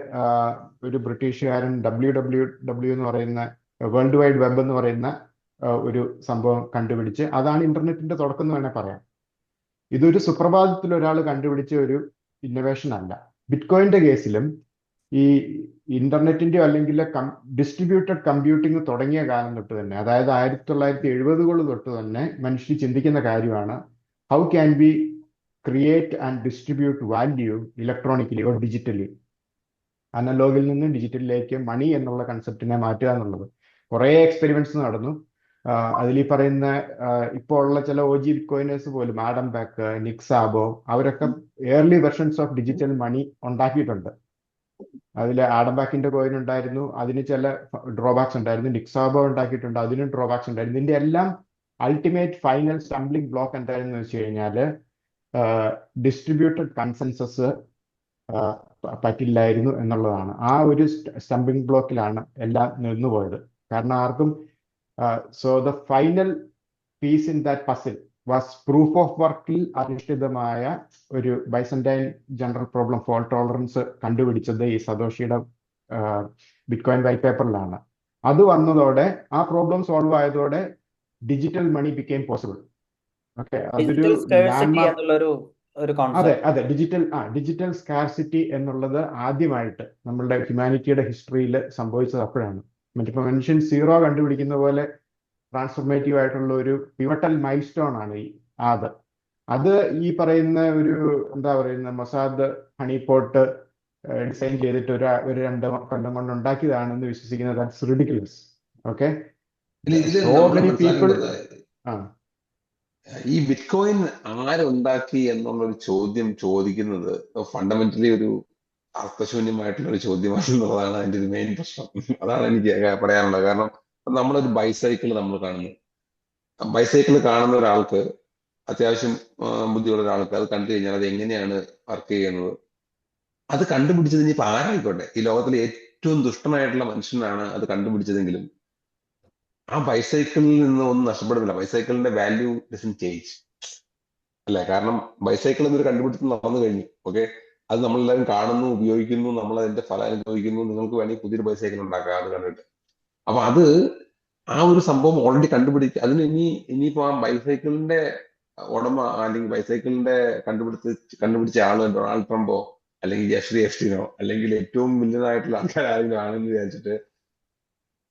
Speaker 2: ഒരു ബ്രിട്ടീഷുകാരൻ WWW എന്ന് പറയുന്ന വേൾഡ് വൈഡ് വെബ് എന്ന് പറയുന്ന ഒരു സംഭവം കണ്ടുപിടിച്ച് അതാണ് ഇന്റർനെറ്റിന്റെ തുടക്കം എന്ന് വേണേൽ പറയാം. ഇതൊരു സുപ്രഭാതത്തിൽ ഒരാൾ കണ്ടുപിടിച്ച ഒരു ഇന്നോവേഷൻ അല്ല. ബിറ്റ്കോയിന്റെ കേസിലും ഈ ഇന്റർനെറ്റിന്റെ അല്ലെങ്കിൽ ഡിസ്ട്രിബ്യൂട്ടഡ് കമ്പ്യൂട്ടിംഗ് തുടങ്ങിയ കാലം തൊട്ട് തന്നെ, അതായത് 1970-കൾ തൊട്ട് തന്നെ മനുഷ്യർ ചിന്തിക്കുന്ന കാര്യമാണ് how can be create and distribute value electronically or digitally. അനലോഗിൽ നിന്ന് ഡിജിറ്റലിലേക്ക് മണി എന്നുള്ള കൺസെപ്റ്റിനെ മാറ്റുക എന്നുള്ളത്. കുറേ എക്സ്പെരിമെന്റ്സ് നടന്നു. അതിൽ ഈ പറയുന്ന ഇപ്പോൾ ഉള്ള ചില OG ബിറ്റ്കോയിനേഴ്സ് പോലും, ആഡം ബാക്ക്, നിക് സാബോ, അവരൊക്കെ early versions of digital money ഉണ്ടാക്കിയിട്ടുണ്ട്. അതിൽ ആഡം ബാക്കിന്റെ കോയിൻ ഉണ്ടായിരുന്നു, അതിന് ചില ഡ്രോബാക്സ് ഉണ്ടായിരുന്നു. നിക് സാബോ ഉണ്ടാക്കിയിട്ടുണ്ട്, അതിനും ഡ്രോബാക്സ് ഉണ്ടായിരുന്നു. ഇതിന്റെ എല്ലാം അൾട്ടിമേറ്റ് ഫൈനൽ സ്റ്റംബ്ലിംഗ് ബ്ലോക്ക് എന്തായിരുന്നു വെച്ച് കഴിഞ്ഞാൽ ഡിസ്ട്രിബ്യൂട്ടഡ് കൺസെൻസസ് പറ്റില്ലായിരുന്നു എന്നുള്ളതാണ്. ആ ഒരു സ്റ്റംബ്ലിംഗ് ബ്ലോക്കിലാണ് എല്ലാം നിന്നുപോയത്. കാരണം ആർക്കും so the final piece in that puzzle was proof of വർക്കിൽ അധിഷ്ഠിതമായ ഒരു Byzantine general problem fault tolerance കണ്ടുപിടിച്ചത് ഈ സതോഷിയുടെ ബിറ്റ്കോയിൻ വൈറ്റ് പേപ്പറിലാണ്. അത് വന്നതോടെ ആ പ്രോബ്ലം സോൾവ് ആയതോടെ digital money became possible. Okay, അതൊരു
Speaker 1: ഡിജിറ്റൽ സ്കേഴ്സിറ്റി
Speaker 2: ലാൻഡ്മാർക്ക്.
Speaker 1: എന്നുള്ളൊരു
Speaker 2: അതെ
Speaker 1: കോൺസെപ്റ്റ്.
Speaker 2: അതെ, ഡിജിറ്റൽ സ്കാർസിറ്റി എന്നുള്ളത് ആദ്യമായിട്ട് നമ്മളുടെ ഹ്യൂമാനിറ്റിയുടെ ഹിസ്റ്ററിയിൽ സംഭവിച്ചത് അപ്പോഴാണ്. മറ്റിപ്പോ മനുഷ്യൻ സീറോ കണ്ടുപിടിക്കുന്ന പോലെ ട്രാൻസ്ഫോർമേറ്റീവ് ആയിട്ടുള്ള ഒരു പിവട്ടൽ മൈൽ സ്റ്റോൺ ആണ് അത് ഈ പറയുന്ന എന്താ പറയുന്ന മൊസാദ് ഹണിപോട്ട് ഡിസൈൻ ചെയ്തിട്ട് ഒരു 2 കൊല്ലം കൊണ്ട് ഉണ്ടാക്കിയതാണെന്ന് വിശ്വസിക്കുന്നത് that's ridiculous. Okay, so many people.
Speaker 3: ഈ ബിറ്റ്കോയിൻ ആരുണ്ടാക്കി എന്നുള്ളൊരു ചോദ്യം ചോദിക്കുന്നത് ഫണ്ടമെന്റലി ഒരു അർത്ഥശൂന്യമായിട്ടുള്ള ഒരു ചോദ്യമാണെന്നുള്ളതാണ് അതിന്റെ ഒരു മെയിൻ പ്രശ്നം. അതാണ് എനിക്ക് പറയാനുള്ളത്. കാരണം നമ്മളൊരു ബൈസൈക്കിൾ നമ്മൾ കാണുന്നു. ബൈസൈക്കിൾ കാണുന്ന ഒരാൾക്ക്, അത്യാവശ്യം ബുദ്ധിയുള്ള ഒരാൾക്ക് അത് കണ്ടു കഴിഞ്ഞാൽ അത് എങ്ങനെയാണ് വർക്ക് ചെയ്യുന്നത്, അത് കണ്ടുപിടിച്ചത് ഇനിയിപ്പോൾ ആരായിക്കോട്ടെ, ഈ ലോകത്തിലെ ഏറ്റവും ദുഷ്ടനായിട്ടുള്ള മനുഷ്യനാണ് അത് കണ്ടുപിടിച്ചതെങ്കിലും ആ ബൈസൈക്കിളിൽ നിന്ന് ഒന്നും നഷ്ടപ്പെടുന്നില്ല. ബൈസൈക്കിളിന്റെ വാല്യൂ ഡസൻ ചേഞ്ച് അല്ലേ? കാരണം ബൈസൈക്കിൾ എന്നൊരു കണ്ടുപിടുത്തം നടന്നു കഴിഞ്ഞു. ഓക്കെ, അത് നമ്മളെല്ലാവരും കാണുന്നു, ഉപയോഗിക്കുന്നു, നമ്മൾ അതിന്റെ ഫലം അനുഭവിക്കുന്നു. നിങ്ങൾക്ക് വേണമെങ്കിൽ പുതിയൊരു ബൈസൈക്കിൾ ഉണ്ടാക്കാം അത് കണ്ടിട്ട്. അപ്പൊ അത് ആ ഒരു സംഭവം ഓൾറെഡി അതിന് ഇനിയിപ്പോ ആ ബൈസൈക്കിളിന്റെ ഉടമ അല്ലെങ്കിൽ ബൈസൈക്കിളിന്റെ കണ്ടുപിടിച്ച ആള് ഡൊണാൾഡ് ട്രംപോ അല്ലെങ്കിൽ ജെഫ്രി എപ്സ്റ്റീനോ അല്ലെങ്കിൽ ഏറ്റവും വലിയതായിട്ടുള്ള ആൾക്കാർ ആരെങ്കിലും ആണെന്ന് വിചാരിച്ചിട്ട്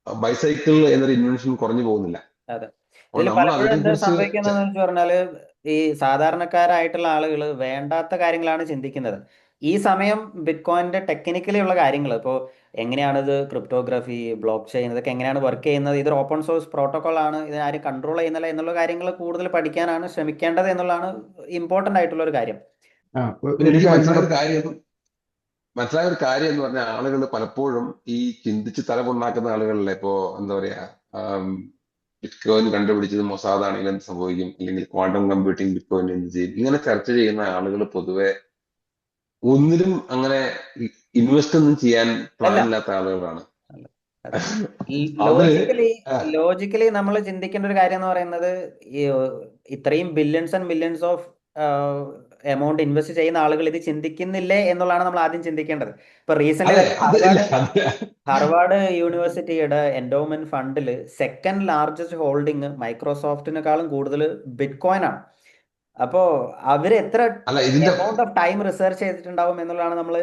Speaker 3: ബൈസൈക്കിൾ എന്നൊരു ഇൻവെൻഷൻ കുറഞ്ഞു പോകുന്നില്ല.
Speaker 1: അതെ,
Speaker 3: അപ്പൊ
Speaker 1: ഇതിൽ
Speaker 3: നമ്മൾ
Speaker 1: പലപ്പോഴും
Speaker 3: അതിനെ
Speaker 1: എന്താ
Speaker 3: കുറിച്ച്
Speaker 1: സംഭവിക്കുന്നതെന്ന് വെച്ച് പറഞ്ഞാല് ഈ സാധാരണക്കാരായിട്ടുള്ള ആളുകൾ വേണ്ടാത്ത കാര്യങ്ങളാണ് ചിന്തിക്കുന്നത്. ഈ സമയം ബിറ്റ്കോയിൻ്റെ ടെക്നിക്കലി ഉള്ള കാര്യങ്ങൾ ഇപ്പോൾ എങ്ങനെയാണ് ഇത് ക്രിപ്റ്റോഗ്രഫി, ബ്ലോക്ക് ചെയിൻ, ഇതൊക്കെ എങ്ങനെയാണ് വർക്ക് ചെയ്യുന്നത്, ഇതൊരു ഓപ്പൺ സോഴ്സ് പ്രോട്ടോകോൾ ആണ്, ഇതിനാരും കൺട്രോൾ ചെയ്യുന്നില്ല എന്നുള്ള കാര്യങ്ങൾ കൂടുതൽ പഠിക്കാനാണ് ശ്രമിക്കേണ്ടത് എന്നുള്ളതാണ് ഇമ്പോർട്ടൻ്റ് ആയിട്ടുള്ള ഒരു കാര്യം.
Speaker 3: പിന്നെ
Speaker 2: ഒരു
Speaker 3: എനിക്ക്
Speaker 2: കാര്യം
Speaker 3: മനസ്സിലായ
Speaker 2: കൂടെ
Speaker 3: ഒരു കാര്യം എന്ന് പറഞ്ഞാൽ ആളുകൾ പലപ്പോഴും ഈ ചിന്തിച്ച് തലപൊണ്ണാക്കുന്ന ആളുകളിലെ ഇപ്പോ എന്താ പറയാ ബിറ്റ്കോയിൻ കണ്ടുപിടിച്ചത് മൊസാദ് ആണെങ്കിൽ എന്ത് സംഭവിക്കും, അല്ലെങ്കിൽ ക്വാണ്ടം കമ്പ്യൂട്ടിംഗ് ബിറ്റ്കോയിൻ എന്ത് ചെയ്യും, ഇങ്ങനെ ചർച്ച ചെയ്യുന്ന ആളുകൾ പൊതുവെ ഒന്നിലും അങ്ങനെ ഇൻവെസ്റ്റ് ഒന്നും ചെയ്യാൻ പ്ലാൻ
Speaker 1: അല്ല
Speaker 3: ഇല്ലാത്ത ആളുകളാണ്. അവര്
Speaker 1: ലോജിക്കലി
Speaker 3: ആ,
Speaker 1: ലോജിക്കലി നമ്മൾ ചിന്തിക്കേണ്ട ഒരു കാര്യം എന്ന് പറയുന്നത് ഈ ഇത്രയും billions and millions of amount invest ചെയ്യുന്ന ആളുകൾ ഇത് ചിന്തിക്കുന്നില്ലേ എന്നുള്ളതാണ് നമ്മൾ ആദ്യം ചിന്തിക്കേണ്ടത്. ഇപ്പൊ റീസെന്റ്
Speaker 3: അതെ
Speaker 1: തന്നെ
Speaker 3: അത് ഇല്ല അത്
Speaker 1: ഹാർവാർഡ് യൂണിവേഴ്സിറ്റിയുടെ എൻഡോമെന്റ് ഫണ്ടിൽ സെക്കൻഡ് ലാർജസ്റ്റ് ഹോൾഡിംഗ് മൈക്രോസോഫ്റ്റിനെക്കാളും കൂടുതൽ ബിറ്റ്കോയിൻ ആണ്. അപ്പോൾ അവര് എത്ര
Speaker 3: അല്ല ഇതിന്റെ
Speaker 1: എമൗണ്ട് ഓഫ് ടൈം റിസർച്ച് ചെയ്തിട്ടുണ്ടാവും എന്നുള്ളതാണ് നമ്മൾ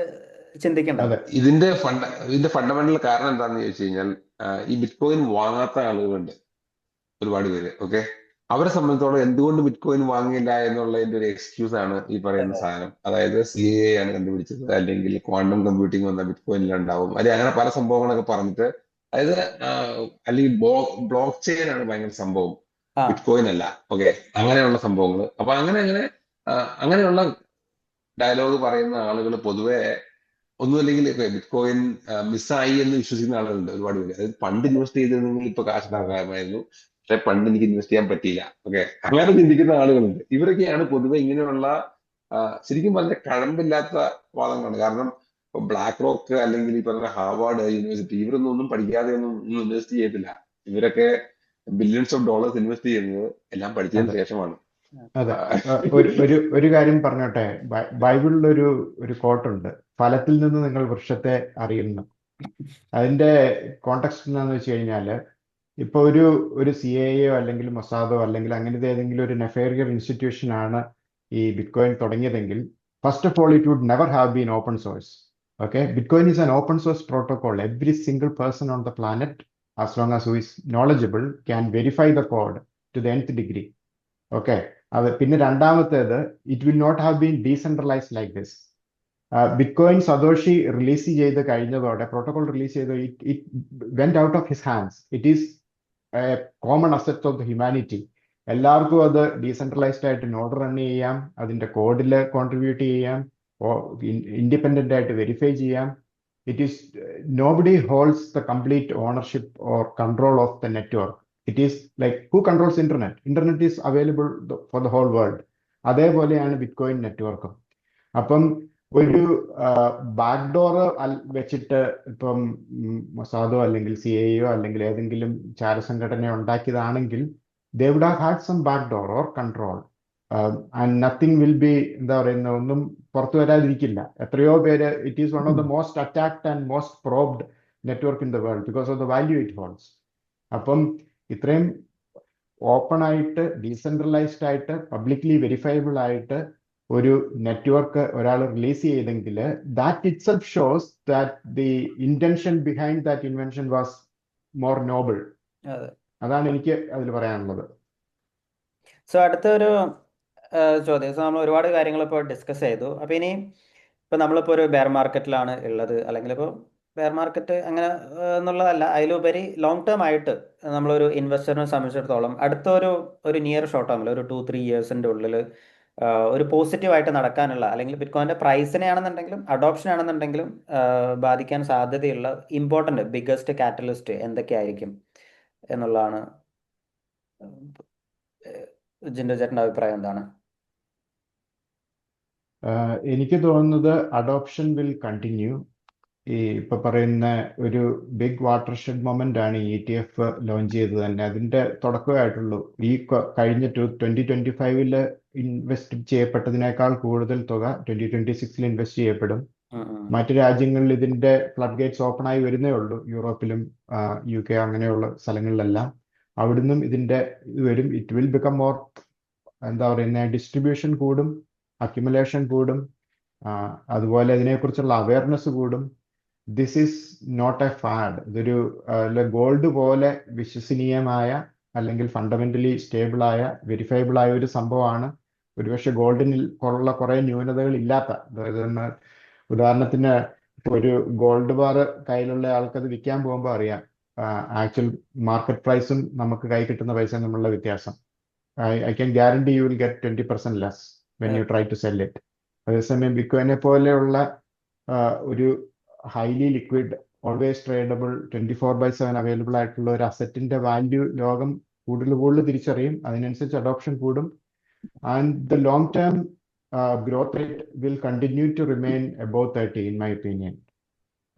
Speaker 1: ചിന്തിക്കേണ്ടത്.
Speaker 2: അതെ
Speaker 3: ഇതിന്റെ ഫണ്ടമെന്റൽ കാരണം എന്താണെന്ന് ചോദിച്ചു കഴിഞ്ഞാൽ ഈ ബിറ്റ്കോയിൻ വാങ്ങാത്ത ആളുകളുണ്ട് ഒരുപാട് പേര്. ഓക്കെ, അവരെ സംബന്ധിച്ചോളം എന്തുകൊണ്ട് ബിറ്റ്കോയിൻ വാങ്ങിയില്ല എന്നുള്ളതിന്റെ ഒരു എക്സ്ക്യൂസ് ആണ് ഈ പറയുന്ന സാധനം. അതായത് CAA ആണ് കണ്ടുപിടിച്ചത്, അല്ലെങ്കിൽ ക്വാണ്ടം കമ്പ്യൂട്ടിംഗ് വന്ന ബിറ്റ്കോയിനിൽ ഉണ്ടാവും, അല്ലെങ്കിൽ അങ്ങനെ പല സംഭവങ്ങളൊക്കെ പറഞ്ഞിട്ട്, അതായത് അല്ലെങ്കിൽ ബ്ലോക്ക് ചെയിൻ ആണ് ഭയങ്കര സംഭവം,
Speaker 1: ആ
Speaker 3: ബിറ്റ്കോയിൻ അല്ല. ഓക്കെ, അങ്ങനെയുള്ള സംഭവങ്ങൾ. അപ്പൊ അങ്ങനെയുള്ള ഡയലോഗ് പറയുന്ന ആളുകൾ പൊതുവെ ഒന്നുമല്ലെങ്കിൽ ബിറ്റ്കോയിൻ മിസ്സായി എന്ന് വിശ്വസിക്കുന്ന ആളുകളുണ്ട് ഒരുപാട് പേര്. അതായത് പണ്ട് ഇൻവെസ്റ്റ് ചെയ്തിരുന്നെങ്കിൽ ഇപ്പൊ കാശുണ്ടാക്കാമായിരുന്നു, പക്ഷെ പണ്ട് എനിക്ക് ഇൻവെസ്റ്റ് ചെയ്യാൻ പറ്റിയില്ല. ഓക്കെ, അങ്ങനെ ചിന്തിക്കുന്ന ആളുകളുണ്ട്. ഇവരൊക്കെയാണ് പൊതുവെ ഇങ്ങനെയുള്ള ശരിക്കും പറഞ്ഞ കഴമ്പില്ലാത്ത വാദങ്ങളാണ്. കാരണം ബ്ലാക്ക് റോക്ക് അല്ലെങ്കിൽ ഈ പറഞ്ഞ ഹാർവാർഡ് യൂണിവേഴ്സിറ്റി, ഇവരൊന്നും ഒന്നും പഠിക്കാതെ ഒന്നും ഇൻവെസ്റ്റ് ചെയ്യത്തില്ല. ഇവരൊക്കെ ബില്യൺസ് ഓഫ് ഡോളേഴ്സ് ഇൻവെസ്റ്റ് ചെയ്യുന്നത് എല്ലാം പഠിച്ചതിന്
Speaker 2: അതെ
Speaker 3: ശേഷമാണ്.
Speaker 2: അതെ ഒരു കാര്യം പറഞ്ഞോട്ടെ. ബൈബിളിൽ ഒരു കോട്ടുണ്ട്, ഫലത്തിൽ നിന്ന് നിങ്ങൾ വൃക്ഷത്തെ അറിയുന്നു. അതിന്റെ കോണ്ടെക്സ്റ്റ് എന്താണെന്ന് വെച്ച് കഴിഞ്ഞാല്, ഇപ്പൊ ഒരു CAA അല്ലെങ്കിൽ മൊസാദോ അല്ലെങ്കിൽ അങ്ങനത്തെ ഏതെങ്കിലും ഒരു നെഫേറിയർ ഇൻസ്റ്റിറ്റ്യൂഷൻ ആണ് ഈ ബിറ്റ്കോയിൻ തുടങ്ങിയതെങ്കിൽ, first of all it would never have been open source. Okay, bitcoin is an open source protocol. Every single person on the planet, as long as who is knowledgeable, can verify the code to the nth degree. Okay, അത് പിന്നെ രണ്ടാമത്തേത്, it will not have been decentralised like this. Bitcoin Satoshi release ചെയ്ത് കഴിഞ്ഞതോടെ, protocol release ചെയ്ത്, it went out of his hands. It is common asset of the humanity. എല്ലാവർക്കും അത് decentralised ആയിട്ട് node run ചെയ്യാം, അതിന്റെ കോഡിൽ കോൺട്രിബ്യൂട്ട് ചെയ്യാം, ഇൻഡിപെൻഡന്റ് ആയിട്ട് വെരിഫൈ ചെയ്യാം. It is nobody holds the complete ownership or control of the network. It is like who controls internet is available for the whole world. അതേപോലെയാണ് ബിറ്റ്കോയിൻ നെറ്റ്വർക്കും. അപ്പം ഒരു ബാക്ക്ഡോർ വെച്ചിട്ട് ഇപ്പം മൊസാദോ അല്ലെങ്കിൽ CAA അല്ലെങ്കിൽ ഏതെങ്കിലും ചാരസംഘടന ഉണ്ടാക്കിയതാണെങ്കിൽ, they would have had some backdoor or control, and nothing will be, എന്താ പറയുന്ന, ഒന്നും പുറത്തു വരാതിരിക്കില്ല. എത്രയോ പേര്, it is one of the most attacked and most പ്രോബ്ഡ് network in the world because of the value it holds. അപ്പം ഇത്രയും open ആയിട്ട്, decentralised ആയിട്ട്, പബ്ലിക്ലി വെരിഫയബിൾ ആയിട്ട് ഒരു നെറ്റ്വർക്ക് ഒരാൾ റിലീസ് ചെയ്തെങ്കിൽ, that it self shows that the intention behind that invention was more Noble. അതാണ് എനിക്ക് അതിൽ പറയാനുള്ളത്.
Speaker 1: സോ അടുത്തൊരു ചോദ്യം. സോ നമ്മൾ ഒരുപാട് കാര്യങ്ങൾ ഇപ്പോൾ ഡിസ്കസ് ചെയ്തു. അപ്പോൾ ഇനി ഇപ്പോൾ നമ്മളിപ്പോൾ ഒരു ബെയർ മാർക്കറ്റിലാണ് ഉള്ളത്, അല്ലെങ്കിൽ ഇപ്പോൾ ബെയർ മാർക്കറ്റ് അങ്ങനെ എന്നുള്ളതല്ല, അതിലുപരി ലോങ് ടേം ആയിട്ട് നമ്മളൊരു ഇൻവെസ്റ്ററിനെ സംബന്ധിച്ചിടത്തോളം അടുത്തൊരു നിയർ ഷോർട്ട് ടേമിൽ ഒരു 2-3 ഇയേഴ്സിൻ്റെ ഉള്ളിൽ ഒരു പോസിറ്റീവായിട്ട് നടക്കാനുള്ള, അല്ലെങ്കിൽ ബിറ്റ്കോയിൻ്റെ പ്രൈസിനെ ആണെന്നുണ്ടെങ്കിലും അഡോപ്ഷൻ ആണെന്നുണ്ടെങ്കിലും ബാധിക്കാൻ സാധ്യതയുള്ള ഇമ്പോർട്ടൻ്റ് ബിഗ്ഗസ്റ്റ് കാറ്റലിസ്റ്റ് എന്തൊക്കെയായിരിക്കും എന്നുള്ളതാണ്. ജിൻഡോ ചേട്ടൻ്റെ അഭിപ്രായം എന്താണ്?
Speaker 2: എനിക്ക് തോന്നുന്നത് അഡോപ്ഷൻ വിൽ കണ്ടിന്യൂ. ഈ ഇപ്പൊ പറയുന്ന ഒരു ബിഗ് വാട്ടർ ഷെഡ് മൊമെന്റ് ആണ് ETF ലോഞ്ച് ചെയ്തത് തന്നെ. അതിന്റെ തുടക്കമായിട്ടുള്ളൂ. ഈ കഴിഞ്ഞ 2025 ഇൻവെസ്റ്റ് ചെയ്യപ്പെട്ടതിനേക്കാൾ കൂടുതൽ തുക 2026 ഇൻവെസ്റ്റ് ചെയ്യപ്പെടും. മറ്റു രാജ്യങ്ങളിൽ ഇതിന്റെ ഫ്ലഡ് ഗേറ്റ്സ് ഓപ്പൺ ആയി വരുന്നേ ഉള്ളൂ. യൂറോപ്പിലും UK അങ്ങനെയുള്ള സ്ഥലങ്ങളിലെല്ലാം അവിടുന്നും ഇതിന്റെ ഇത് വരും. ഇറ്റ് വിൽ ബിക്കം മോർ, എന്താ പറയുന്ന, ഡിസ്ട്രിബ്യൂഷൻ കൂടും, അക്യുമുലേഷൻ കൂടും, അതുപോലെ ഇതിനെക്കുറിച്ചുള്ള അവയർനെസ് കൂടും. This is not a fad. ഇതൊരു ഗോൾഡ് പോലെ വിശ്വസനീയമായ, അല്ലെങ്കിൽ ഫണ്ടമെന്റലി സ്റ്റേബിളായ, വെരിഫൈബിൾ ആയ ഒരു സംഭവമാണ്. ഒരുപക്ഷെ ഗോൾഡിന് ഉള്ള കുറെ ന്യൂനതകൾ ഇല്ലാത്ത, അതായത് ഉദാഹരണത്തിന് ഇപ്പൊ ഒരു ഗോൾഡ് ബാർ കയ്യിലുള്ള ആൾക്കത് വിൽക്കാൻ പോകുമ്പോൾ അറിയാം ആക്ച്വൽ മാർക്കറ്റ് പ്രൈസും നമുക്ക് കൈ കിട്ടുന്ന പൈസ തമ്മിലുള്ള വ്യത്യാസം. I can guarantee you will get 20% less when you try to sell it. അതേസമയം ബിറ്റ്കോയിനെ പോലെയുള്ള ഒരു highly liquid, always tradable, 24/7 available ആയിട്ടുള്ള ഒരു അസറ്റിന്റെ വാല്യൂ ലോകം കൂടുതൽ തിരിച്ചറിയും. അതിനനുസരിച്ച് അഡോപ്ഷൻ കൂടും. And the long term growth rate will continue to remain above 30 in my opinion.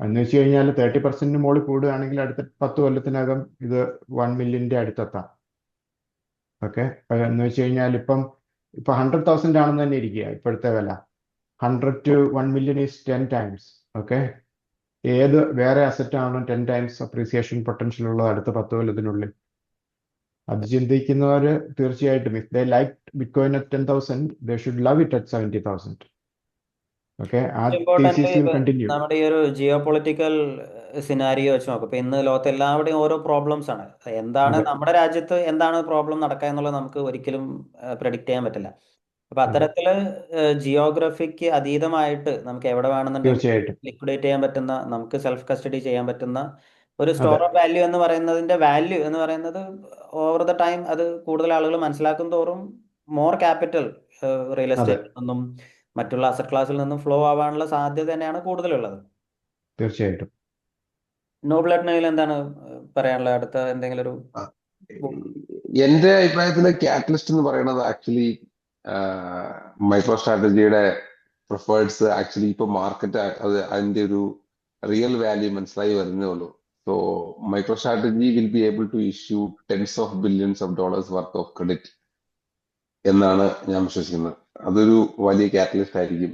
Speaker 2: എന്ന് വെച്ച് കഴിഞ്ഞാൽ 30% മുകളിൽ കൂടുകയാണെങ്കിൽ അടുത്ത 10 കൊല്ലത്തിനകം ഇത് 1 മില്യന്റെ അടുത്തെത്താം. ഓക്കെ, എന്ന് വെച്ച് കഴിഞ്ഞാൽ ഇപ്പൊ 100,000 ആണെന്ന് തന്നെ ഇരിക്കുക ഇപ്പോഴത്തെ വില. 100 to 1 million is 10 times. Okay, ഏത് വേറെ അസറ്റ് ആണ് 10 times അപ്രീസിയേഷൻ പൊട്ടൻഷ്യൽ ഉള്ളത് അടുത്ത 10 കൊല്ലത്തിനുള്ളിൽ? അത് ചിന്തിക്കുന്നവർ തീർച്ചയായിട്ടും if they like bitcoin at 10,000 they should love it at 70,000. Okay, ആ
Speaker 1: ഇമ്പോർട്ടൻ്റ്
Speaker 2: thesis will continue.
Speaker 1: നമ്മുടെ ഈ ഒരു ജിയോ പൊളിറ്റിക്കൽ സിനാരിയോ വെച്ച് നോക്കും. ഇപ്പൊ ഇന്ന് ലോകത്ത് എല്ലാവരുടെയും ഓരോ പ്രോബ്ലംസ് ആണ്. എന്താണ്
Speaker 2: അതെ,
Speaker 1: നമ്മുടെ രാജ്യത്ത് എന്താണ് പ്രോബ്ലം നടക്കുക എന്നുള്ളത് നമുക്ക് ഒരിക്കലും പ്രെഡിക്റ്റ് ചെയ്യാൻ പറ്റില്ല. അപ്പൊ
Speaker 2: അതെ,
Speaker 1: അത്തരത്തില് ജിയോഗ്രഫിക്ക് അതീതമായിട്ട് നമുക്ക് എവിടെ വേണമെന്നുണ്ടെങ്കിൽ
Speaker 2: തീർച്ചയായിട്ടും.
Speaker 1: ലിക്വിഡേറ്റ് ചെയ്യാൻ പറ്റുന്ന, നമുക്ക് സെൽഫ് കസ്റ്റഡി ചെയ്യാൻ പറ്റുന്ന ഒരു സ്റ്റോർ
Speaker 2: അതെ,
Speaker 1: ഓഫ് വാല്യൂ എന്ന് പറയുന്നതിന്റെ വാല്യൂ എന്ന് പറയുന്നത് ഓവർ ദ ടൈം അത് കൂടുതൽ ആളുകൾ മനസ്സിലാക്കും തോറും മോർ ക്യാപിറ്റൽ റിയൽ
Speaker 2: അതെ,
Speaker 1: എസ്റ്റേറ്റിൽ നിന്നും മറ്റുള്ള അസറ്റ് ക്ലാസ്സിൽ നിന്നും ഫ്ലോ ആവാനുള്ള സാധ്യത തന്നെയാണ് കൂടുതലുള്ളത്.
Speaker 2: തീർച്ചയായിട്ടും.
Speaker 1: നോബിളേട്ടനെങ്കിൽ എന്താണ് പറയാനുള്ളത്? അടുത്ത എന്തെങ്കിലും ഒരു
Speaker 3: എന്റെ അഭിപ്രായത്തില് കാറ്റലിസ്റ്റ് എന്ന് പറയുന്നത് ആക്ച്വലി മൈക്രോ സ്ട്രാറ്റജിയുടെ പ്രിഫേർഡ്സ് ആക്ച്വലി ഇപ്പൊ മാർക്കറ്റ് അത് അതിന്റെ ഒരു റിയൽ വാല്യൂ മനസ്സിലായി വരുന്നേ ഉള്ളൂ. So MicroStrategy will be able to issue tens of billions of dollars worth of credit എന്നാണ് ഞാൻ വിശ്വസിക്കുന്നത്. അതൊരു വലിയ കാറ്റലിസ്റ്റ് ആയിരിക്കും.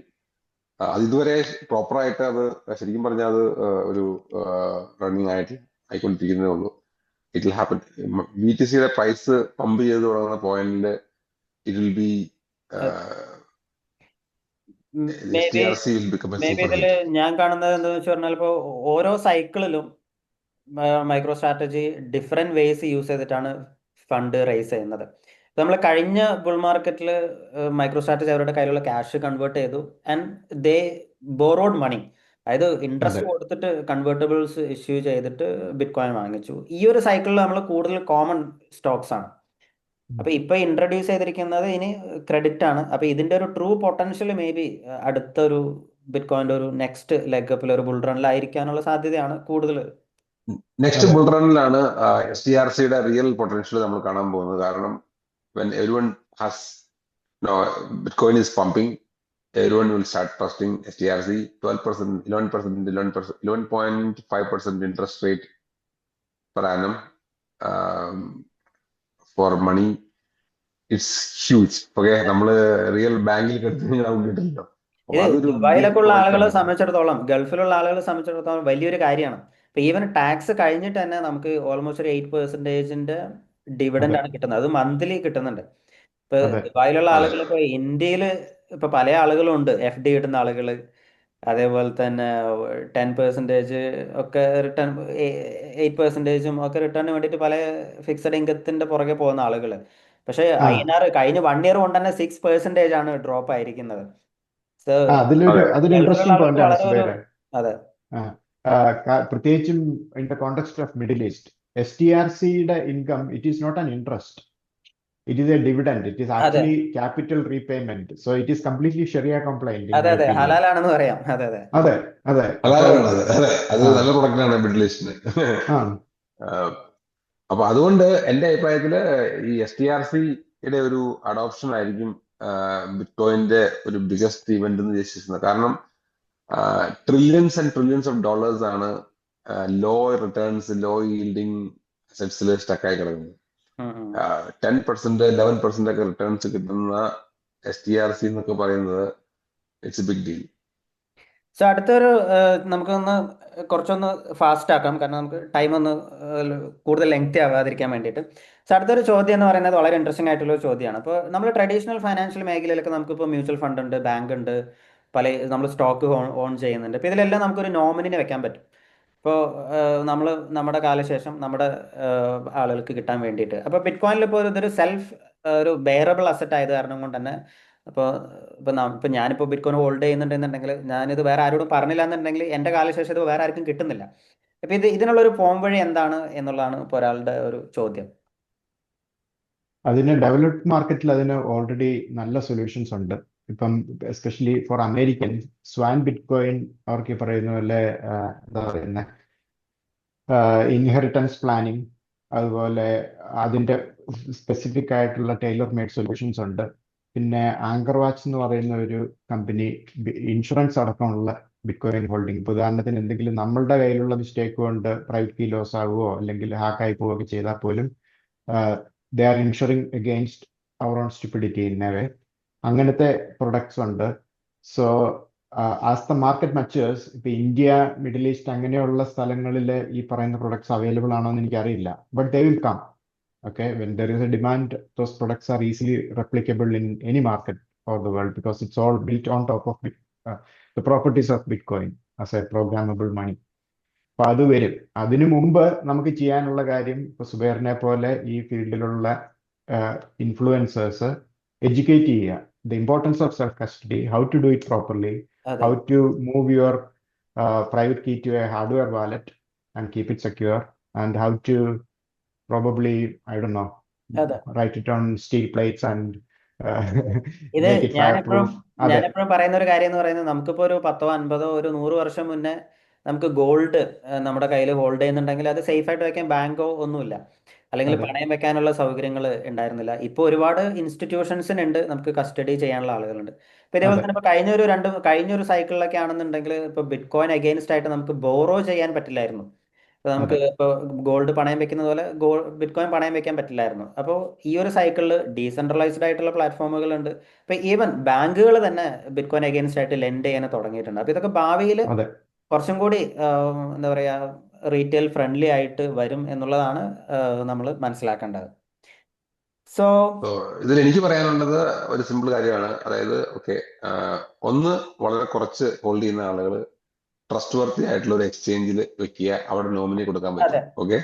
Speaker 3: അത് ഇതുവരെ പ്രോപ്പറായിട്ട് അത് ശരിക്കും പറഞ്ഞാൽ അത് ഒരു റണ്ണിങ് ആയിട്ട് ആയിക്കൊണ്ടിരിക്കുന്നേ ഉള്ളൂ. It will happen. BTCയുടെ പ്രൈസ് പമ്പ് ചെയ്ത് തുടങ്ങുന്ന പോയിന്റില് it will be
Speaker 1: maybe
Speaker 3: STRC will become a
Speaker 1: maybe
Speaker 3: super
Speaker 1: ഇതില്
Speaker 3: hit.
Speaker 1: ഞാൻ കാണുന്നത് എന്താണെന്ന് വെച്ച് പറഞ്ഞാൽ ഇപ്പോൾ ഓരോ സൈക്കിളിലും MicroStrategy different ways use ചെയ്തിട്ടാണ് ഫണ്ട് റേസ് ചെയ്യുന്നത്. നമ്മൾ കഴിഞ്ഞ ബുൾ മാർക്കറ്റിൽ മൈക്രോ സ്ട്രാറ്റജി അവരുടെ കയ്യിലുള്ള ക്യാഷ് കൺവേർട്ട് ചെയ്തു ആൻഡ് ദേ ബോറോഡ് മണി, അതായത്
Speaker 2: അതെ,
Speaker 1: ഇൻട്രസ്റ്റ് കൊടുത്തിട്ട് കൺവേർട്ടബിൾസ് ഇഷ്യൂ ചെയ്തിട്ട് ബിറ്റ് കോയിൻ വാങ്ങിച്ചു. ഈ ഒരു സൈക്കിളിൽ നമ്മൾ കൂടുതൽ കോമൺ സ്റ്റോക്സ് ആണ്. അപ്പൊ ഇപ്പൊ ഇൻട്രൊഡ്യൂസ് ചെയ്തിരിക്കുന്നത് ഇനി ക്രെഡിറ്റ് ആണ്. അപ്പൊ ഇതിന്റെ ഒരു ട്രൂ പൊട്ടൻഷ്യൽ മേ ബി അടുത്തൊരു ബിറ്റ് കോയിന്റെ ഒരു നെക്സ്റ്റ് ലെഗപ്പിൽ ഒരു ബുൾ റണ്ണിലായിരിക്കാനുള്ള സാധ്യതയാണ് കൂടുതൽ.
Speaker 3: നെക്സ്റ്റ്
Speaker 2: അതെ,
Speaker 3: ബുൾ റണ്ണിലാണ് STRCയുടെ റിയൽ പൊട്ടൻഷ്യൽ നമ്മൾ കാണാൻ പോകുന്നത്. കാരണം when everyone has no Bitcoin is pumping, everyone will start trusting STRC. 12%, 11%, 11%, 11.5% interest rate per annum for money. It's huge. Okay, നമ്മള് റിയൽ ബാങ്കിൽ കിടന്നു കിട്ടില്ലല്ലോ. അപ്പൊ
Speaker 1: ഇത്
Speaker 3: അതൊരു ബിഗ്
Speaker 1: ദുബായിലൊക്കെ ഉള്ള
Speaker 3: പോയിന്റ്
Speaker 1: ആളുകളെ
Speaker 3: ആണ്.
Speaker 1: സംബന്ധിച്ചിടത്തോളം, ഗൾഫിലുള്ള ആളുകളെ സംബന്ധിച്ചിടത്തോളം വലിയൊരു കാര്യമാണ്. ഇപ്പൊ ഈവൻ ടാക്സ് കഴിഞ്ഞിട്ട് തന്നെ നമുക്ക് ഓൾമോസ്റ്റ് ഒരു 8%-ന്റെ
Speaker 2: അതെ,
Speaker 1: ഡിവിഡൻഡ് ആണ് കിട്ടുന്നത്. അത് മന്ത്ലി കിട്ടുന്നുണ്ട്. ഇപ്പൊ
Speaker 2: അതെ,
Speaker 1: ദുബായിലുള്ള
Speaker 3: അതെ,
Speaker 1: ആളുകൾ ഇപ്പൊ ഇന്ത്യയില് ഇപ്പൊ പല ആളുകളും ഉണ്ട്, FD ഇടുന്ന ആളുകൾ. അതേപോലെ തന്നെ 10% ഒക്കെ റിട്ടേൺ, 8%-ഉം ഒക്കെ റിട്ടേണിന് വേണ്ടിയിട്ട് പല ഫിക്സഡ് ഇൻകത്തിന്റെ പുറകെ പോകുന്ന ആളുകൾ. പക്ഷെ
Speaker 2: ആ
Speaker 1: INR കഴിഞ്ഞ 1 ഇയർ കൊണ്ട് തന്നെ 6% ആണ് ഡ്രോപ്പ് ആയിരിക്കുന്നത്. സോ
Speaker 2: അതിലൊരു
Speaker 3: അതെ,
Speaker 1: ഗൾഫിലുള്ള
Speaker 2: ഇൻട്രസ്റ്റിംഗ്
Speaker 1: ആളുകൾക്ക്
Speaker 2: പോയിന്റ് ആണ്
Speaker 1: വളരെ ഒരു
Speaker 2: സുബൈറെ.
Speaker 1: അതെ
Speaker 2: ആ, പ്രത്യേകിച്ചും in the context of Middle East, STRCയുടെ income it is not an interest, it is a dividend, it is
Speaker 1: അതെ
Speaker 2: actually capital repayment. So it is completely ഷെറിയ കംപ്ലൈന്റ് ഇൻ
Speaker 1: അതെ
Speaker 2: മൈ
Speaker 1: അതെ
Speaker 2: ഒപ്പീനിയൻ.
Speaker 1: ഹലാലാണെന്ന് പറയാം. അതെ അതെ
Speaker 2: അതെ, അതെ. അപ്പോൾ
Speaker 3: അതാണ് അത്. അതെ, അത്
Speaker 2: ആ,
Speaker 3: നല്ല പ്രൊഡക്റ്റാണ് മിഡിൽ ഈസ്റ്റിന്.
Speaker 2: ആ,
Speaker 3: അപ്പൊ അതുകൊണ്ട് എന്റെ അഭിപ്രായത്തില് ഈ STRCയുടെ ഒരു അഡോപ്ഷൻ ആയിരിക്കും ബിറ്റ്കോയിന്റെ ഒരു ബിഗസ്റ്റ് ഇവന്റ് എന്ന് വിശ്വസിക്കുന്നത്. കാരണം trillions and trillions of dollars ആണ് ലോ റിട്ടേൺസ്, ലോ ഈൽഡിങ് അസറ്റ്സിൽ സ്റ്റക്കായി കിടക്കുന്നത്.
Speaker 1: ഉം, ഉം.
Speaker 3: 10%, 11% ഒക്കെ റിട്ടേൺസ് കിട്ടുന്ന STRC എന്നൊക്കെ പറയുന്നത് it's a big deal.
Speaker 1: So അടുത്തൊരു നമുക്കൊന്ന് കുറച്ചൊന്ന് ഫാസ്റ്റ് ആക്കാം, കാരണം നമുക്ക് ടൈം ഒന്ന് കൂടുതൽ ലെങ്തി ആവാതിരിക്കാൻ വേണ്ടിയിട്ട്. സോ അടുത്തൊരു ചോദ്യം എന്ന് പറയുന്നത് വളരെ ഇൻട്രസ്റ്റിംഗ് ആയിട്ടുള്ള ഒരു ചോദ്യമാണ്. ഇപ്പോൾ നമ്മൾ ട്രഡീഷണൽ ഫൈനാൻഷ്യൽ മേഖലയിലൊക്കെ നമുക്കിപ്പോൾ മ്യൂച്വൽ ഫണ്ട് ഉണ്ട്, ബാങ്ക് ഉണ്ട്, പല നമ്മൾ സ്റ്റോക്ക് ഓൺ ചെയ്യുന്നുണ്ട്. ഇപ്പോൾ ഇതിലെല്ലാം നമുക്കൊരു നോമിനിനെ വെക്കാൻ പറ്റും. ഇപ്പോൾ നമ്മൾ നമ്മുടെ കാലശേഷം നമ്മുടെ ആളുകൾക്ക് കിട്ടാൻ വേണ്ടിയിട്ട്. അപ്പോൾ ബിറ്റ് കോയിനിൽ ഇപ്പോൾ ഇതൊരു സെൽഫ് ഒരു ബെയറബിൾ അസറ്റ് ആയത് കാരണം കൊണ്ട് തന്നെ അപ്പോൾ ഇപ്പം ഞാനിപ്പോൾ ബിറ്റ്കോയിൻ ഹോൾഡ് ചെയ്യുന്നുണ്ടെന്നുണ്ടെങ്കിൽ ഞാനിത് വേറെ ആരോടും പറഞ്ഞില്ല എന്നുണ്ടെങ്കിൽ എൻ്റെ കാലശേഷം ഇത് വേറെ ആർക്കും കിട്ടുന്നില്ല. അപ്പോൾ ഇതിനുള്ളൊരു പോംവഴി എന്താണ് എന്നുള്ളതാണ് ഇപ്പോൾ ഒരാളുടെ ഒരു ചോദ്യം.
Speaker 2: അതിന് ഡെവലപ്ഡ് മാർക്കറ്റിൽ അതിന് ഓൾറെഡി നല്ല സൊല്യൂഷൻസ് ഉണ്ട്. ഇപ്പം especially for American swan bitcoin, അവർക്ക് ഈ പറയുന്ന പോലെ എന്താ പറയുന്നത്, ഇൻഹെറിറ്റൻസ് പ്ലാനിങ്, അതുപോലെ അതിൻ്റെ സ്പെസിഫിക് ആയിട്ടുള്ള ടൈലർ മെയ്ഡ് സൊല്യൂഷൻസ് ഉണ്ട്. പിന്നെ ആങ്കർ വാച്ച് എന്ന് പറയുന്ന ഒരു കമ്പനി ഇൻഷുറൻസ് അടക്കമുള്ള ബിറ്റ്കോയിൻ ഹോൾഡിംഗ്. ഇപ്പോൾ ഉദാഹരണത്തിന് എന്തെങ്കിലും നമ്മളുടെ കയ്യിലുള്ള മിസ്റ്റേക്ക് കൊണ്ട് പ്രൈവറ്റ് കീ ലോസ് ആവുകയോ അല്ലെങ്കിൽ ഹാക്കായി പോവുകയൊക്കെ ചെയ്താൽ പോലും they are insuring against our own stupidity in a way. അങ്ങനത്തെ പ്രൊഡക്ട്സ് ഉണ്ട്. So as the market matures, ഇപ്പൊ ഇന്ത്യ, മിഡിൽ ഈസ്റ്റ് അങ്ങനെയുള്ള സ്ഥലങ്ങളിൽ ഈ പറയുന്ന പ്രൊഡക്ട്സ് അവൈലബിൾ ആണോ എന്ന് എനിക്കറിയില്ല. But they will come. Okay, when there is a demand, those products are easily replicable in any market for the world because it's all built on top of the properties of Bitcoin as a programmable money. അപ്പൊ അത് വരും. അതിനു മുമ്പ് നമുക്ക് ചെയ്യാനുള്ള കാര്യം, ഇപ്പൊ സുബൈറിനെ പോലെ ഈ ഫീൽഡിലുള്ള ഇൻഫ്ലുവൻസേഴ്സ് എഡ്യൂക്കേറ്റ് ചെയ്യുക. The importance of self custody, how to do it properly,
Speaker 1: അതെ
Speaker 2: how to move your private key to a hardware wallet and keep it secure, and how to probably, I don't know,
Speaker 1: അതെ
Speaker 2: write it on steel plates and uh,
Speaker 1: ഇത്
Speaker 2: make it
Speaker 1: ഞാനെപ്പോഴും
Speaker 2: fireproof. അതെ
Speaker 1: ഞാനെപ്പോഴും പറയുന്ന ഒരു കാര്യം എന്ന് പറയുന്നത്, നമുക്കിപ്പോൾ ഒരു 10-50 ഒരു 100 വർഷം മുന്നേ നമുക്ക് ഗോൾഡ് നമ്മുടെ കയ്യിൽ ഹോൾഡ് ചെയ്യുന്നുണ്ടെങ്കിൽ അത് സേഫ് ആയിട്ട് വെക്കാൻ ബാങ്കോ ഒന്നുമില്ല, അല്ലെങ്കിൽ
Speaker 2: അതെ
Speaker 1: പണയം വെക്കാനുള്ള സൗകര്യങ്ങൾ ഉണ്ടായിരുന്നില്ല. ഇപ്പോൾ ഒരുപാട് ഇൻസ്റ്റിറ്റ്യൂഷൻസിനുണ്ട്, നമുക്ക് കസ്റ്റഡി ചെയ്യാനുള്ള ആളുകളുണ്ട്. ഇപ്പോൾ ഇതേപോലെ
Speaker 2: അതെ
Speaker 1: തന്നെ ഇപ്പോൾ കഴിഞ്ഞൊരു സൈക്കിളിലൊക്കെ ആണെന്നുണ്ടെങ്കിൽ ഇപ്പോൾ ബിറ്റ് കോയിൻ അഗെയിൻസ്റ്റ് ആയിട്ട് നമുക്ക് ബോറോ ചെയ്യാൻ പറ്റില്ലായിരുന്നു. ഇപ്പോൾ നമുക്ക്
Speaker 2: അതെ
Speaker 1: ഇപ്പോൾ ഗോൾഡ് പണയം വെക്കുന്നത് പോലെ ബിറ്റ് കോയിൻ പണയം വെക്കാൻ പറ്റില്ലായിരുന്നു. അപ്പോൾ ഈ ഒരു സൈക്കിളിൽ ഡീസെൻട്രലൈസ്ഡ് ആയിട്ടുള്ള പ്ലാറ്റ്ഫോമുകളുണ്ട്. ഇപ്പോൾ ഈവൻ ബാങ്കുകൾ തന്നെ ബിറ്റ് കോയിൻ അഗെയിൻസ്റ്റ് ആയിട്ട് ലെൻഡ് ചെയ്യാൻ തുടങ്ങിയിട്ടുണ്ട്. അപ്പോൾ ഇതൊക്കെ ഭാവിയിൽ
Speaker 2: അതെ
Speaker 1: കുറച്ചും കൂടി എന്താ പറയുക, റീറ്റെയിൽ ഫ്രണ്ട്ലി ആയിട്ട് വരും എന്നുള്ളതാണ് നമ്മൾ മനസ്സിലാക്കേണ്ടത്. സോ
Speaker 3: സോ ഇതിൽ എനിക്ക് പറയാനുള്ളത് ഒരു സിമ്പിൾ കാര്യമാണ്. അതായത് ഓക്കെ, ഒന്ന് വളരെ കുറച്ച് ഹോൾഡ് ചെയ്യുന്ന ആളുകൾ ട്രസ്റ്റ് വർത്തി ആയിട്ടുള്ള ഒരു എക്സ്ചേഞ്ചിൽ വെക്കുക, അവിടെ നോമിനി കൊടുക്കാൻ
Speaker 1: അതെ
Speaker 3: പറ്റും. ഓക്കെ,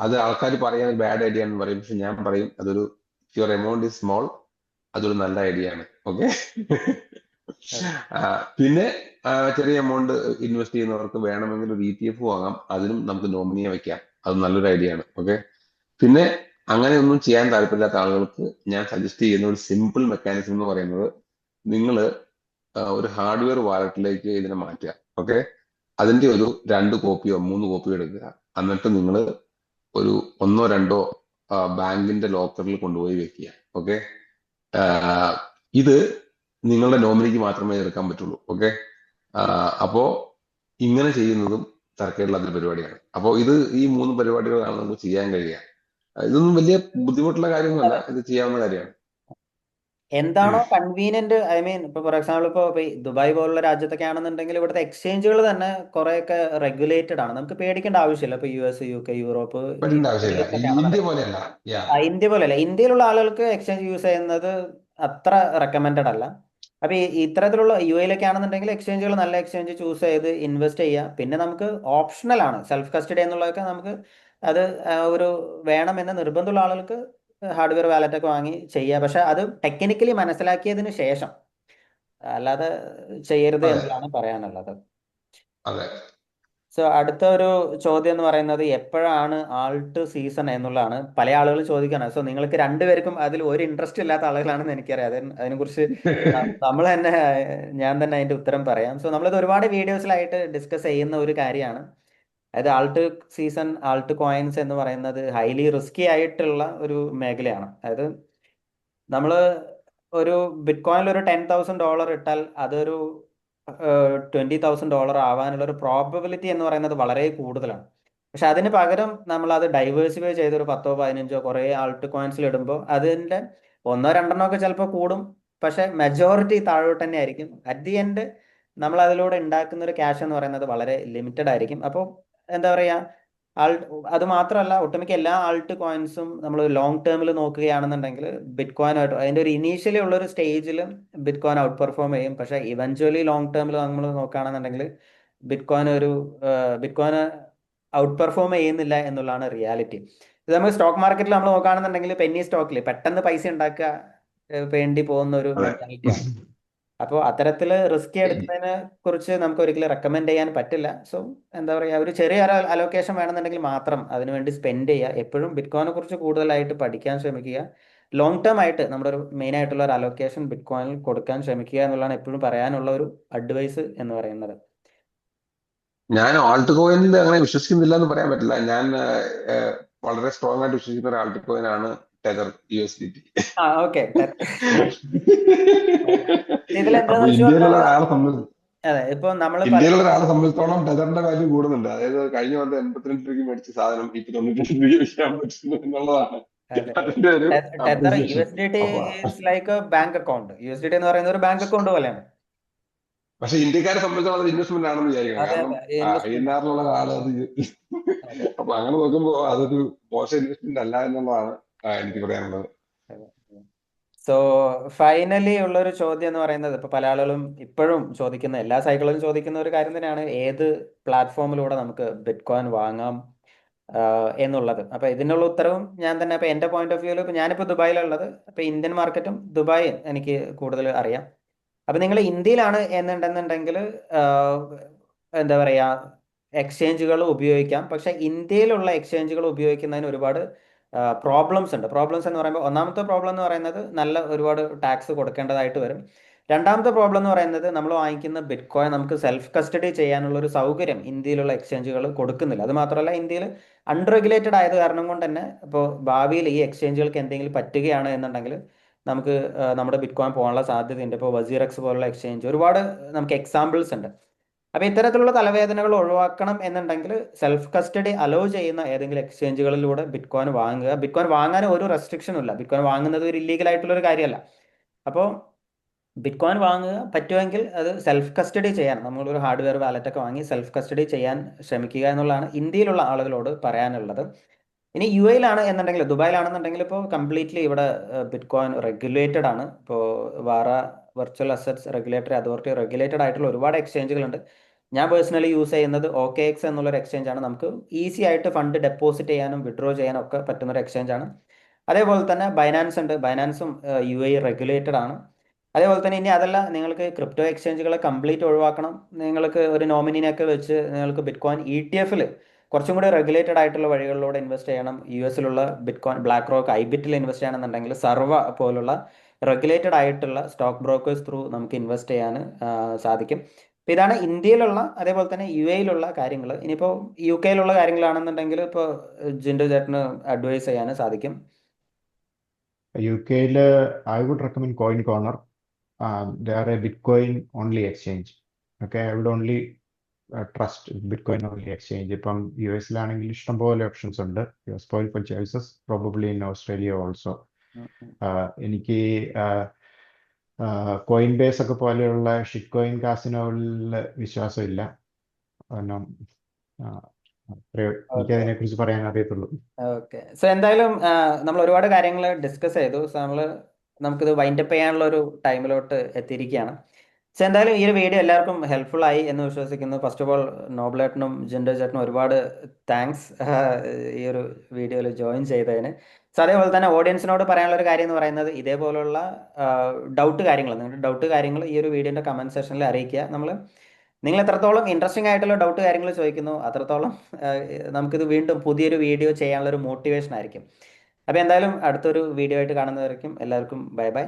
Speaker 3: അത് ആൾക്കാർ പറയാൻ ബാഡ് ഐഡിയ എന്ന് പറയും, പക്ഷെ ഞാൻ പറയും അതൊരു, യുവർ എമൗണ്ട് ഈസ് സ്മോൾ, അതൊരു നല്ല ഐഡിയ ആണ്. ഓക്കെ, പിന്നെ ചെറിയ എമൗണ്ട് ഇൻവെസ്റ്റ് ചെയ്യുന്നവർക്ക് വേണമെങ്കിൽ ഒരു ETF വാങ്ങാം, അതിനും നമുക്ക് നോമിനിയെ വെക്കാം, അത് നല്ലൊരു ഐഡിയ ആണ്. ഓക്കെ, പിന്നെ അങ്ങനെ ഒന്നും ചെയ്യാൻ താല്പര്യമില്ലാത്ത ആളുകൾക്ക് ഞാൻ സജസ്റ്റ് ചെയ്യുന്ന ഒരു സിമ്പിൾ മെക്കാനിസം എന്ന് പറയുന്നത്, നിങ്ങൾ ഒരു ഹാർഡ്വെയർ വാലറ്റിലേക്ക് ഇതിനെ മാറ്റുക. ഓക്കെ, അതിന്റെ ഒരു 2 കോപ്പിയോ 3 കോപ്പിയോ എടുക്കുക. എന്നിട്ട് നിങ്ങൾ ഒരു 1-2 ബാങ്കിന്റെ ലോക്കറിൽ കൊണ്ടുപോയി വെക്കുക. ഓക്കെ, ഇത് നിങ്ങളുടെ നോമിനിക്ക് മാത്രമേ എടുക്കാൻ പറ്റുള്ളൂ. ഓക്കെ, അപ്പോ ഇങ്ങനെ ചെയ്യുന്നതും തരക്കേടില്ലാത്ത പരിപാടിയാണ്. അപ്പോൾ ഈ 3 പരിപാടികളാണ് നമുക്ക് ചെയ്യാൻ കഴിയുക. ഇതൊന്നും വലിയ ബുദ്ധിമുട്ടുള്ള കാര്യമൊന്നുമല്ല, ഇത് ചെയ്യാവുന്ന കാര്യമാണ്.
Speaker 1: എന്താണോ കൺവീനിയന്റ്, ഐ മീൻ ഇപ്പോൾ ഫോർ എക്സാമ്പിൾ ഇപ്പോൾ ഈ ദുബായ് പോലുള്ള രാജ്യത്തൊക്കെ ആണെന്നുണ്ടെങ്കിൽ ഇവിടുത്തെ എക്സ്ചേഞ്ചുകൾ തന്നെ കുറേയൊക്കെ റെഗുലേറ്റഡ് ആണ്, നമുക്ക് പേടിക്കേണ്ട ആവശ്യമില്ല. ഇപ്പോൾ US, UK, യൂറോപ്പ്, ഈ
Speaker 3: പറ്റേണ്ട ആവശ്യമില്ല.
Speaker 1: ഒക്കെ
Speaker 3: ഇന്ത്യ
Speaker 1: ആണെന്നുണ്ടെങ്കിൽ
Speaker 3: പോലെയല്ല. യാ,
Speaker 1: ഇന്ത്യ പോലെയല്ല. ഇന്ത്യയിലുള്ള ആളുകൾക്ക് എക്സ്ചേഞ്ച് യൂസ് ചെയ്യുന്നത് അത്ര റെക്കമെൻഡഡ് അല്ല. അപ്പോൾ ഈ ഇത്തരത്തിലുള്ള UAE-ലൊക്കെ ആണെന്നുണ്ടെങ്കിൽ എക്സ്ചേഞ്ചുകൾ നല്ല എക്സ്ചേഞ്ച് ചൂസ് ചെയ്ത് ഇൻവെസ്റ്റ് ചെയ്യുക. പിന്നെ നമുക്ക് ഓപ്ഷണലാണ് സെൽഫ് കസ്റ്റഡി എന്നുള്ളതൊക്കെ, നമുക്ക് അത് ഒരു വേണമെന്ന് നിർബന്ധമുള്ള ആളുകൾക്ക് ഹാർഡ്വെയർ വാലറ്റ് ഒക്കെ വാങ്ങി ചെയ്യുക. പക്ഷെ അത് ടെക്നിക്കലി മനസ്സിലാക്കിയതിന് ശേഷം, അല്ലാതെ ചെയ്യരുത്
Speaker 3: അതെ
Speaker 1: എന്നുള്ളതാണ് പറയാനുള്ളത്.
Speaker 3: അതെ.
Speaker 1: സോ അടുത്ത ഒരു ചോദ്യം എന്ന് പറയുന്നത് എപ്പോഴാണ് ആൾട്ട് സീസൺ എന്നുള്ളതാണ്. പല ആളുകളും ചോദിക്കാനാണ്. സോ നിങ്ങൾക്ക് രണ്ടുപേർക്കും അതിൽ ഒരു ഇൻട്രസ്റ്റ് ഇല്ലാത്ത ആളുകളാണെന്ന് എനിക്കറിയാം. അതിനെക്കുറിച്ച് നമ്മൾ തന്നെ ഞാൻ തന്നെ അതിന്റെ ഉത്തരം പറയാം. സോ നമ്മളിത് ഒരുപാട് വീഡിയോസിലായിട്ട് ഡിസ്കസ് ചെയ്യുന്ന ഒരു കാര്യമാണ്. അതായത് ആൾട്ട് സീസൺ, ആൾട്ട് കോയിൻസ് എന്ന് പറയുന്നത് ഹൈലി റിസ്കി ആയിട്ടുള്ള ഒരു മേഖലയാണ്. അതായത് നമ്മൾ ഒരു ബിറ്റ് കോയിനിൽ ഒരു $10,000 ഇട്ടാൽ അതൊരു $20,000 ആവാനുള്ള ഒരു പ്രോബബിലിറ്റി എന്ന് പറയുന്നത് വളരെ കൂടുതലാണ്. പക്ഷെ അതിന് പകരം നമ്മൾ അത് ഡൈവേഴ്സിഫൈ ചെയ്തൊരു 10-15 കുറേ ആൾട്ട് കോയിൻസിൽ ഇടുമ്പോൾ അതിൻ്റെ 1-2 ഒക്കെ ചിലപ്പോൾ കൂടും, പക്ഷെ മെജോറിറ്റി താഴോട്ട് തന്നെ ആയിരിക്കും. അറ്റ് ദി എൻഡ് നമ്മൾ അതിലൂടെ ഉണ്ടാക്കുന്ന ഒരു ക്യാഷ് എന്ന് പറയുന്നത് വളരെ ലിമിറ്റഡ് ആയിരിക്കും. അപ്പോൾ എന്താ പറയുക, ആൾ അത് മാത്രമല്ല, ഒട്ടുമിക്ക എല്ലാ ആൾട്ട് കോയിൻസും നമ്മൾ ലോങ് ടേമിൽ നോക്കുകയാണെന്നുണ്ടെങ്കിൽ ബിറ്റ് കോയിനായിട്ട് അതിൻ്റെ ഒരു ഇനീഷ്യലി ഉള്ള ഒരു സ്റ്റേജിൽ ബിറ്റ് കോയിൻ ഔട്ട് പെർഫോം ചെയ്യും. പക്ഷേ ഇവഞ്ച്വലി ലോങ് ടേമിൽ നമ്മൾ നോക്കുകയാണെന്നുണ്ടെങ്കിൽ ബിറ്റ് കോയിൻ ഔട്ട് പെർഫോം ചെയ്യുന്നില്ല എന്നുള്ളതാണ് റിയാലിറ്റി. ഇത് നമ്മൾ സ്റ്റോക്ക് മാർക്കറ്റിൽ നമ്മൾ നോക്കുകയാണെന്നുണ്ടെങ്കിൽ പെന്നി സ്റ്റോക്കിൽ പെട്ടെന്ന് പൈസ ഉണ്ടാക്കുക, വേണ്ടി പോകുന്ന ഒരു
Speaker 3: അതെ.
Speaker 1: മെന്റാലിറ്റിയാണ്. അപ്പോൾ അത്തരത്തിൽ റിസ്ക് എടുക്കുന്നതിനെ കുറിച്ച് നമുക്ക് ഒരിക്കലും റെക്കമെൻഡ് ചെയ്യാൻ പറ്റില്ല. സോ എന്താ പറയുക, ഒരു ചെറിയ അലോക്കേഷൻ വേണമെന്നുണ്ടെങ്കിൽ മാത്രം അതിനുവേണ്ടി സ്പെൻഡ് ചെയ്യുക. എപ്പോഴും ബിറ്റ്കോയിനെ കുറിച്ച് കൂടുതലായിട്ട് പഠിക്കാൻ ശ്രമിക്കുക. ലോങ് ടേം ആയിട്ട് നമ്മുടെ ഒരു മെയിൻ ആയിട്ടുള്ള ഒരു അലോക്കേഷൻ ബിറ്റ്കോയിനിൽ കൊടുക്കാൻ ശ്രമിക്കുക എന്നുള്ളതാണ് എപ്പോഴും പറയാനുള്ള ഒരു അഡ്വൈസ് എന്ന് പറയുന്നത്.
Speaker 3: ഞാൻ ആൾട്ട് കോയിനിൽ അങ്ങനെ വിശ്വസിക്കുന്നില്ല എന്ന് പറയാൻ പറ്റില്ല. ഞാൻ വളരെ സ്ട്രോങ് ആയിട്ട് വിശ്വസിക്കുന്ന ഒരു ആൾട്ട് കോയിൻ ആണ് ടെതർ USDT.
Speaker 1: ആ ഓക്കെ. ഇതിലെന്താന്ന്
Speaker 3: അപ്പൊ
Speaker 1: വെച്ച്
Speaker 3: ഇന്ത്യയിലുള്ള
Speaker 1: പറഞ്ഞാൽ
Speaker 3: ഒരാളെ സംബന്ധിച്ച്
Speaker 1: അതെ, ഇപ്പൊ നമ്മൾ
Speaker 3: ഇന്ത്യയിലുള്ള ഒരാളെ സംബന്ധിച്ചിടത്തോളം ടെതറിന്റെ വാല്യൂ കൂടുന്നുണ്ട്. അതായത് കഴിഞ്ഞ വർഷം 82 രൂപയ്ക്ക് മേടിച്ച സാധനം ഇപ്പൊ 92 രൂപയ്ക്ക് വിൽക്കാൻ പറ്റുന്നു എന്നുള്ളതാണ്
Speaker 1: അതെ,
Speaker 3: അതിന്റെ ഒരു
Speaker 1: ടെതർ
Speaker 3: അപ്രീസിയേഷൻ.
Speaker 1: USDT
Speaker 3: അപ്പൊ
Speaker 1: is like bank account. USDT എന്ന് പറയുന്നത് ഒരു ബാങ്ക് അക്കൗണ്ട് പോലെയാണ്.
Speaker 3: പക്ഷെ ഇന്ത്യക്കാരെ സംബന്ധിച്ചോളം അത് ഇൻവെസ്റ്റ്മെന്റ് ആണെന്ന് വിചാരിക്കണം.
Speaker 1: അതെ
Speaker 3: കാരണം
Speaker 1: അതെ, ഇൻവെസ്റ്റ്മെന്റ്.
Speaker 3: INR-ലുള്ള ആള് അത്
Speaker 1: അതെ
Speaker 3: അപ്പൊ അങ്ങനെ നോക്കുമ്പോ അതൊരു മോശം ഇൻവെസ്റ്റ്മെന്റ് അല്ല എന്നുള്ളതാണ് എനിക്ക് പറയാനുള്ളത്.
Speaker 1: സോ ഫൈനലി ഉള്ളൊരു ചോദ്യം എന്ന് പറയുന്നത്, ഇപ്പൊ പല ആളുകളും ഇപ്പോഴും ചോദിക്കുന്ന, എല്ലാ സൈക്കിളിലും ചോദിക്കുന്ന ഒരു കാര്യം തന്നെയാണ്, ഏത് പ്ലാറ്റ്ഫോമിലൂടെ നമുക്ക് ബിറ്റ്കോയിൻ വാങ്ങാം എന്നുള്ളത്. അപ്പൊ ഇതിനുള്ള ഉത്തരവും ഞാൻ തന്നെ, ഇപ്പൊ എന്റെ പോയിന്റ് ഓഫ് വ്യൂവിൽ, ഇപ്പൊ ഞാനിപ്പോ ദുബായിലുള്ളത്, ഇപ്പൊ ഇന്ത്യൻ മാർക്കറ്റും ദുബായ് എനിക്ക് കൂടുതൽ അറിയാം. അപ്പൊ നിങ്ങൾ ഇന്ത്യയിലാണ് എന്നുണ്ടെന്നുണ്ടെങ്കിൽ എന്താ പറയാ, എക്സ്ചേഞ്ചുകൾ ഉപയോഗിക്കാം. പക്ഷെ ഇന്ത്യയിലുള്ള എക്സ്ചേഞ്ചുകൾ ഉപയോഗിക്കുന്നതിന് ഒരുപാട് പ്രോബ്ലംസ് ഉണ്ട്. പ്രോബ്ലംസ് എന്ന് പറയുമ്പോൾ, ഒന്നാമത്തെ പ്രോബ്ലം എന്ന് പറയുന്നത് നല്ല ഒരുപാട് ടാക്സ് കൊടുക്കേണ്ടതായിട്ട് വരും. രണ്ടാമത്തെ പ്രോബ്ലം എന്ന് പറയുന്നത്, നമ്മൾ വാങ്ങിക്കുന്ന ബിറ്റ്കോയിൻ നമുക്ക് സെൽഫ് കസ്റ്റഡി ചെയ്യാനുള്ള ഒരു സൗകര്യം ഇന്ത്യയിലുള്ള എക്സ്ചേഞ്ചുകൾ കൊടുക്കുന്നില്ല. അത് മാത്രമല്ല, ഇന്ത്യയിൽ അൺറെഗുലേറ്റഡ് ആയത് കാരണം കൊണ്ട് തന്നെ ഇപ്പോൾ ഭാവിയിൽ ഈ എക്സ്ചേഞ്ചുകൾക്ക് എന്തെങ്കിലും പറ്റുകയാണ് എന്നുണ്ടെങ്കിൽ നമുക്ക് നമ്മുടെ ബിറ്റ്കോയിൻ പോകാനുള്ള സാധ്യതയുണ്ട്. ഇപ്പോൾ വസീറക്സ് പോലുള്ള എക്സ്ചേഞ്ച്, ഒരുപാട് നമുക്ക് എക്സാമ്പിൾസ് ഉണ്ട്. അപ്പോൾ ഇത്തരത്തിലുള്ള തലവേദനകൾ ഒഴിവാക്കണം എന്നുണ്ടെങ്കിൽ സെൽഫ് കസ്റ്റഡി അലോ ചെയ്യുന്ന ഏതെങ്കിലും എക്സ്ചേഞ്ചുകളിലൂടെ ബിറ്റ്കോയിൻ വാങ്ങുക. ബിറ്റ്കോയിൻ വാങ്ങാൻ ഒരു റെസ്ട്രിക്ഷനും ഇല്ല. ബിറ്റ്കോയിൻ വാങ്ങുന്നത് ഒരു ഇല്ലീഗൽ ആയിട്ടുള്ള ഒരു കാര്യമല്ല. അപ്പോൾ ബിറ്റ്കോയിൻ വാങ്ങുക, പറ്റുമെങ്കിൽ അത് സെൽഫ് കസ്റ്റഡി ചെയ്യാൻ, നമ്മളൊരു ഹാർഡ്വെയർ വാലറ്റ് ഒക്കെ വാങ്ങി സെൽഫ് കസ്റ്റഡി ചെയ്യാൻ ശ്രമിക്കുക എന്നുള്ളതാണ് ഇന്ത്യയിലുള്ള ആളുകളോട് പറയാനുള്ളത്. ഇനി UAE-ലാണ് എന്നുണ്ടെങ്കിൽ, ദുബായിലാണെന്നുണ്ടെങ്കിൽ ഇപ്പോൾ കംപ്ലീറ്റ്ലി ഇവിടെ ബിറ്റ്കോയിൻ റെഗുലേറ്റഡ് ആണ്. ഇപ്പോൾ VARA virtual assets regulatory authority regulated ആയിട്ടുള്ള ഒരുപാട് എക്സ്ചേഞ്ചുകളുണ്ട്. ഞാൻ പേഴ്സണലി യൂസ് ചെയ്യുന്നത് OKX എന്നുള്ളൊരു എക്സ്ചേഞ്ച് ആണ്. നമുക്ക് ഈസി ആയിട്ട് ഫണ്ട് ഡെപ്പോസിറ്റ് ചെയ്യാനും വിഡ്രോ ചെയ്യാനും ഒക്കെ പറ്റുന്ന ഒരു എക്സ്ചേഞ്ച് ആണ്. അതേപോലെ തന്നെ ബൈനാൻസ് ഉണ്ട്. ബൈനാൻസും UAE റെഗുലേറ്റഡ് ആണ്. അതേപോലെ തന്നെ ഇനി അതല്ല, നിങ്ങൾക്ക് ക്രിപ്റ്റോ എക്സ്ചേഞ്ചുകളെ കംപ്ലീറ്റ് ഒഴിവാക്കണം, നിങ്ങൾക്ക് ഒരു നോമിനിനെയൊക്കെ വെച്ച് നിങ്ങൾക്ക് ബിറ്റ്കോയിൻ ETF-ൽ കുറച്ചും കൂടി റെഗുലേറ്റഡ് ആയിട്ടുള്ള വഴികളിലൂടെ ഇൻവെസ്റ്റ് ചെയ്യണം. US-ലുള്ള ബിറ്റ്കോയിൻ ബ്ലാക്ക് റോക്ക് IBIT-ൽ ഇൻവെസ്റ്റ് ചെയ്യണമെന്നുണ്ടെങ്കിൽ സർവ പോലുള്ള റെഗുലേറ്റഡ് ആയിട്ടുള്ള സ്റ്റോക്ക് ബ്രോക്കേഴ്സ് ത്രൂ നമുക്ക് ഇൻവെസ്റ്റ് ചെയ്യാൻ സാധിക്കും. അപ്പോൾ ഇതാണ് ഇന്ത്യയിലുള്ള, അതേപോലെ തന്നെ UAE-ലുള്ള കാര്യങ്ങൾ. ഇനിയിപ്പോൾ UK-ലുള്ള കാര്യങ്ങളാണെന്നുണ്ടെങ്കിൽ ഇപ്പോൾ ജിൻഡു ചേട്ടന് അഡ്വൈസ് ചെയ്യാൻ സാധിക്കും.
Speaker 2: UK-ൽ I would recommend Coin Corner. They are a Bitcoin only exchange. Okay, I would only trust Bitcoin only exchange. ഇപ്പം US-ലാണെങ്കിൽ ഇഷ്ടംപോലെ ഓപ്ഷൻസ് ഉണ്ട്. spoil for choices, probably in Australia also. എനിക്ക് കോയിൻ ബേസ് ഒക്കെ പോലെയുള്ള ഷിറ്റ് കോയിൻ കാസിനോകളിൽ വിശ്വാസമില്ല. കാരണം എനിക്ക് അതിനെക്കുറിച്ച് പറയാൻ അറിയത്തുള്ളൂ.
Speaker 1: ഓക്കെ. സോ എന്തായാലും നമ്മൾ ഒരുപാട് കാര്യങ്ങൾ ഡിസ്കസ് ചെയ്തു. സോ നമുക്കിത് വൈൻഡപ്പ് ചെയ്യാനുള്ള ഒരു ടൈമിലോട്ട് എത്തിയിരിക്കുകയാണ്. സോ എന്തായാലും ഈ ഒരു വീഡിയോ എല്ലാവർക്കും ഹെൽപ്ഫുൾ ആയി എന്ന് വിശ്വസിക്കുന്നു. ഫസ്റ്റ് ഓഫ് ഓൾ നോബിളേട്ടനും ജിൻഡോ ചേട്ടനും ഒരുപാട് താങ്ക്സ് ഈ ഒരു വീഡിയോയിൽ ജോയിൻ ചെയ്തതിന്. സോ അതേപോലെ തന്നെ ഓഡിയൻസിനോട് പറയാനുള്ള ഒരു കാര്യം എന്ന് പറയുന്നത്, ഇതേപോലുള്ള നിങ്ങളുടെ ഡൗട്ട് കാര്യങ്ങൾ ഈ ഒരു വീഡിയോൻ്റെ കമൻറ്റ് സെക്ഷനിൽ അറിയിക്കുക. നിങ്ങൾ എത്രത്തോളം ഇൻട്രസ്റ്റിംഗ് ആയിട്ടുള്ള ഡൗട്ട് കാര്യങ്ങൾ ചോദിക്കുന്നു, അത്രത്തോളം നമുക്കിത് വീണ്ടും പുതിയൊരു വീഡിയോ ചെയ്യാനുള്ള ഒരു മോട്ടിവേഷൻ ആയിരിക്കും. അപ്പോൾ എന്തായാലും അടുത്തൊരു വീഡിയോ ആയിട്ട് കാണുന്നതായിരിക്കും. എല്ലാവർക്കും ബൈ ബൈ.